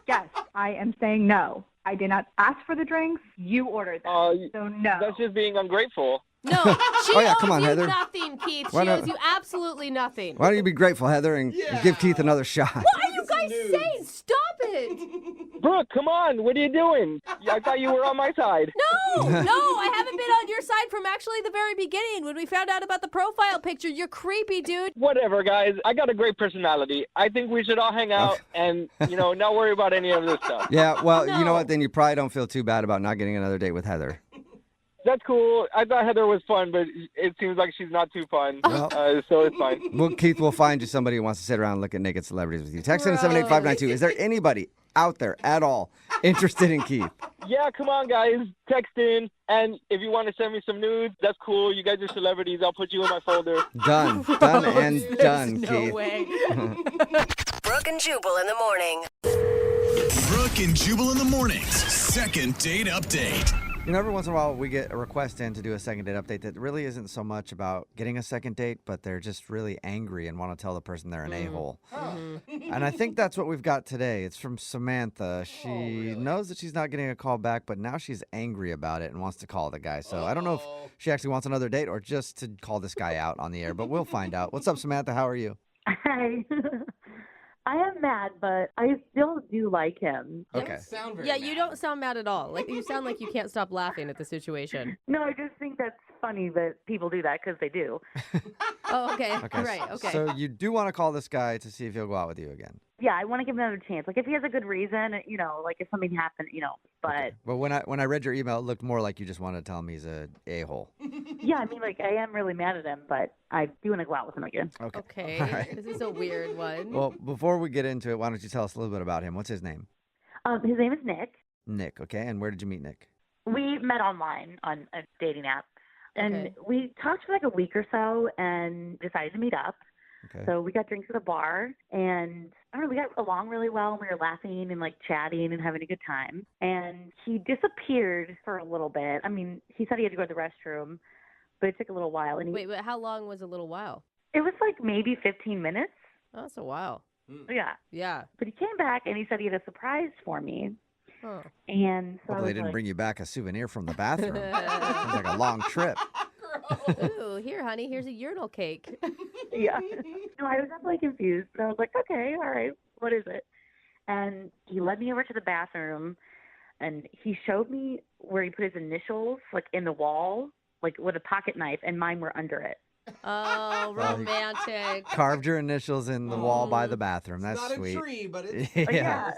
S5: Yes, I am saying no. I did not ask for the drinks. You ordered them. So no.
S6: That's just being ungrateful.
S14: No, she owes
S18: come on,
S14: you
S18: Heather.
S14: nothing, Keith. She
S18: Why not-
S14: owes you absolutely nothing.
S18: Why don't you be grateful, Heather, and give Keith another shot?
S14: What are you guys saying? Stop it.
S6: Brooke, come on. What are you doing? I thought you were on my side.
S14: No, I haven't been on your side from actually the very beginning. When we found out about the profile picture, you're creepy, dude.
S6: Whatever, guys. I got a great personality. I think we should all hang out and, not worry about any of this stuff.
S18: Yeah, well, you know what? Then you probably don't feel too bad about not getting another date with Heather.
S6: That's cool. I thought Heather was fun, but it seems like she's not too fun.
S18: Well-
S6: So it's fine.
S18: Well, Keith will find you somebody who wants to sit around and look at naked celebrities with you. Text in 78592. Is there anybody out there at all interested in Keith?
S6: Yeah, come on, guys. Text in. And if you want to send me some nudes, that's cool. You guys are celebrities. I'll put you in my folder.
S18: Done and done,
S14: No
S18: Keith.
S14: way.
S19: Brooke and Jubal in the morning.
S13: Brooke and Jubal in the mornings. Second date update.
S18: Every once in a while we get a request in to do a second date update that really isn't so much about getting a second date, but they're just really angry and want to tell the person they're an a-hole. And I think that's what we've got today. It's from Samantha. She knows that she's not getting a call back, but now she's angry about it and wants to call the guy. So I don't know if she actually wants another date or just to call this guy out on the air, but we'll find out. What's up, Samantha? How are you?
S8: Hi. I am mad, but I still do like him.
S18: Okay.
S14: Yeah, you don't sound mad at all. Like you sound like you can't stop laughing at the situation.
S8: No, I just think that's funny that people do that because they do.
S14: Oh, okay. Right. Okay.
S18: So you do want to call this guy to see if he'll go out with you again.
S8: Yeah, I want to give him another chance. Like if he has a good reason, like if something happened, but
S18: But when I read your email, it looked more like you just wanted to tell him he's a a-hole.
S8: yeah, I mean, like I am really mad at him, but I do want to go out with him again.
S14: Okay.
S18: All right.
S14: This is a weird one.
S18: Well, before we get into it, why don't you tell us a little bit about him? What's his name?
S8: His name is Nick.
S18: Nick, okay. And where did you meet Nick?
S8: We met online on a dating app, and
S14: Okay.
S8: we talked for like a week or so and decided to meet up.
S18: Okay.
S8: So we got drinks at a bar, and I don't know, we got along really well, and we were laughing and like chatting and having a good time. And he disappeared for a little bit. I mean, he said he had to go to the restroom, but it took a little while. And
S14: Wait, but how long was a little while?
S8: it was like maybe 15 minutes.
S14: Oh, that's a while.
S8: Yeah.
S14: Yeah.
S8: But he came back and he said he had a surprise for me.
S14: Huh.
S8: And so I
S18: Hopefully
S8: was
S18: they didn't
S8: like,
S18: bring you back a souvenir from the bathroom. Sounds like a long trip.
S14: Ooh, here, honey. Here's a urinal cake.
S8: yeah. No, I was definitely confused, but I was like, okay, all right, what is it? And he led me over to the bathroom, and he showed me where he put his initials, like in the wall, like with a pocket knife, and mine were under it.
S14: Oh, romantic.
S18: Carved your initials in the wall by the bathroom. That's
S16: Not
S18: sweet.
S16: a tree, but it's
S18: yeah.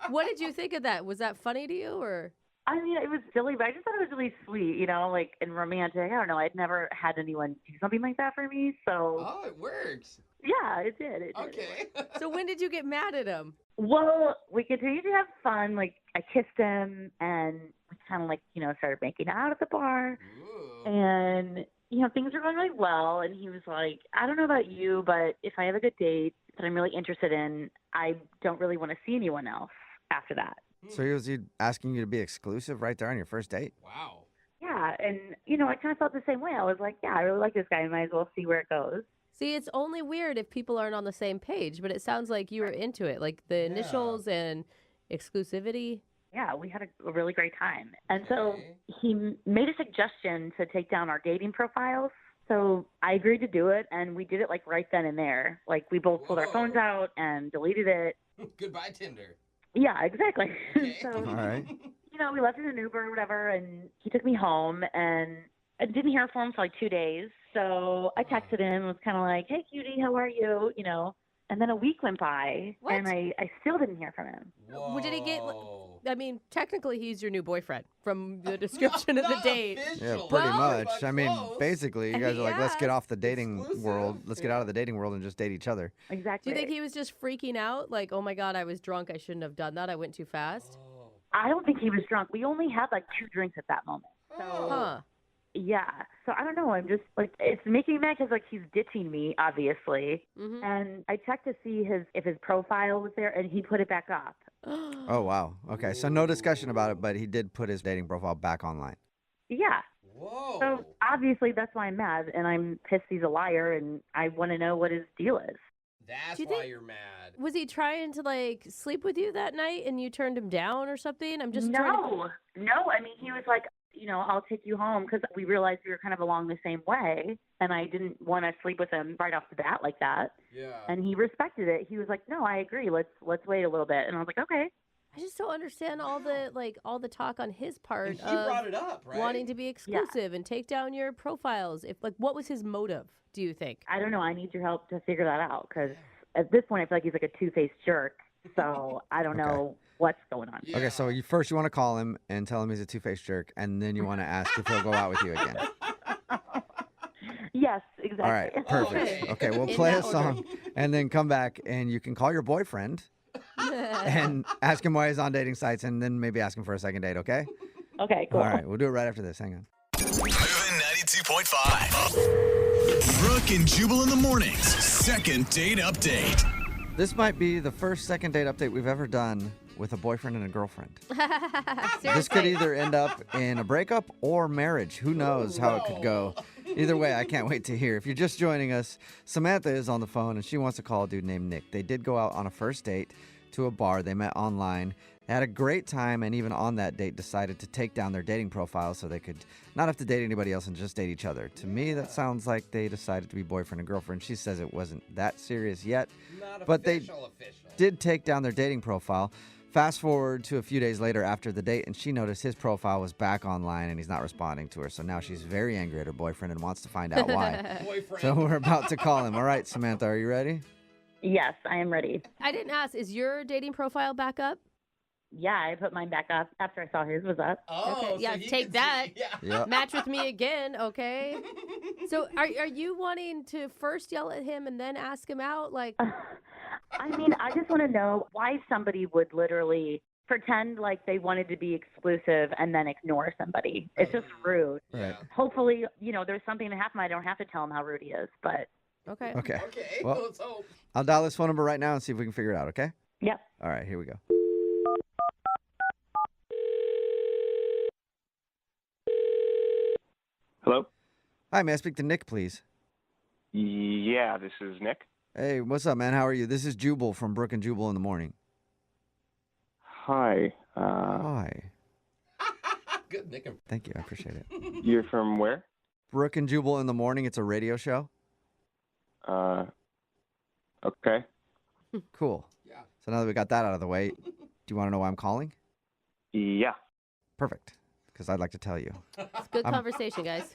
S14: What did you think of that? Was that funny to you, or?
S8: I mean, it was silly, but I just thought it was really sweet, like, and romantic. I don't know. I'd never had anyone do something like that for me, so.
S16: Oh, it works.
S8: Yeah, it did. It did.
S16: Okay.
S14: So when did you get mad at him?
S8: Well, we continued to have fun. Like, I kissed him, and we kind of, like, started making out at the bar.
S16: Ooh.
S8: And, things were going really well. And he was like, I don't know about you, but if I have a good date that I'm really interested in, I don't really want to see anyone else after that.
S18: So was he asking you to be exclusive right there on your first date?
S16: Wow.
S8: Yeah, and, I kind of felt the same way. I was like, yeah, I really like this guy. I might as well see where it goes.
S14: See, it's only weird if people aren't on the same page, but it sounds like you were into it, like the initials and exclusivity.
S8: Yeah, we had a really great time. And so he made a suggestion to take down our dating profiles. So I agreed to do it, and we did it like right then and there. Like we both pulled our phones out and deleted it.
S16: Goodbye, Tinder.
S8: Yeah, exactly.
S16: Okay.
S8: So,
S18: All right.
S8: we left in an Uber or whatever, and he took me home, and I didn't hear from him for like 2 days. So I texted him and was kind of like, hey, cutie, how are you? And then a week went by, and I still didn't hear from him.
S14: Whoa. Did he get? I mean, technically, he's your new boyfriend from the description of the date.
S18: Yeah, pretty much. I mean, basically, you guys are like, let's get off the dating world. Let's get out of the dating world and just date each other.
S8: Exactly.
S14: Do you think he was just freaking out? Like, oh my God, I was drunk. I shouldn't have done that. I went too fast.
S8: I don't think he was drunk. We only had like 2 drinks at that moment. So, yeah. So I don't know. I'm just like, it's making me mad because like he's ditching me, obviously.
S14: Mm-hmm.
S8: And I checked to see if his profile was there, and he put it back up.
S18: Oh, wow. Okay, so no discussion about it, but he did put his dating profile back online.
S8: Yeah.
S16: Whoa.
S8: So obviously that's why I'm mad, and I'm pissed he's a liar, and I want to know what his deal is.
S16: That's
S14: Do you
S16: why
S14: think-
S16: you're mad.
S14: Was he trying to like sleep with you that night and you turned him down or something? I'm just
S8: No.
S14: trying
S8: No, I mean, he was like, I'll take you home because we realized we were kind of along the same way, and I didn't want to sleep with him right off the bat like that.
S16: Yeah.
S8: And he respected it. He was like, no, I agree. Let's wait a little bit. And I was like, okay.
S14: I just don't understand all the talk on his part
S16: And he
S14: of
S16: brought it up, right?
S14: wanting to be exclusive and take down your profiles. If what was his motive, do you think?
S8: I don't know. I need your help to figure that out because at this point I feel like he's like a two-faced jerk. So I don't know what's going on.
S18: Okay, so you want to call him and tell him he's a two-faced jerk, and then you want to ask if he'll go out with you again.
S8: Yes, exactly.
S18: All right, perfect. Okay, we'll play a song and then come back, and you can call your boyfriend and ask him why he's on dating sites, and then maybe ask him for a second date, okay?
S8: Okay, cool.
S18: All right, we'll do it right after this. Hang on.
S13: Moving 92.5. Brooke and Jubal in the mornings. Second date update.
S18: This might be the first second date update we've ever done with a boyfriend and a girlfriend. This could either end up in a breakup or marriage. Who knows how it could go. Either way, I can't wait to hear. If you're just joining us, Samantha is on the phone, and she wants to call a dude named Nick. They did go out on a first date to a bar. They met online. They had a great time, and even on that date decided to take down their dating profile so they could not have to date anybody else and just date each other. To me, that sounds like they decided to be boyfriend and girlfriend. She says it wasn't that serious yet, but they did take down their dating profile. Fast forward to a few days later after the date, and she noticed his profile was back online and he's not responding to her. So now she's very angry at her boyfriend and wants to find out why. So we're about to call him. All right, Samantha, are you ready?
S8: Yes, I am ready.
S14: I didn't ask. Is your dating profile back up?
S8: Yeah, I put mine back up after I saw his was up.
S14: Okay. Yeah, take that.
S18: Yep.
S14: Match with me again, okay? So are you wanting to first yell at him and then ask him out? Like,
S8: I mean, I just want to know why somebody would literally pretend like they wanted to be exclusive and then ignore somebody. It's just rude.
S18: Right.
S8: Hopefully, there's something to happen. I don't have to tell him how rude he is, but.
S14: Okay.
S18: Okay.
S16: Okay,
S18: Well,
S16: let's hope.
S18: I'll dial this phone number right now and see if we can figure it out, okay?
S8: Yep.
S18: All right, here we go.
S9: Hello?
S18: Hi, may I speak to Nick, please?
S9: Yeah, this is Nick.
S18: Hey, what's up, man? How are you? This is Jubal from Brooke and Jubal in the morning.
S9: Hi.
S18: Hi.
S16: Good, Nick.
S18: Thank you. I appreciate it.
S9: You're from where?
S18: Brooke and Jubal in the morning. It's a radio show.
S9: Okay.
S18: Cool.
S16: Yeah.
S18: So now that we got that out of the way, do you want to know why I'm calling?
S9: Yeah.
S18: Perfect. Because I'd like to tell you.
S14: it's good conversation, guys.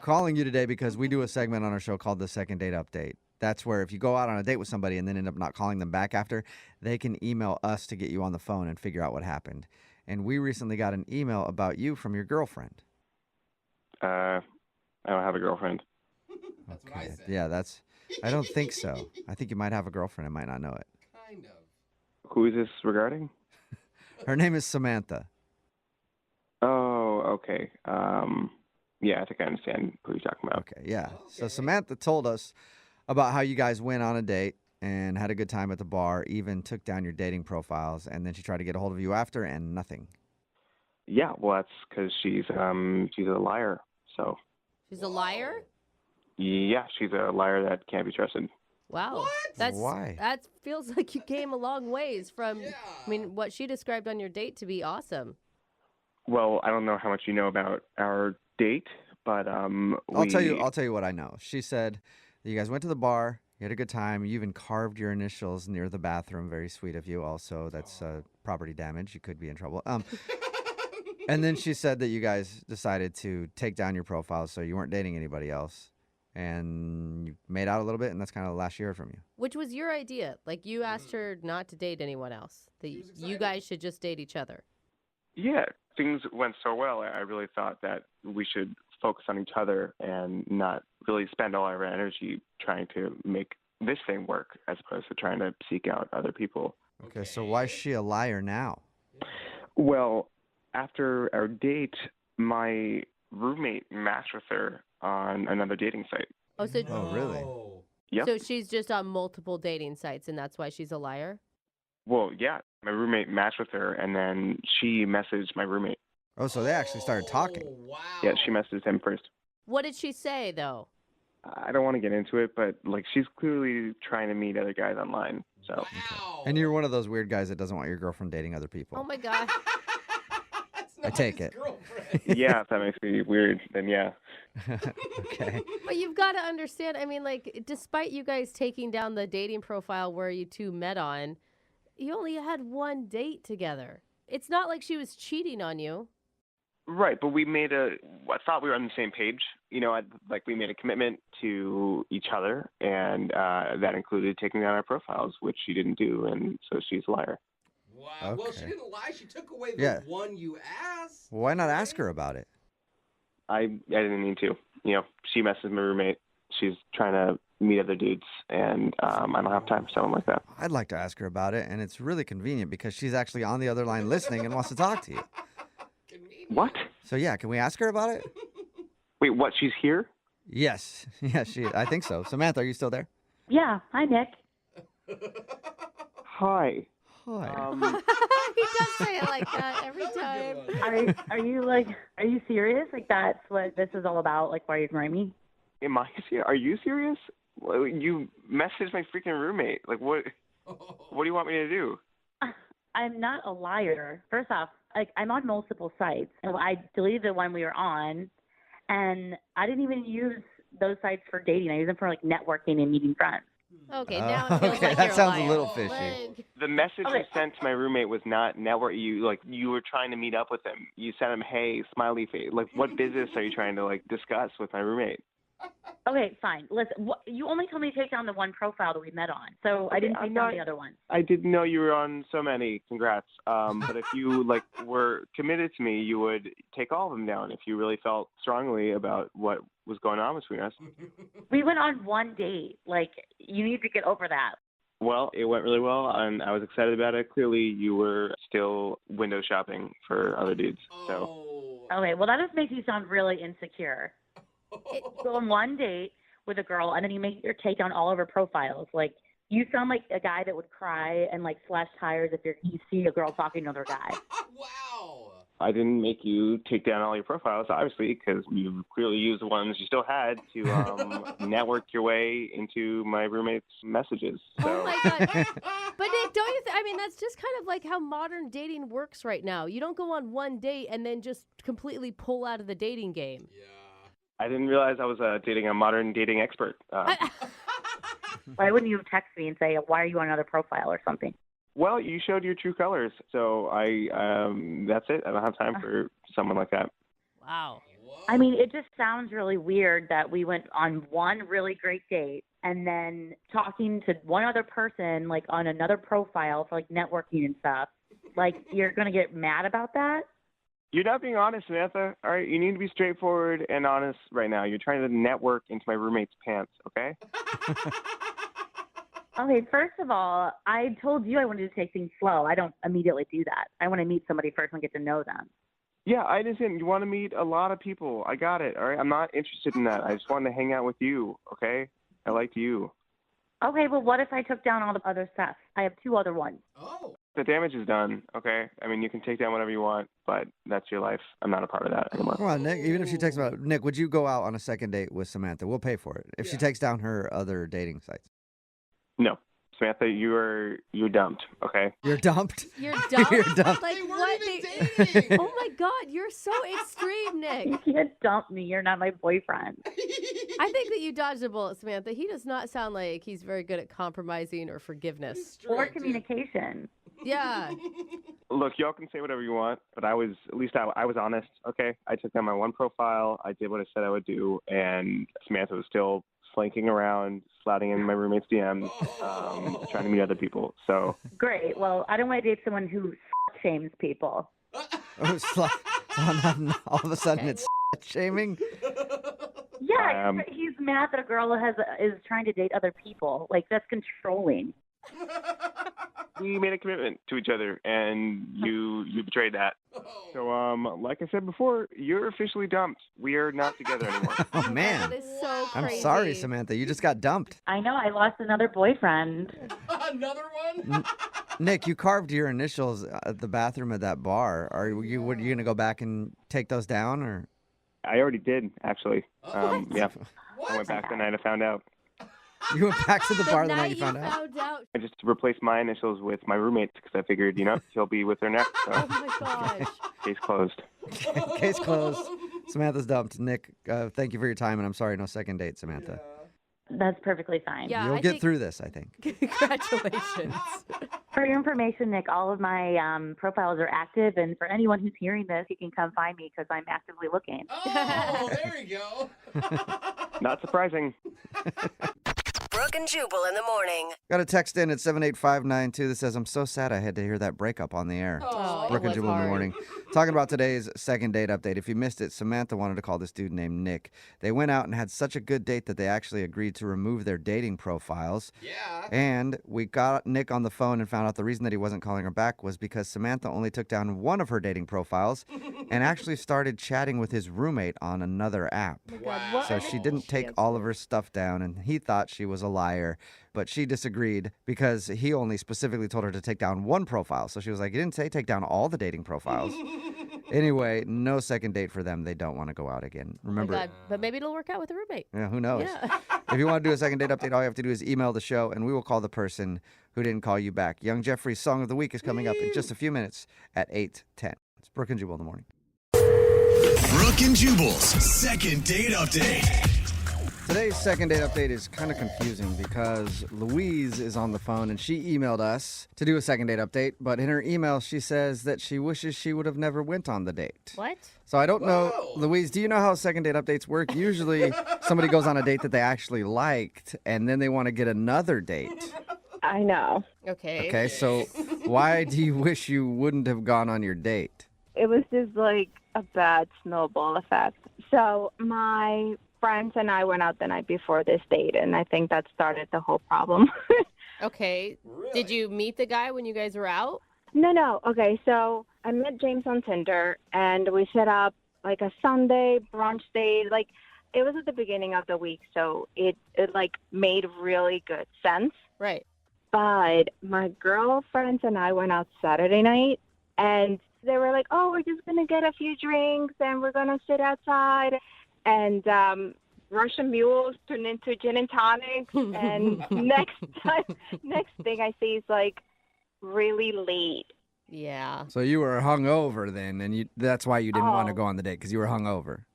S18: Calling you today because we do a segment on our show called the Second Date Update. That's where if you go out on a date with somebody and then end up not calling them back after, they can email us to get you on the phone and figure out what happened. And we recently got an email about you from your girlfriend.
S9: I don't have a girlfriend.
S16: That's what I said.
S18: Yeah, I don't think so. I think you might have a girlfriend and might not know it.
S16: Kind of.
S9: Who is this regarding?
S18: Her name is Samantha.
S9: Oh, okay. Yeah, I think I understand who you're talking about.
S18: Okay, yeah. So Samantha told us about how you guys went on a date and had a good time at the bar, even took down your dating profiles, and then she tried to get a hold of you after, and nothing.
S9: Yeah, well, that's because she's a liar. So.
S14: She's a liar?
S9: Yeah, she's a liar that can't be trusted.
S14: Wow.
S16: What?
S18: Why?
S14: That feels like you came a long ways from, I mean, what she described on your date to be awesome.
S9: Well, I don't know how much you know about our date, but
S18: I'll tell you what I know. She said that you guys went to the bar, You had a good time. You even carved your initials near the bathroom. Very sweet of you. Also, that's property damage. You could be in trouble. And then she said that you guys decided to take down your profile so you weren't dating anybody else. And you made out a little bit, and that's kind of the last you heard from you.
S14: Which was your idea. Like, you asked her not to date anyone else. That you guys should just date each other.
S9: Yeah, things went so well. I really thought that we should focus on each other and not really spend all our energy trying to make this thing work as opposed to trying to seek out other people.
S18: Okay, so why is she a liar now?
S9: Well, after our date, my roommate matched with her on another dating site.
S14: Oh, so
S18: really?
S9: Yep.
S14: So she's just on multiple dating sites, and that's why she's a liar?
S9: Well, yeah, my roommate matched with her, and then she messaged my roommate.
S18: Oh, so they actually started talking.
S16: Wow.
S9: Yeah, she messaged him first.
S14: What did she say, though?
S9: I don't want to get into it, but like she's clearly trying to meet other guys online. So.
S16: Wow.
S18: And you're one of those weird guys that doesn't want your girlfriend dating other people.
S14: Oh, my God.
S18: I take it.
S9: Yeah, if that makes me weird, then yeah.
S18: Okay.
S14: But you've got to understand, I mean, like, despite you guys taking down the dating profile where you two met on, you only had one date together. It's not like she was cheating on you.
S9: Right, but I thought we were on the same page. You know, we made a commitment to each other, and that included taking down our profiles, which she didn't do, and so she's a liar.
S16: Wow.
S18: Okay.
S16: Well, she didn't lie. She took away the one you asked.
S18: Why not ask her about it?
S9: I didn't need to. You know, she messaged my roommate. She's trying to meet other dudes, and I don't have time for someone like that.
S18: I'd like to ask her about it, and it's really convenient because she's actually on the other line listening and wants to talk to you.
S9: What?
S18: So yeah, can we ask her about it?
S9: Wait, what? She's here?
S18: Yes. Yeah, I think so. Samantha, are you still there?
S8: Yeah. Hi, Nick.
S9: Hi.
S18: Hi.
S14: He does say it like that every time.
S8: Are you serious? Like, that's what this is all about? Like, why are you ignoring me?
S9: Am I serious? Are you serious? Well, you messaged my freaking roommate. Like, what? What do you want me to do?
S8: I'm not a liar. First off, like, I'm on multiple sites, and I deleted the one we were on, and I didn't even use those sites for dating. I use them for like networking and meeting friends.
S14: Okay, now it feels
S18: okay,
S14: like
S18: that
S14: you're
S18: sounds
S14: a
S18: a little
S14: liar.
S18: fishy.
S14: Like,
S9: The message you sent to my roommate was not network. You were trying to meet up with him. You sent him, hey, smiley face. Like, what business are you trying to like discuss with my roommate?
S8: Okay, fine. Listen, you only told me to take down the one profile that we met on, so I didn't take down the other one.
S9: I didn't know you were on so many. Congrats. But if you were committed to me, you would take all of them down if you really felt strongly about what was going on between us.
S8: We went on one date. Like, you need to get over that.
S9: Well, it went really well, and I was excited about it. Clearly, you were still window shopping for other dudes. So.
S8: Okay, well, that just makes you sound really insecure. Go on one date with a girl, and then you take down all of her profiles. Like, you sound like a guy that would cry and like slash tires if you see a girl talking to another guy.
S16: Wow.
S9: I didn't make you take down all your profiles, obviously, because you clearly used the ones you still had to network your way into my roommate's messages. So.
S14: oh my God. But Nick, don't you I mean, that's just kind of like how modern dating works right now. You don't go on one date and then just completely pull out of the dating game.
S16: Yeah.
S9: I didn't realize I was dating a modern dating expert.
S8: Why wouldn't you text me and say, why are you on another profile or something?
S9: Well, you showed your true colors, so that's it. I don't have time for someone like that.
S14: Wow.
S8: I mean, it just sounds really weird that we went on one really great date and then talking to one other person, like, on another profile for, like, networking and stuff. Like, you're going to get mad about that?
S9: You're not being honest, Samantha. All right, you need to be straightforward and honest right now. You're trying to network into my roommate's pants, okay?
S8: Okay, first of all, I told you I wanted to take things slow. I don't immediately do that. I want to meet somebody first and get to know them.
S9: Yeah, I understand. You want to meet a lot of people. I got it, all right? I'm not interested in that. I just wanted to hang out with you, okay? I like you.
S8: Okay, well, what if I took down all the other stuff? I have two other ones.
S16: Oh.
S9: The damage is done, okay? I mean, you can take down whatever you want, but that's your life. I'm not a part of that anymore.
S18: Come on, Nick. Even if she takes about Nick, would you go out on a second date with Samantha? We'll pay for it if she takes down her other dating sites.
S9: No. Samantha, you're dumped, okay?
S18: You're dumped?
S14: You're dumped?
S18: You're dumped.
S14: Like,
S16: They
S14: what?
S16: weren't even dating.
S14: Oh my God, you're so extreme, Nick.
S8: You can't dump me. You're not my boyfriend.
S14: I think that you dodged a bullet, Samantha. He does not sound like he's very good at compromising or forgiveness.
S8: Or communication.
S14: Yeah.
S9: Look, y'all can say whatever you want, but I was honest. Okay, I took down my one profile. I did what I said I would do, and Samantha was still flanking around, sliding in my roommate's DMs, trying to meet other people. So
S8: Great. Well, I don't want to date someone who shames people.
S18: All of a sudden it's shaming.
S8: Yeah, he's mad that a girl is trying to date other people. Like, that's controlling.
S9: We made a commitment to each other, and you betrayed that. So, like I said before, you're officially dumped. We are not together anymore.
S18: Oh, man.
S14: That is so
S18: I'm
S14: crazy.
S18: sorry, Samantha. You just got dumped.
S8: I know. I lost another boyfriend.
S16: Another one?
S18: Nick, you carved your initials at the bathroom at that bar. Are you going to go back and take those down, or?
S9: I already did, actually. Yeah. I went back the night I found out.
S18: You went back to the bar the night you found out?
S9: I just replaced my initials with my roommate's because I figured, he'll be with her next. So.
S14: Oh, my gosh.
S9: Case closed.
S18: Case closed. Samantha's dumped. Nick, thank you for your time, and I'm sorry, no second date, Samantha.
S8: That's perfectly fine.
S14: Yeah,
S18: You'll get through this, I think.
S14: Congratulations.
S8: For your information, Nick, all of my profiles are active, and for anyone who's hearing this, you can come find me because I'm actively looking.
S16: Oh, there you go.
S9: Not surprising.
S19: Brooke and Jubal in the morning.
S18: Got a text in at 78592 that says, I'm so sad I had to hear that breakup on the air.
S14: Oh,
S18: Brooke and
S14: it was
S18: Jubal in the
S14: hard.
S18: morning. Talking about today's second date update. If you missed it, Samantha wanted to call this dude named Nick. They went out and had such a good date that they actually agreed to remove their dating profiles.
S16: Yeah.
S18: And we got Nick on the phone and found out the reason that he wasn't calling her back was because Samantha only took down one of her dating profiles and actually started chatting with his roommate on another app.
S16: Wow.
S18: So she didn't take all of her stuff down, and he thought she was a liar. But she disagreed because he only specifically told her to take down one profile. So she was like, you didn't say take down all the dating profiles. Anyway, no second date for them. They don't want to go out again. Remember,
S14: Oh my God. But maybe it'll work out with a roommate.
S18: yeah, who knows?
S14: Yeah.
S18: If you want to do a second date update, all you have to do is email the show, and we will call the person who didn't call you back. Young Jeffrey's Song of the Week is coming up in just a few minutes at 8:10. It's Brooke and Jubal in the morning.
S13: Brooke and Jubal's second date update.
S18: Today's second date update is kind of confusing because Louise is on the phone and she emailed us to do a second date update, but in her email she says that she wishes she would have never went on the date.
S14: What?
S18: So I don't know, Louise, do you know how second date updates work? Usually somebody goes on a date that they actually liked and then they want to get another date.
S3: I know.
S14: Okay.
S18: Okay, so why do you wish you wouldn't have gone on your date?
S3: It was just like a bad snowball effect. So my friends and I went out the night before this date, and I think that started the whole problem.
S14: Okay. Did you meet the guy when you guys were out?
S3: No. Okay, so I met James on Tinder, and we set up like a Sunday brunch date. Like, it was at the beginning of the week, so it like made really good sense.
S14: Right.
S3: But my girlfriends and I went out Saturday night, and they were like, oh, we're just going to get a few drinks, and we're going to sit outside. And Russian mules turned into gin and tonics. And next thing I see is like really late.
S14: Yeah.
S18: So you were hungover then, and that's why you didn't want to go on the date, because you were hungover.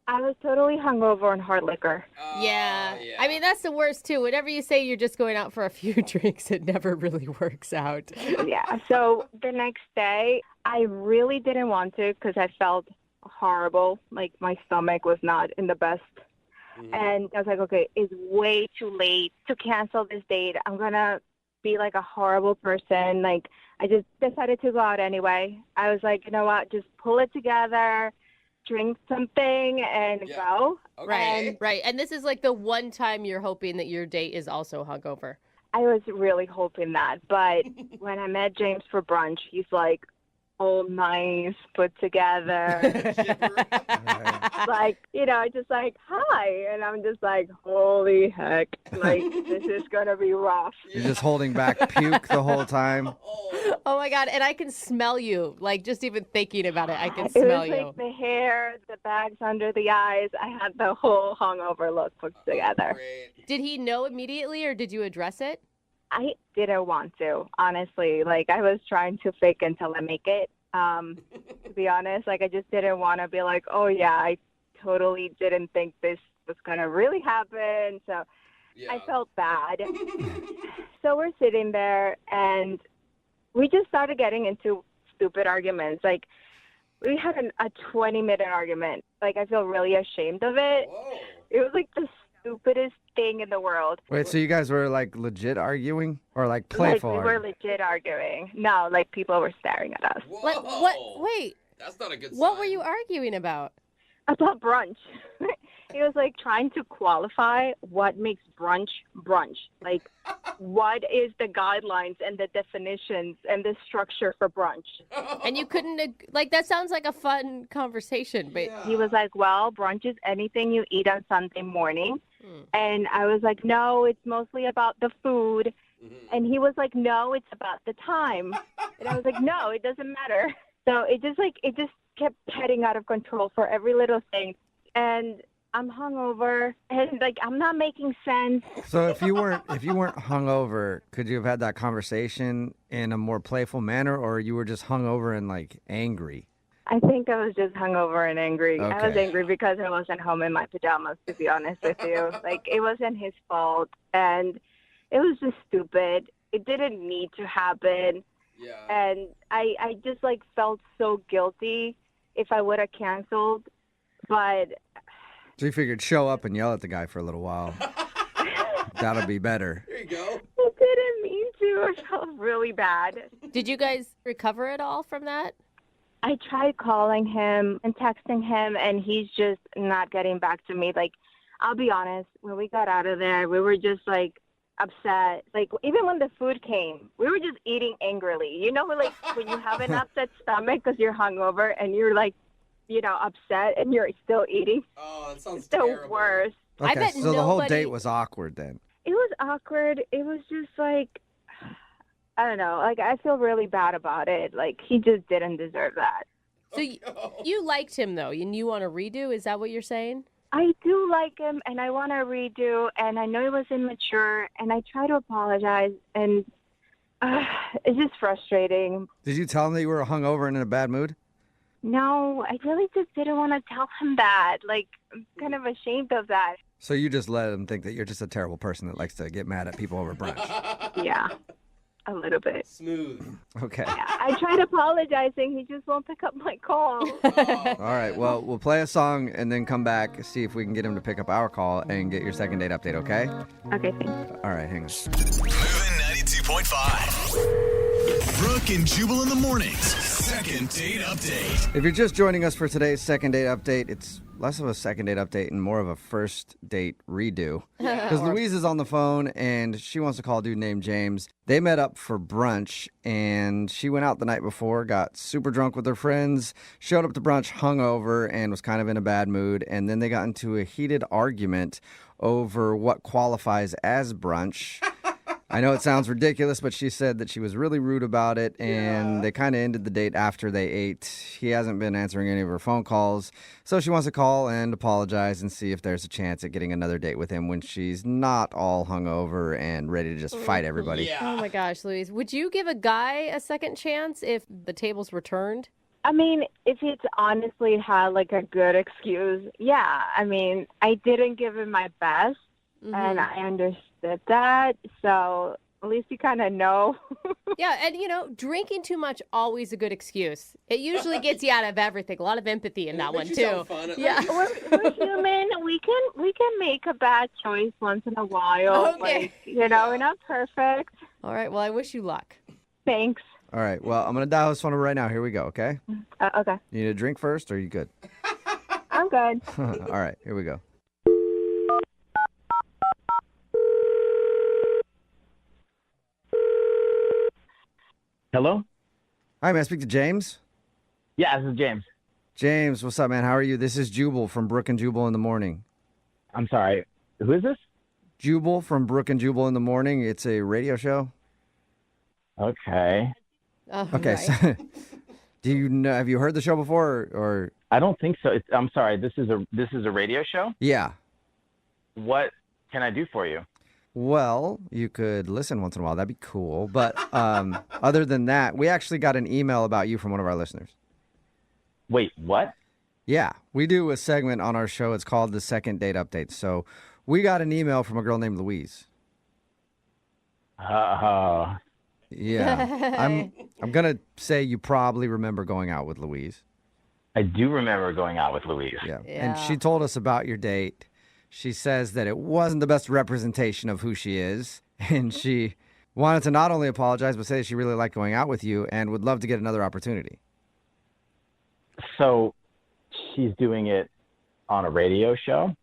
S3: I was totally hungover on hard liquor.
S14: Yeah. I mean, that's the worst, too. Whenever you say you're just going out for a few drinks, it never really works out.
S3: Yeah. So the next day, I really didn't want to because I felt horrible. Like, my stomach was not in the best. And I was like, okay, it's way too late to cancel this date. I'm going to be like a horrible person. Like, I just decided to go out anyway. I was like, you know what? Just pull it together, drink something, and go.
S14: Right, right. And this is like the one time you're hoping that your date is also hungover.
S3: I was really hoping that. But when I met James for brunch, he's like, all nice, put together. Like, just like, hi. And I'm just like, holy heck. Like, this is going to be rough.
S18: You're just holding back puke the whole time.
S14: Oh, my God. And I can smell you. Like, just even thinking about it, I can
S3: It
S14: smell
S3: was
S14: you.
S3: like the hair, the bags under the eyes. I had the whole hungover look put together.
S14: Did he know immediately or did you address it?
S3: I didn't want to, honestly. Like, I was trying to fake until I make it. To be honest, like, I just didn't want to be like, oh, yeah, I totally didn't think this
S21: was going to really happen. So I felt bad. So we're sitting there, and we just started getting into stupid arguments. Like, we had a 20-minute argument. Like, I feel really ashamed of it.
S16: Whoa.
S21: It was like the stupidest thing in the world.
S18: Wait, so you guys were like legit arguing or like playful?
S21: Like, we were legit arguing. No, like people were staring at us.
S14: Like, what? Wait.
S16: That's not a good sign.
S14: What were you arguing about?
S21: About brunch. He was like trying to qualify what makes brunch brunch. Like, what is the guidelines and the definitions and the structure for brunch?
S14: And you couldn't, like, that sounds like a fun conversation, but
S21: He was like, well, brunch is anything you eat on Sunday morning. And I was like, no, it's mostly about the food. And he was like, no, it's about the time. And I was like, no, it doesn't matter. So it just kept heading out of control for every little thing. And I'm hungover, and like I'm not making sense.
S18: So if you weren't hungover, could you have had that conversation in a more playful manner, or you were just hungover and like angry?
S21: I think I was just hungover and angry. I was
S18: Okay.
S21: angry because I wasn't home in my pajamas, to be honest with you. Like, it wasn't his fault, and it was just stupid. It didn't need to happen.
S16: Yeah.
S21: And I just like felt so guilty if I would have canceled, but
S18: So you figured show up and yell at the guy for a little while. That'll be better.
S16: There you go.
S21: I didn't mean to. I felt really bad.
S14: did you guys recover at all from that?
S21: I tried calling him and texting him, and he's just not getting back to me. Like, I'll be honest, when we got out of there, we were just like upset. Like, even when the food came, we were just eating angrily. You know, like when you have an upset stomach because you're hungover and you're like, you know, upset and you're still eating.
S16: Oh, that sounds
S21: It's the
S16: terrible.
S21: worst.
S14: I
S18: Okay,
S14: bet
S18: so the whole
S14: nobody-
S18: date was awkward then.
S21: It was awkward. It was just like, I don't know. Like, I feel really bad about it. Like, he just didn't deserve that.
S14: So you liked him, though, and you want to redo? Is that what you're saying?
S21: I do like him, and I want to redo, and I know it was immature, and I try to apologize, and it's just frustrating.
S18: Did you tell him that you were hungover and in a bad mood?
S21: No, I really just didn't want to tell him that. Like, I'm kind of ashamed of that.
S18: So you just let him think that you're just a terrible person that likes to get mad at people over brunch.
S21: Yeah, a little bit.
S16: Smooth.
S18: Okay.
S21: I tried apologizing. He just won't pick up my call.
S18: All right. Well, we'll play a song and then come back, see if we can get him to pick up our call and get your second date update, okay?
S21: Okay, thanks.
S18: All right, hang on.
S13: Moving 92.5. Brooke and Jubal in the mornings. Second date update.
S18: If you're just joining us for today's second date update, it's less of a second date update and more of a first date redo. Because Louise is on the phone and she wants to call a dude named James. They met up for brunch and she went out the night before, got super drunk with her friends, showed up to brunch hungover and was kind of in a bad mood. And then they got into a heated argument over what qualifies as brunch. I know it sounds ridiculous, but she said that she was really rude about it, and they kind of ended the date after they ate. He hasn't been answering any of her phone calls, so she wants to call and apologize and see if there's a chance at getting another date with him when she's not all hungover and ready to just fight everybody.
S14: Oh my gosh, Louise. Would you give a guy a second chance if the tables were turned?
S21: I mean, if it's honestly had like a good excuse, yeah. I mean, I didn't give him my best, and I understood that. So at least you kind of know.
S14: Yeah, and drinking too much always a good excuse. It usually gets you out of everything. A lot of empathy in that one too.
S21: Yeah, we're human. We can make a bad choice once in a while.
S14: Okay.
S21: Like, we're not perfect.
S14: All right. Well, I wish you luck.
S21: Thanks.
S18: All right, well, I'm going to dial his phone number right now. Here we go, okay?
S21: Okay.
S18: You need a drink first, or are you good?
S21: I'm good.
S18: All right, here we go.
S7: Hello?
S18: Hi, may I speak to James?
S7: Yeah, this is James.
S18: James, what's up, man? How are you? This is Jubal from Brooke and Jubal in the Morning.
S7: I'm sorry. Who is this?
S18: Jubal from Brooke and Jubal in the Morning. It's a radio show.
S7: Okay.
S18: Okay. So, do you know? Have you heard the show before, or?
S7: I don't think so. I'm sorry. This is a radio show?
S18: Yeah.
S7: What can I do for you?
S18: Well, you could listen once in a while. That'd be cool. But other than that, we actually got an email about you from one of our listeners.
S7: Wait, what?
S18: Yeah, we do a segment on our show. It's called the Second Date Update. So we got an email from a girl named Louise. Yeah. I'm going to say you probably remember going out with Louise.
S7: I do remember going out with Louise.
S18: Yeah. And she told us about your date. She says that it wasn't the best representation of who she is. And she wanted to not only apologize, but say she really liked going out with you and would love to get another opportunity.
S7: So she's doing it on a radio show?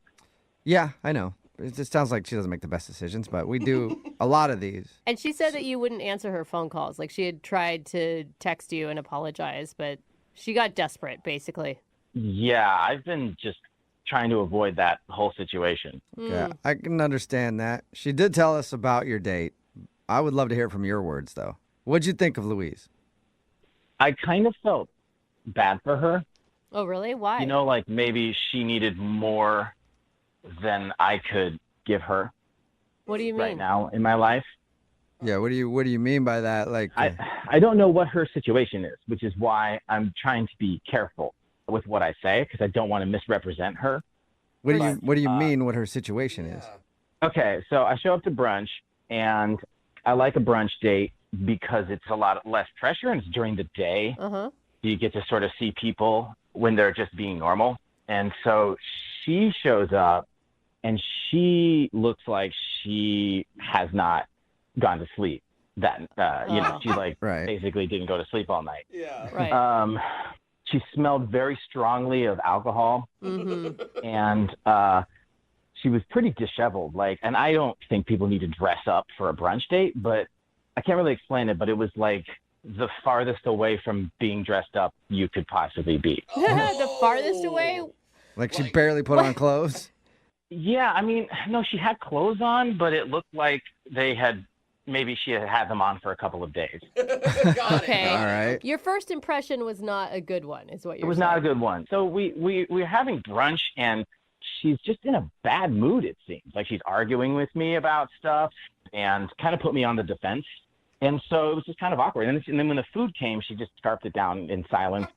S18: Yeah, I know. It just sounds like she doesn't make the best decisions, but we do a lot of these.
S14: And she said that you wouldn't answer her phone calls. Like she had tried to text you and apologize, but she got desperate, basically.
S7: Yeah, I've been just trying to avoid that whole situation.
S18: Yeah, I can understand that. She did tell us about your date. I would love to hear it from your words, though. What'd you think of Louise?
S7: I kind of felt bad for her.
S14: Oh, really? Why?
S7: You know, like maybe she needed more than I could give her.
S14: What do you mean?
S7: Right now in my life.
S18: Yeah, what do you mean by that? Like
S7: I don't know what her situation is, which is why I'm trying to be careful with what I say because I don't want to misrepresent her.
S18: What do you mean what her situation is?
S7: Okay, so I show up to brunch and I like a brunch date because it's a lot less pressure and it's during the day.
S14: Uh-huh.
S7: You get to sort of see people when they're just being normal. And so she shows up and she looks like she has not gone to sleep. She basically didn't go to sleep all night.
S16: Yeah.
S14: Right.
S7: She smelled very strongly of alcohol.
S14: Mm-hmm.
S7: And she was pretty disheveled. And I don't think people need to dress up for a brunch date, but I can't really explain it, but it was like the farthest away from being dressed up you could possibly be.
S14: The farthest away?
S18: Like she barely put on clothes?
S7: Yeah, I mean, no, she had clothes on, but it looked like maybe she had them on for a couple of days.
S14: Okay.
S18: All right.
S14: Your first impression was not a good one, is what you're saying.
S7: It was not a good one. So we were having brunch, and she's just in a bad mood, it seems. Like she's arguing with me about stuff and kind of put me on the defense. And so it was just kind of awkward. And then when the food came, she just scarfed it down in silence.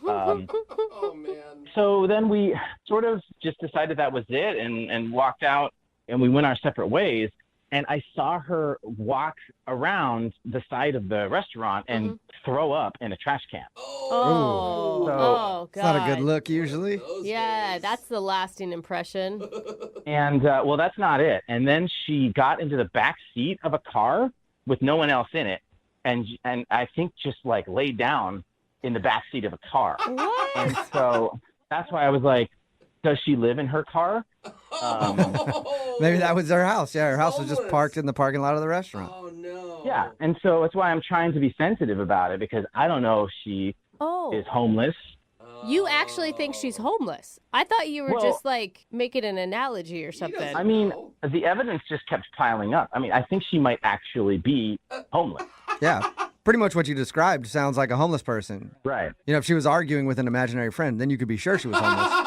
S16: Oh, man.
S7: So then we sort of just decided that was it and walked out, and we went our separate ways. And I saw her walk around the side of the restaurant and throw up in a trash can.
S14: Oh, God.
S18: It's not a good look usually.
S14: Yeah, that's the lasting impression.
S7: And, well, that's not it. And then she got into the back seat of a car with no one else in it. And I think just laid down in the back seat of a car.
S14: What?
S7: And so that's why I was like, does she live in her car?
S18: Maybe that was her house. Yeah, her house was just parked in the parking lot of the restaurant.
S16: Oh, no.
S7: Yeah, and so that's why I'm trying to be sensitive about it because I don't know if she is homeless.
S14: You actually think she's homeless. I thought you were just making an analogy or something.
S7: I mean, the evidence just kept piling up. I mean, I think she might actually be homeless.
S18: Yeah, pretty much what you described sounds like a homeless person.
S7: Right.
S18: You know, if she was arguing with an imaginary friend, then you could be sure she was homeless.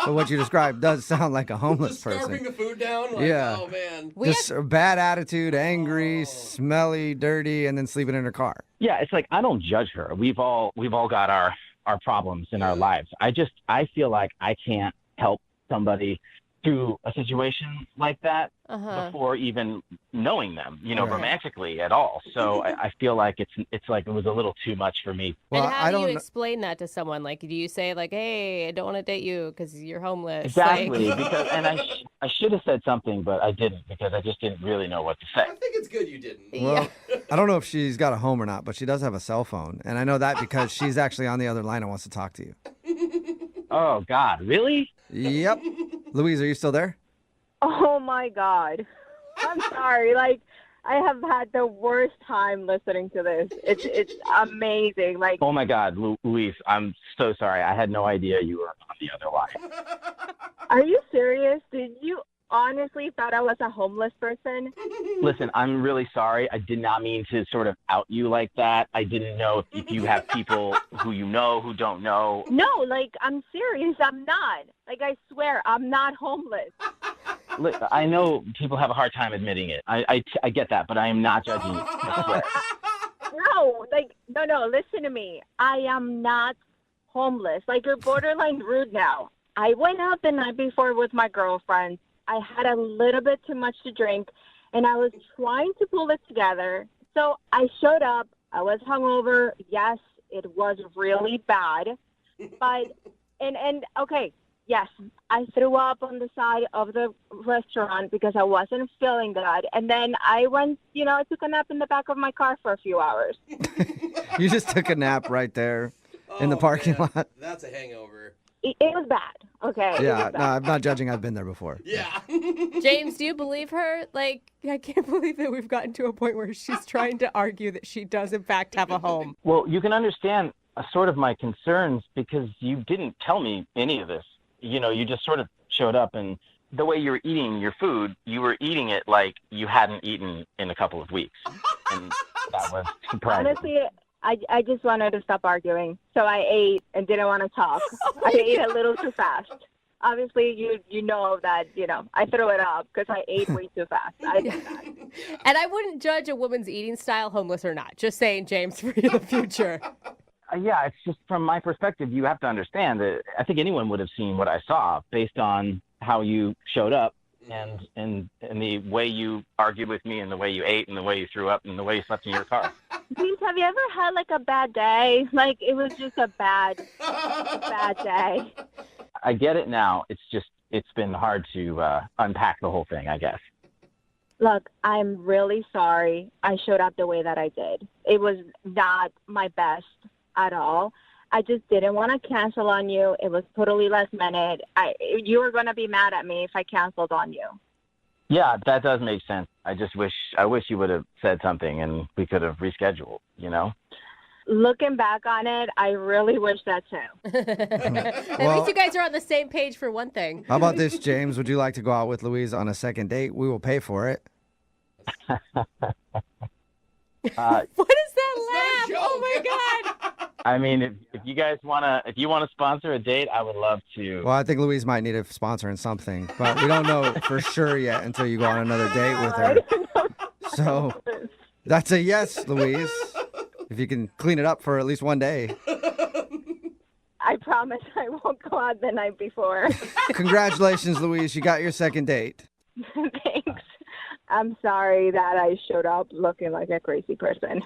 S18: But what you described does sound like a homeless person.
S16: Scarfing the food down?
S18: Yeah.
S16: Oh, man.
S18: Just a bad attitude, angry, smelly, dirty, and then sleeping in her car.
S7: Yeah, it's like I don't judge her. We've all got our problems in our lives. I feel like I can't help somebody through a situation like that before even knowing them, romantically at all. So I feel like it's like it was a little too much for me.
S14: Well, and how do you explain that to someone? Like, do you say hey, I don't want to date you because you're homeless?
S7: Exactly. I should have said something, but I didn't because I just didn't really know what to say.
S16: I think it's good you didn't.
S18: Well, I don't know if she's got a home or not, but she does have a cell phone. And I know that because she's actually on the other line and wants to talk to you.
S7: Oh, God. Really?
S18: Yep. Louise, are you still there?
S21: Oh my God. I'm sorry. I have had the worst time listening to this. It's amazing.
S7: Oh my God, Louise, I'm so sorry. I had no idea you were on the other line.
S21: Are you serious? Did you honestly thought I was a homeless person?
S7: Listen, I'm really sorry. I did not mean to sort of out you like that. I didn't know if you have people who you know who don't know.
S21: No, I'm serious. I'm not. I swear, I'm not homeless.
S7: Look, I know people have a hard time admitting it. I get that, but I am not judging you. I swear.
S21: No, no, listen to me. I am not
S11: homeless. Like, you're borderline rude now. I went out the night before with my girlfriend. I had a little bit too much to drink, and I was trying to pull it together. So I showed up. I was hungover. Yes, it was really bad. But, okay, yes, I threw up on the side of the restaurant because I wasn't feeling good. And then I went, I took a nap in the back of my car for a few hours.
S18: You just took a nap right there in the parking lot.
S16: That's a hangover.
S11: It was bad. Okay.
S18: Yeah, no, I'm not judging. I've been there before.
S16: Yeah.
S14: James, do you believe her? Like, I can't believe that we've gotten to a point where she's trying to argue that she does, in fact, have a home.
S7: Well, you can understand sort of my concerns because you didn't tell me any of this. You just sort of showed up, and the way you were eating your food, you were eating it like you hadn't eaten in a couple of weeks. And that was surprising.
S11: Honestly, I just wanted to stop arguing. So I ate and didn't want to talk. I ate a little too fast. Obviously, you know that, I threw it up because I ate way too fast. I did that.
S14: And I wouldn't judge a woman's eating style, homeless or not. Just saying, James, for the future.
S7: Yeah, it's just from my perspective, you have to understand that I think anyone would have seen what I saw based on how you showed up and the way you argued with me and the way you ate and the way you threw up and the way you slept in your car.
S11: James, have you ever had like a bad day? Like, it was just a bad day.
S7: I get it now. It's been hard to unpack the whole thing, I guess.
S11: Look, I'm really sorry I showed up the way that I did. It was not my best at all. I just didn't want to cancel on you. It was totally last minute. You were going to be mad at me if I canceled on you.
S7: Yeah, that does make sense. I wish you would have said something and we could have rescheduled,
S11: Looking back on it, I really wish that too.
S14: At least you guys are on the same page for one thing.
S18: How about this, James? Would you like to go out with Louise on a second date? We will pay for it.
S14: What is that laugh? Oh my God.
S7: I mean, if you guys if you want to sponsor a date, I would love to.
S18: Well, I think Louise might need a sponsor in something, but we don't know for sure yet until you go on another date with her. So that's a yes, Louise. If you can clean it up for at least one day.
S11: I promise I won't go out the night before.
S18: Congratulations, Louise. You got your second date.
S11: Thanks. I'm sorry that I showed up looking like a crazy person.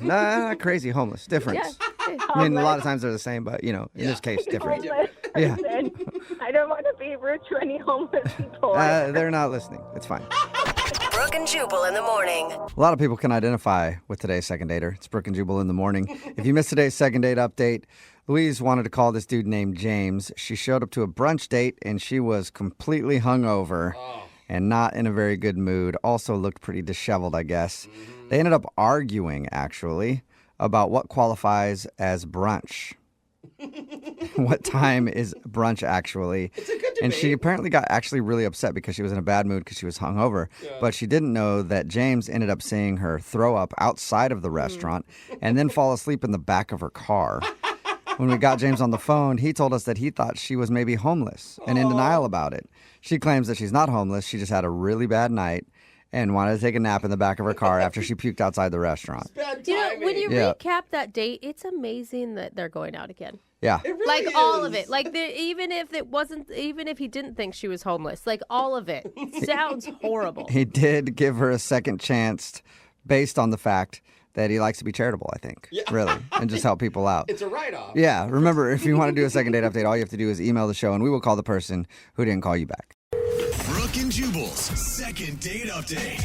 S18: Nah, not crazy. Homeless. Difference.
S11: Yeah.
S18: I mean, a lot of times they're the same, but, in this case, different. Yeah.
S11: I don't want to be rude to any homeless people.
S18: They're not listening. It's fine.
S19: Brooke and Jubal in the morning.
S18: A lot of people can identify with today's second dater. It's Brooke and Jubal in the morning. If you missed today's second date update, Louise wanted to call this dude named James. She showed up to a brunch date, and she was completely hungover. And not in a very good mood. Also looked pretty disheveled, I guess. They ended up arguing, actually, about what qualifies as brunch. What time is brunch, actually?
S16: It's a good debate.
S18: And she apparently got actually really upset because she was in a bad mood because she was hungover. Yeah. But she didn't know that James ended up seeing her throw up outside of the restaurant and then fall asleep in the back of her car. When we got James on the phone, he told us that he thought she was maybe homeless and in denial about it. She claims that she's not homeless. She just had a really bad night and wanted to take a nap in the back of her car after she puked outside the restaurant.
S14: Do you know, when you recap that date, it's amazing that they're going out again.
S18: Yeah.
S14: It really is. All of it. Like, even if he didn't think she was homeless, like, all of it sounds horrible.
S18: He did give her a second chance based on the fact that he likes to be charitable, I think. Yeah. Really. And just help people out.
S16: It's a write-off.
S18: Yeah. Remember, if you want to do a second date update, all you have to do is email the show, and we will call the person who didn't call you back.
S13: Brooke and Jubal's second date update.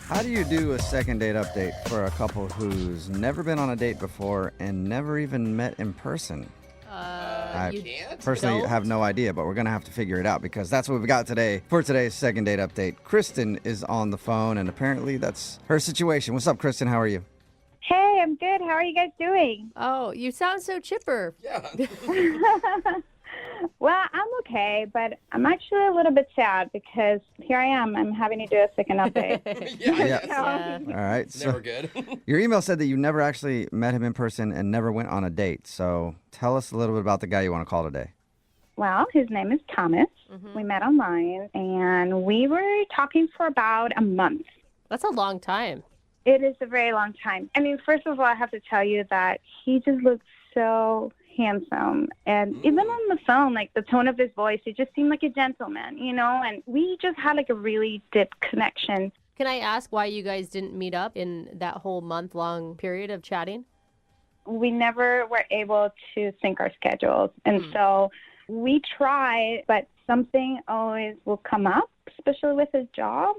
S18: How do you do a second date update for a couple who's never been on a date before and never even met in person? I personally have no idea, but we're going to have to figure it out because that's what we've got today for today's second date update. Kristen is on the phone, and apparently that's her situation. What's up, Kristen? How are you?
S22: Hey, I'm good. How are you guys doing?
S14: Oh, you sound so chipper.
S16: Yeah.
S22: Well, I'm okay, but I'm actually a little bit sad because here I am. I'm having to do a second update.
S18: Yeah. All right.
S16: Never good.
S18: Your email said that you never actually met him in person and never went on a date. So tell us a little bit about the guy you want to call today.
S22: Well, his name is Thomas. Mm-hmm. We met online, and we were talking for about a month.
S14: That's a long time.
S22: It is a very long time. I mean, first of all, I have to tell you that he just looked so handsome. And even on the phone, like the tone of his voice, it just seemed like a gentleman, you know, and we just had like a really deep connection.
S14: Can I ask why you guys didn't meet up in that whole month-long period of chatting?
S22: We never were able to sync our schedules. And so we tried, but something always will come up, especially with his job.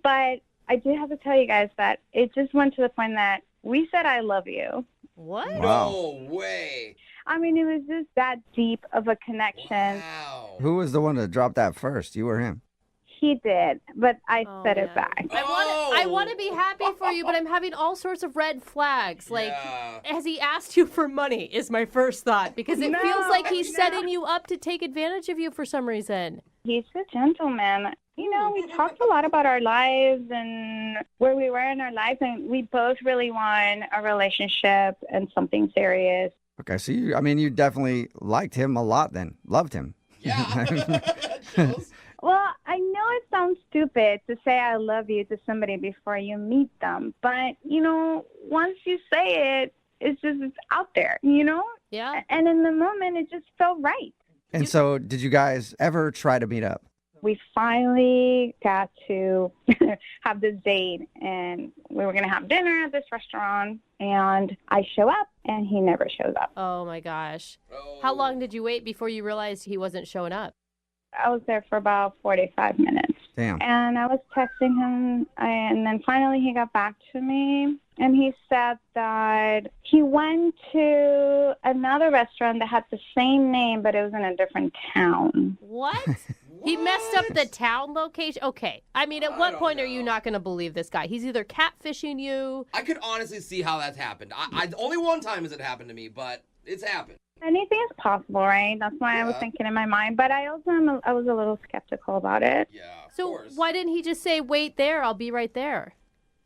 S22: But I do have to tell you guys that it just went to the point that we said, I love you.
S14: What?
S16: No way.
S22: I mean, it was just that deep of a connection.
S16: Wow.
S18: Who was the one to drop that first? You or him?
S22: He did, but I said it back.
S14: I want to be happy for you, but I'm having all sorts of red flags. Like, has he asked you for money is my first thought, because it feels like he's setting you up to take advantage of you for some reason.
S22: He's a gentleman. You know, we talked a lot about our lives and where we were in our lives, and we both really want a relationship and something serious.
S18: Okay, so you definitely liked him a lot then. Loved him.
S16: Yeah.
S22: Well, I know it sounds stupid to say I love you to somebody before you meet them, but, you know, once you say it, it's out there, you know?
S14: Yeah.
S22: And in the moment, it just felt right.
S18: And so did you guys ever try to meet up?
S22: We finally got to have this date, and we were going to have dinner at this restaurant, and I show up, and he never shows up.
S14: Oh, my gosh. How long did you wait before you realized he wasn't showing up?
S22: I was there for about 45 minutes.
S18: Damn.
S22: And I was texting him, and then finally he got back to me, and he said that he went to another restaurant that had the same name, but it was in a different town.
S14: What? He messed up the town location? Okay. I mean, at what point are you not going to believe this guy? He's either catfishing you.
S16: I could honestly see how that's happened. I only one time has it happened to me, but it's happened.
S22: Anything is possible, right? That's why I was thinking in my mind. But I also I was a little skeptical about it.
S16: Yeah,
S14: So why didn't he just say, wait there, I'll be right there?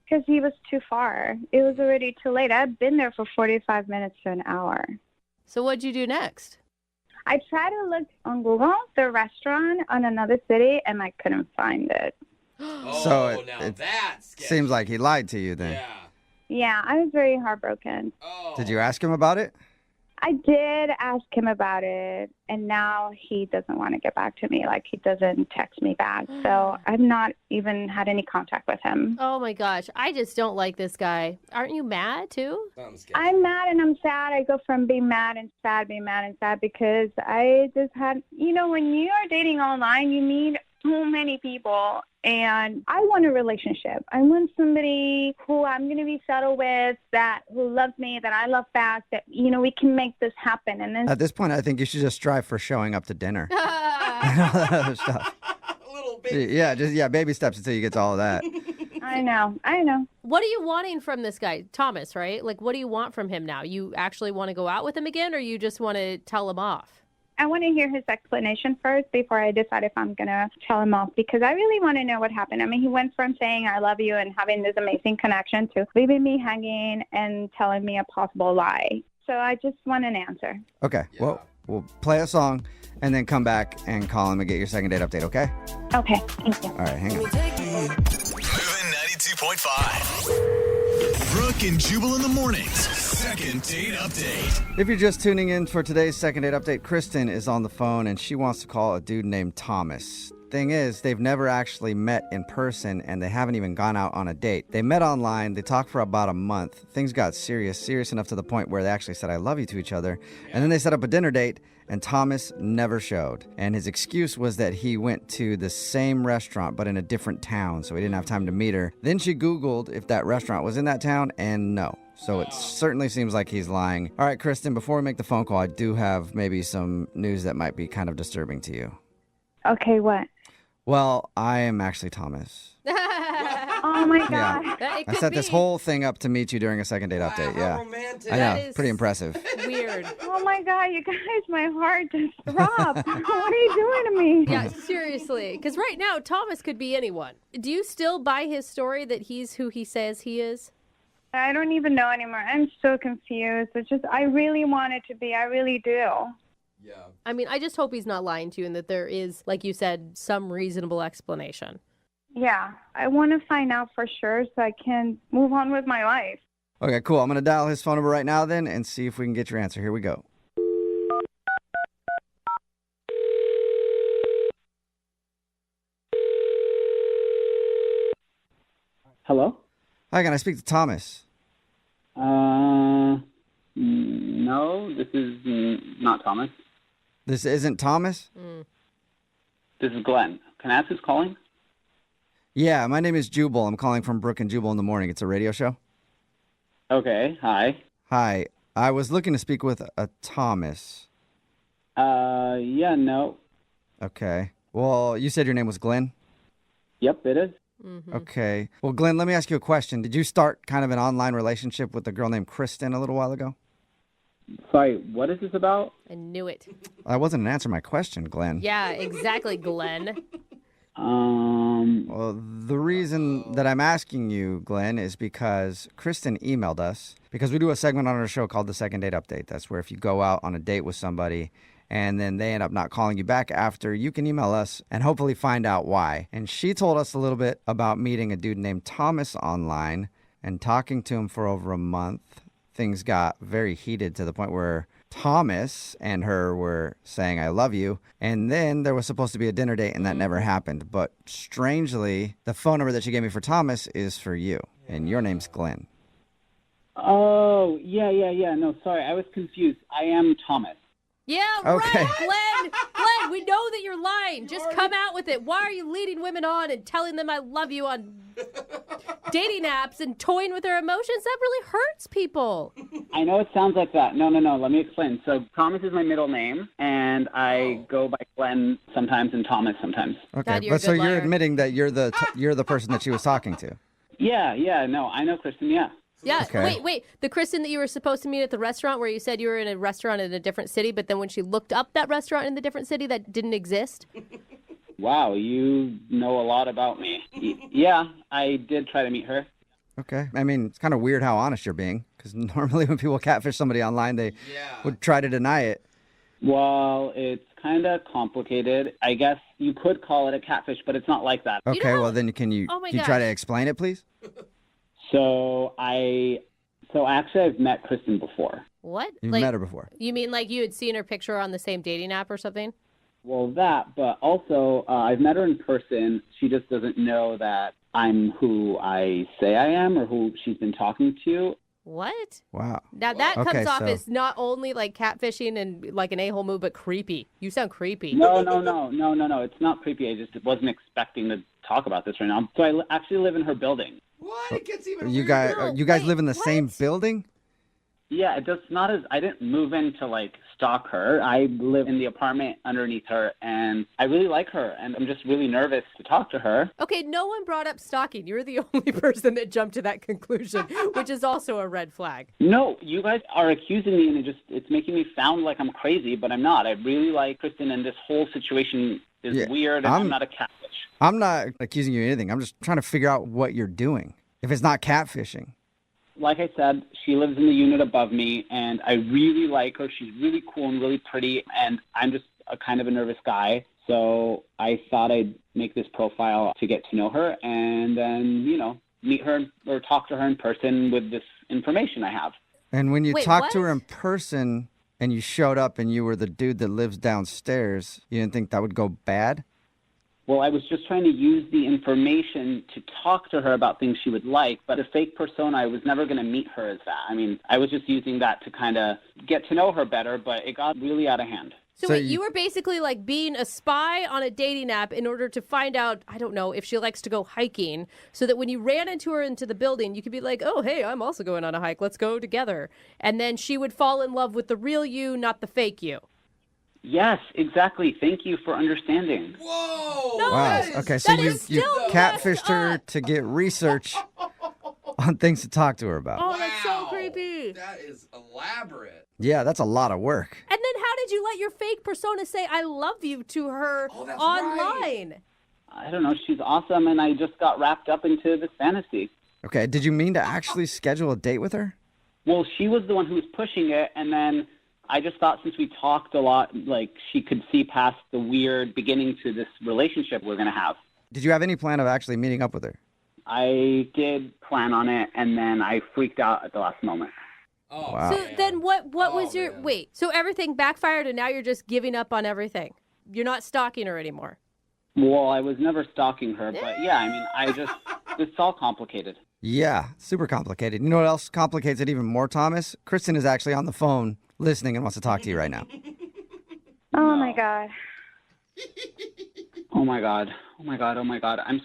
S22: Because he was too far. It was already too late. I'd been there for 45 minutes to an hour.
S14: So what'd you do next?
S22: I tried to look on Google, the restaurant on another city, and I couldn't find it.
S18: So it seems like he lied to you then.
S22: Yeah, I was very heartbroken.
S18: Did you ask him about it?
S22: I did ask him about it, and now he doesn't want to get back to me. Like, he doesn't text me back. So I've not even had any contact with him.
S14: Oh, my gosh. I just don't like this guy. Aren't you mad, too?
S22: I'm mad and I'm sad. I go from being mad and sad, because I just had, you know, when you are dating online, you meet so many people, and I want a relationship. I want somebody who I'm going to be settled with, who loves me, that I love back, that, you know, we can make this happen. And then
S18: At this point, I think you should just strive for showing up to dinner. And all that other stuff. Baby steps until you get to all of that.
S22: I know.
S14: What are you wanting from this guy? Thomas, right? Like, what do you want from him now? You actually want to go out with him again, or you just want to tell him off?
S22: I want to hear his explanation first before I decide if I'm going to tell him off, because I really want to know what happened. I mean, he went from saying I love you and having this amazing connection to leaving me hanging and telling me a possible lie. So I just want an answer.
S18: Okay, well, we'll play a song and then come back and call him and get your second date update, okay?
S22: Okay, thank you.
S18: All right, hang on.
S13: Moving 92.5. Brooke and Jubal in the mornings. Second date update.
S18: If you're just tuning in for today's second date update, Kristen is on the phone and she wants to call a dude named Thomas. Thing is, they've never actually met in person and they haven't even gone out on a date. They met online, they talked for about a month. Things got serious enough to the point where they actually said I love you to each other. And then they set up a dinner date and Thomas never showed. And his excuse was that he went to the same restaurant but in a different town, so he didn't have time to meet her. Then she Googled if that restaurant was in that town, and no. So it certainly seems like he's lying. All right, Kristen, before we make the phone call, I do have maybe some news that might be kind of disturbing to you.
S22: Okay, what?
S18: Well, I am actually Thomas.
S22: Oh, my God.
S18: Yeah. I set this whole thing up to meet you during a second date update. Yeah.
S16: Romantic.
S18: I know. Pretty impressive.
S14: Weird.
S22: Oh, my God, you guys, my heart just throbbed. What are you doing to me?
S14: Yeah, seriously. Because right now, Thomas could be anyone. Do you still buy his story that he's who he says he is?
S22: I don't even know anymore. I'm so confused. I really want it to be. I really do.
S16: Yeah.
S14: I mean, I just hope he's not lying to you and that there is, like you said, some reasonable explanation.
S22: Yeah, I want to find out for sure so I can move on with my life.
S18: Okay, cool. I'm going to dial his phone number right now then and see if we can get your answer. Here we go.
S10: Hello?
S18: Hi, can I speak to Thomas?
S10: No, this is not Thomas.
S18: This isn't Thomas?
S10: This is Glenn. Can I ask who's calling?
S18: Yeah, my name is Jubal. I'm calling from Brooke and Jubal in the morning. It's a radio show.
S10: Okay, hi.
S18: Hi. I was looking to speak with a Thomas.
S10: Yeah, no.
S18: Okay. Well, you said your name was Glenn?
S10: Yep, it is.
S18: Okay. Well, Glenn, let me ask you a question. Did you start kind of an online relationship with a girl named Kristen a little while ago?
S10: Sorry, what is this about?
S14: I knew it.
S18: That wasn't an answer to my question, Glenn.
S14: Yeah, exactly, Glenn.
S18: Well, the reason that I'm asking you, Glenn, is because Kristen emailed us because we do a segment on our show called the Second Date Update. That's where if you go out on a date with somebody and then they end up not calling you back after, you can email us and hopefully find out why. And she told us a little bit about meeting a dude named Thomas online and talking to him for over a month. Things got very heated to the point where Thomas and her were saying, I love you. And then there was supposed to be a dinner date and that never happened. But strangely, the phone number that she gave me for Thomas is for you. And your name's Glenn.
S10: Oh, yeah. No, sorry, I was confused. I am Thomas.
S14: Yeah,
S18: Okay.
S14: right, Glenn, we know that you're lying. Just come out with it. Why are you leading women on and telling them I love you on dating apps and toying with their emotions? That really hurts people.
S10: I know it sounds like that. No. Let me explain. So Thomas is my middle name, and I go by Glenn sometimes and Thomas sometimes.
S18: Okay, but so you're admitting that you're the person that she was talking to.
S10: Yeah. No, I know Kristen. Yeah.
S14: Yeah,
S18: Okay.
S14: wait. The Kristen that you were supposed to meet at the restaurant where you said you were in a restaurant in a different city, but then when she looked up that restaurant in the different city, that didn't exist?
S10: Wow, you know a lot about me. Yeah, I did try to meet her.
S18: Okay. I mean, it's kind of weird how honest you're being, because normally when people catfish somebody online, they would try to deny it.
S10: Well, it's kind of complicated. I guess you could call it a catfish, but it's not like that.
S18: Okay, well then can you
S14: Oh my
S18: try to
S14: gosh.
S18: explain it, please?
S10: So actually I've met Kristen before.
S14: What?
S18: You've met her before.
S14: You mean like you had seen her picture on the same dating app or something?
S10: Well, that, but also I've met her in person. She just doesn't know that I'm who I say I am or who she's been talking to.
S14: What?
S18: Wow.
S14: Now that
S18: Okay,
S14: comes off
S18: so-
S14: as not only like catfishing and like an a-hole move, but creepy. You sound creepy.
S10: No. It's not creepy. I just wasn't expecting to talk about this right now. So I actually live in her building.
S16: What? It gets even
S18: You
S16: weirder.
S18: guys live in the same building?
S10: Yeah, it does not as I didn't move in to like stalk her. I live in the apartment underneath her, and I really like her, and I'm just really nervous to talk to her.
S14: Okay, no one brought up stalking. You're the only person that jumped to that conclusion, which is also a red flag.
S10: No, you guys are accusing me, and it's making me sound like I'm crazy, but I'm not. I really like Kristen, and this whole situation is weird, and I'm not a catfish.
S18: I'm not accusing you of anything. I'm just trying to figure out what you're doing. If it's not catfishing.
S10: Like I said, she lives in the unit above me, and I really like her. She's really cool and really pretty, and I'm just a kind of a nervous guy. So I thought I'd make this profile to get to know her and then, meet her or talk to her in person with this information I have.
S18: And when you
S14: Wait,
S18: talked
S14: what?
S18: to her in person and you showed up and you were the dude that lives downstairs, you didn't think that would go bad?
S10: Well, I was just trying to use the information to talk to her about things she would like, but a fake persona, I was never going to meet her as that. I mean, I was just using that to kind of get to know her better, but it got really out of hand.
S14: So wait, you were basically like being a spy on a dating app in order to find out, I don't know, if she likes to go hiking, so that when you ran into her into the building, you could be like, oh, hey, I'm also going on a hike. Let's go together. And then she would fall in love with the real you, not the fake you.
S10: Yes, exactly. Thank you for understanding.
S16: Whoa!
S14: No,
S18: Wow. Okay, so you
S14: still
S18: catfished her to get research on things to talk to her about.
S14: Oh, that's so creepy.
S16: That is elaborate.
S18: Yeah, that's a lot of work.
S14: And then how did you let your fake persona say I love you to her
S16: that's
S14: online?
S10: I don't know. She's awesome, and I just got wrapped up into this fantasy.
S18: Okay, did you mean to actually schedule a date with her?
S10: Well, she was the one who was pushing it, and then I just thought since we talked a lot, like she could see past the weird beginning to this relationship we're going to have.
S18: Did you have any plan of actually meeting up with her?
S10: I did plan on it, and then I freaked out at the last moment.
S16: Oh,
S18: wow.
S14: So then what was your... Wait, so everything backfired and now you're just giving up on everything? You're not stalking her anymore?
S10: Well, I was never stalking her, but yeah, I mean, it's all complicated.
S18: Yeah, super complicated. You know what else complicates it even more, Thomas? Kristen is actually on the phone listening and wants to talk to you right now.
S22: Oh, my God.
S10: Oh my god. Oh my god. Oh my god. I'm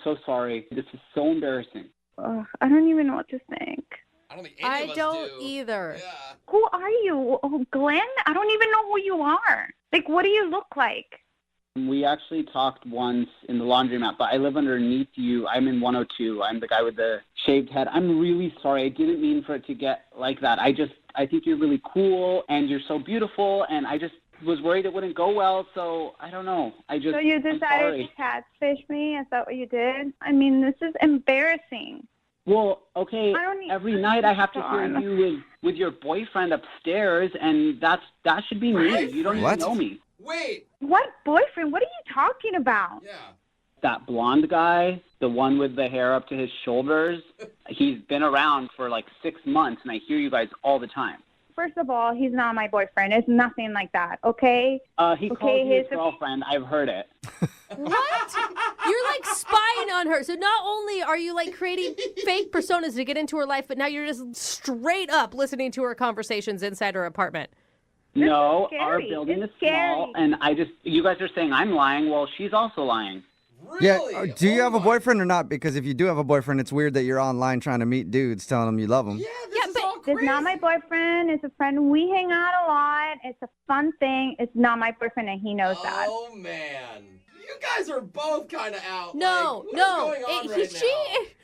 S10: so sorry. This is so embarrassing.
S22: I don't even know what to think.
S16: I don't think any of us do.
S14: Either.
S16: Yeah.
S22: Who are you? Oh, Glenn? I don't even know who you are. Like, what do you look like?
S10: We actually talked once in the laundromat, but I live underneath you. I'm in 102. I'm the guy with the shaved head. I'm really sorry. I didn't mean for it to get like that. I think you're really cool and you're so beautiful, and I just was worried it wouldn't go well, so I don't know.
S22: So you decided to catfish me? Is that what you did? I mean, this is embarrassing.
S10: Well, okay, every night I have to hear you with your boyfriend upstairs, and that should be me. You don't even know me.
S16: Wait.
S22: What boyfriend? What are you talking about?
S16: Yeah.
S10: That blonde guy, the one with the hair up to his shoulders, he's been around for like 6 months, and I hear you guys all the time.
S22: First of all, he's not my boyfriend. It's nothing like that, okay?
S10: He calls you his girlfriend. I've heard it.
S14: What? You're like spying on her. So not only are you like creating fake personas to get into her life, but now you're just straight up listening to her conversations inside her apartment.
S10: No, our building is small, and you guys are saying I'm lying. Well, she's also lying.
S18: Really? Yeah. Do you have a boyfriend or not? Because if you do have a boyfriend, it's weird that you're online trying to meet dudes telling them you love them.
S16: Yeah,
S22: but it's not my boyfriend. It's a friend. We hang out a lot. It's a fun thing. It's not my boyfriend, and he knows that.
S16: Oh, man. You guys are both kind of out.
S14: No.
S16: What's going on right now?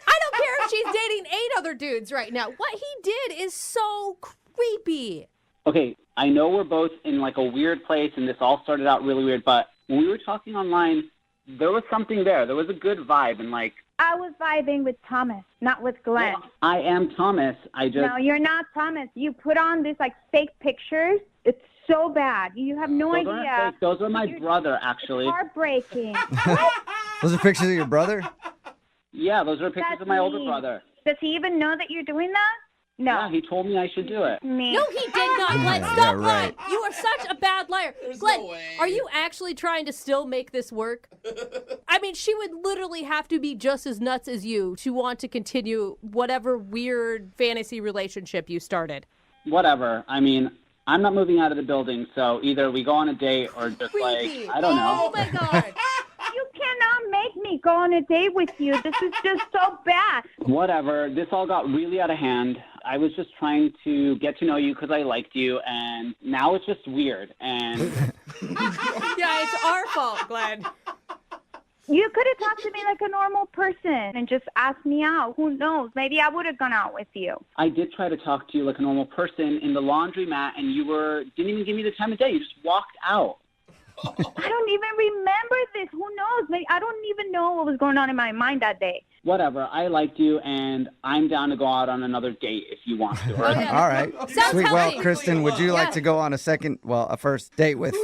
S14: I don't care if she's dating 8 other dudes right now. What he did is so creepy.
S10: Okay, I know we're both in like a weird place, and this all started out really weird, but when we were talking online, there was something there. There was a good vibe, and like...
S22: I was vibing with Thomas, not with Glenn.
S10: Well, I am Thomas.
S22: No, you're not Thomas. You put on these like fake pictures. It's so bad. You have no
S10: Those
S22: idea.
S10: aren't fake. Those are my brother, actually.
S22: It's heartbreaking.
S18: Those are pictures of your brother?
S10: Yeah, those are pictures of my older brother.
S22: Does he even know that you're doing that? No.
S10: Yeah, he told me I should do it.
S14: No, he did not, Glenn. Stop lying. You are such a bad liar. Glenn, are you actually trying to still make this work? I mean, she would literally have to be just as nuts as you to want to continue whatever weird fantasy relationship you started.
S10: Whatever. I mean, I'm not moving out of the building, so either we go on a date or just
S14: Creepy.
S10: I don't know.
S14: Oh, my God.
S22: You cannot make me go on a date with you. This is just so bad.
S10: Whatever. This all got really out of hand. I was just trying to get to know you because I liked you, and now it's just weird. And
S14: yeah, it's our fault, Glenn.
S22: You could have talked to me like a normal person and just asked me out. Who knows? Maybe I would have gone out with you.
S10: I did try to talk to you like a normal person in the laundromat, and you didn't even give me the time of day. You just walked out.
S22: I don't even remember this. Who knows? Maybe I don't even know what was going on in my mind that day.
S10: Whatever. I liked you, and I'm down to go out on another date if you want to.
S18: All right. Sweet. Well, Kristen, would you like to go on a first date with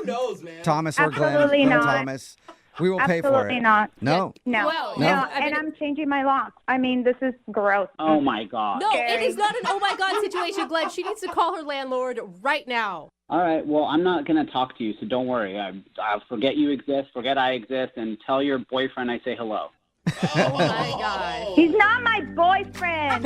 S18: Thomas or Glenn?
S22: Absolutely not.
S18: Thomas? We will pay for it.
S22: Absolutely not.
S18: No.
S22: No. And I'm changing my lock. I mean, this is gross.
S10: Oh, my God.
S14: No, it is not an oh, my God situation, Glenn. She needs to call her landlord right now.
S10: All right, well, I'm not going to talk to you, so don't worry. I'll forget you exist, forget I exist, and tell your boyfriend I say hello.
S14: Oh, my God.
S22: He's not my boyfriend.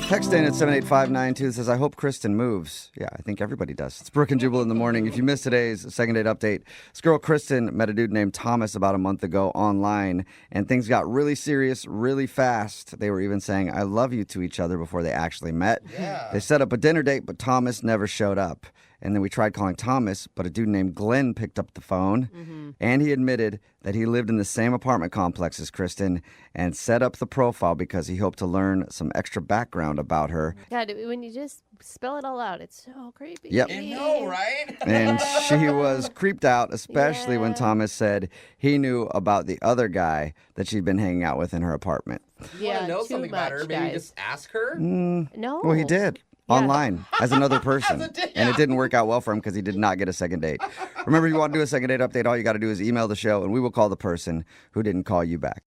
S18: Text in at 78592 says, I hope Kristen moves. Yeah, I think everybody does. It's Brooke and Jubal in the morning. If you missed today's second date update, this girl Kristen met a dude named Thomas about a month ago online, and things got really serious really fast. They were even saying, I love you to each other before they actually met. Yeah. They set up a dinner date, but Thomas never showed up. And then we tried calling Thomas, but a dude named Glenn picked up the phone, and he admitted that he lived in the same apartment complex as Kristen and set up the profile because he hoped to learn some extra background about her.
S14: God, when you just spell it all out, it's so creepy.
S18: Yep.
S16: I know, right?
S18: And she was creeped out, especially when Thomas said he knew about the other guy that she'd been hanging out with in her apartment.
S16: You want to know something about her? Maybe just ask her?
S14: No.
S18: Well, he did. Online as another person. And it didn't work out well for him because he did not get a second date. Remember, if you want to do a second date update, all you got to do is email the show and we will call the person who didn't call you back.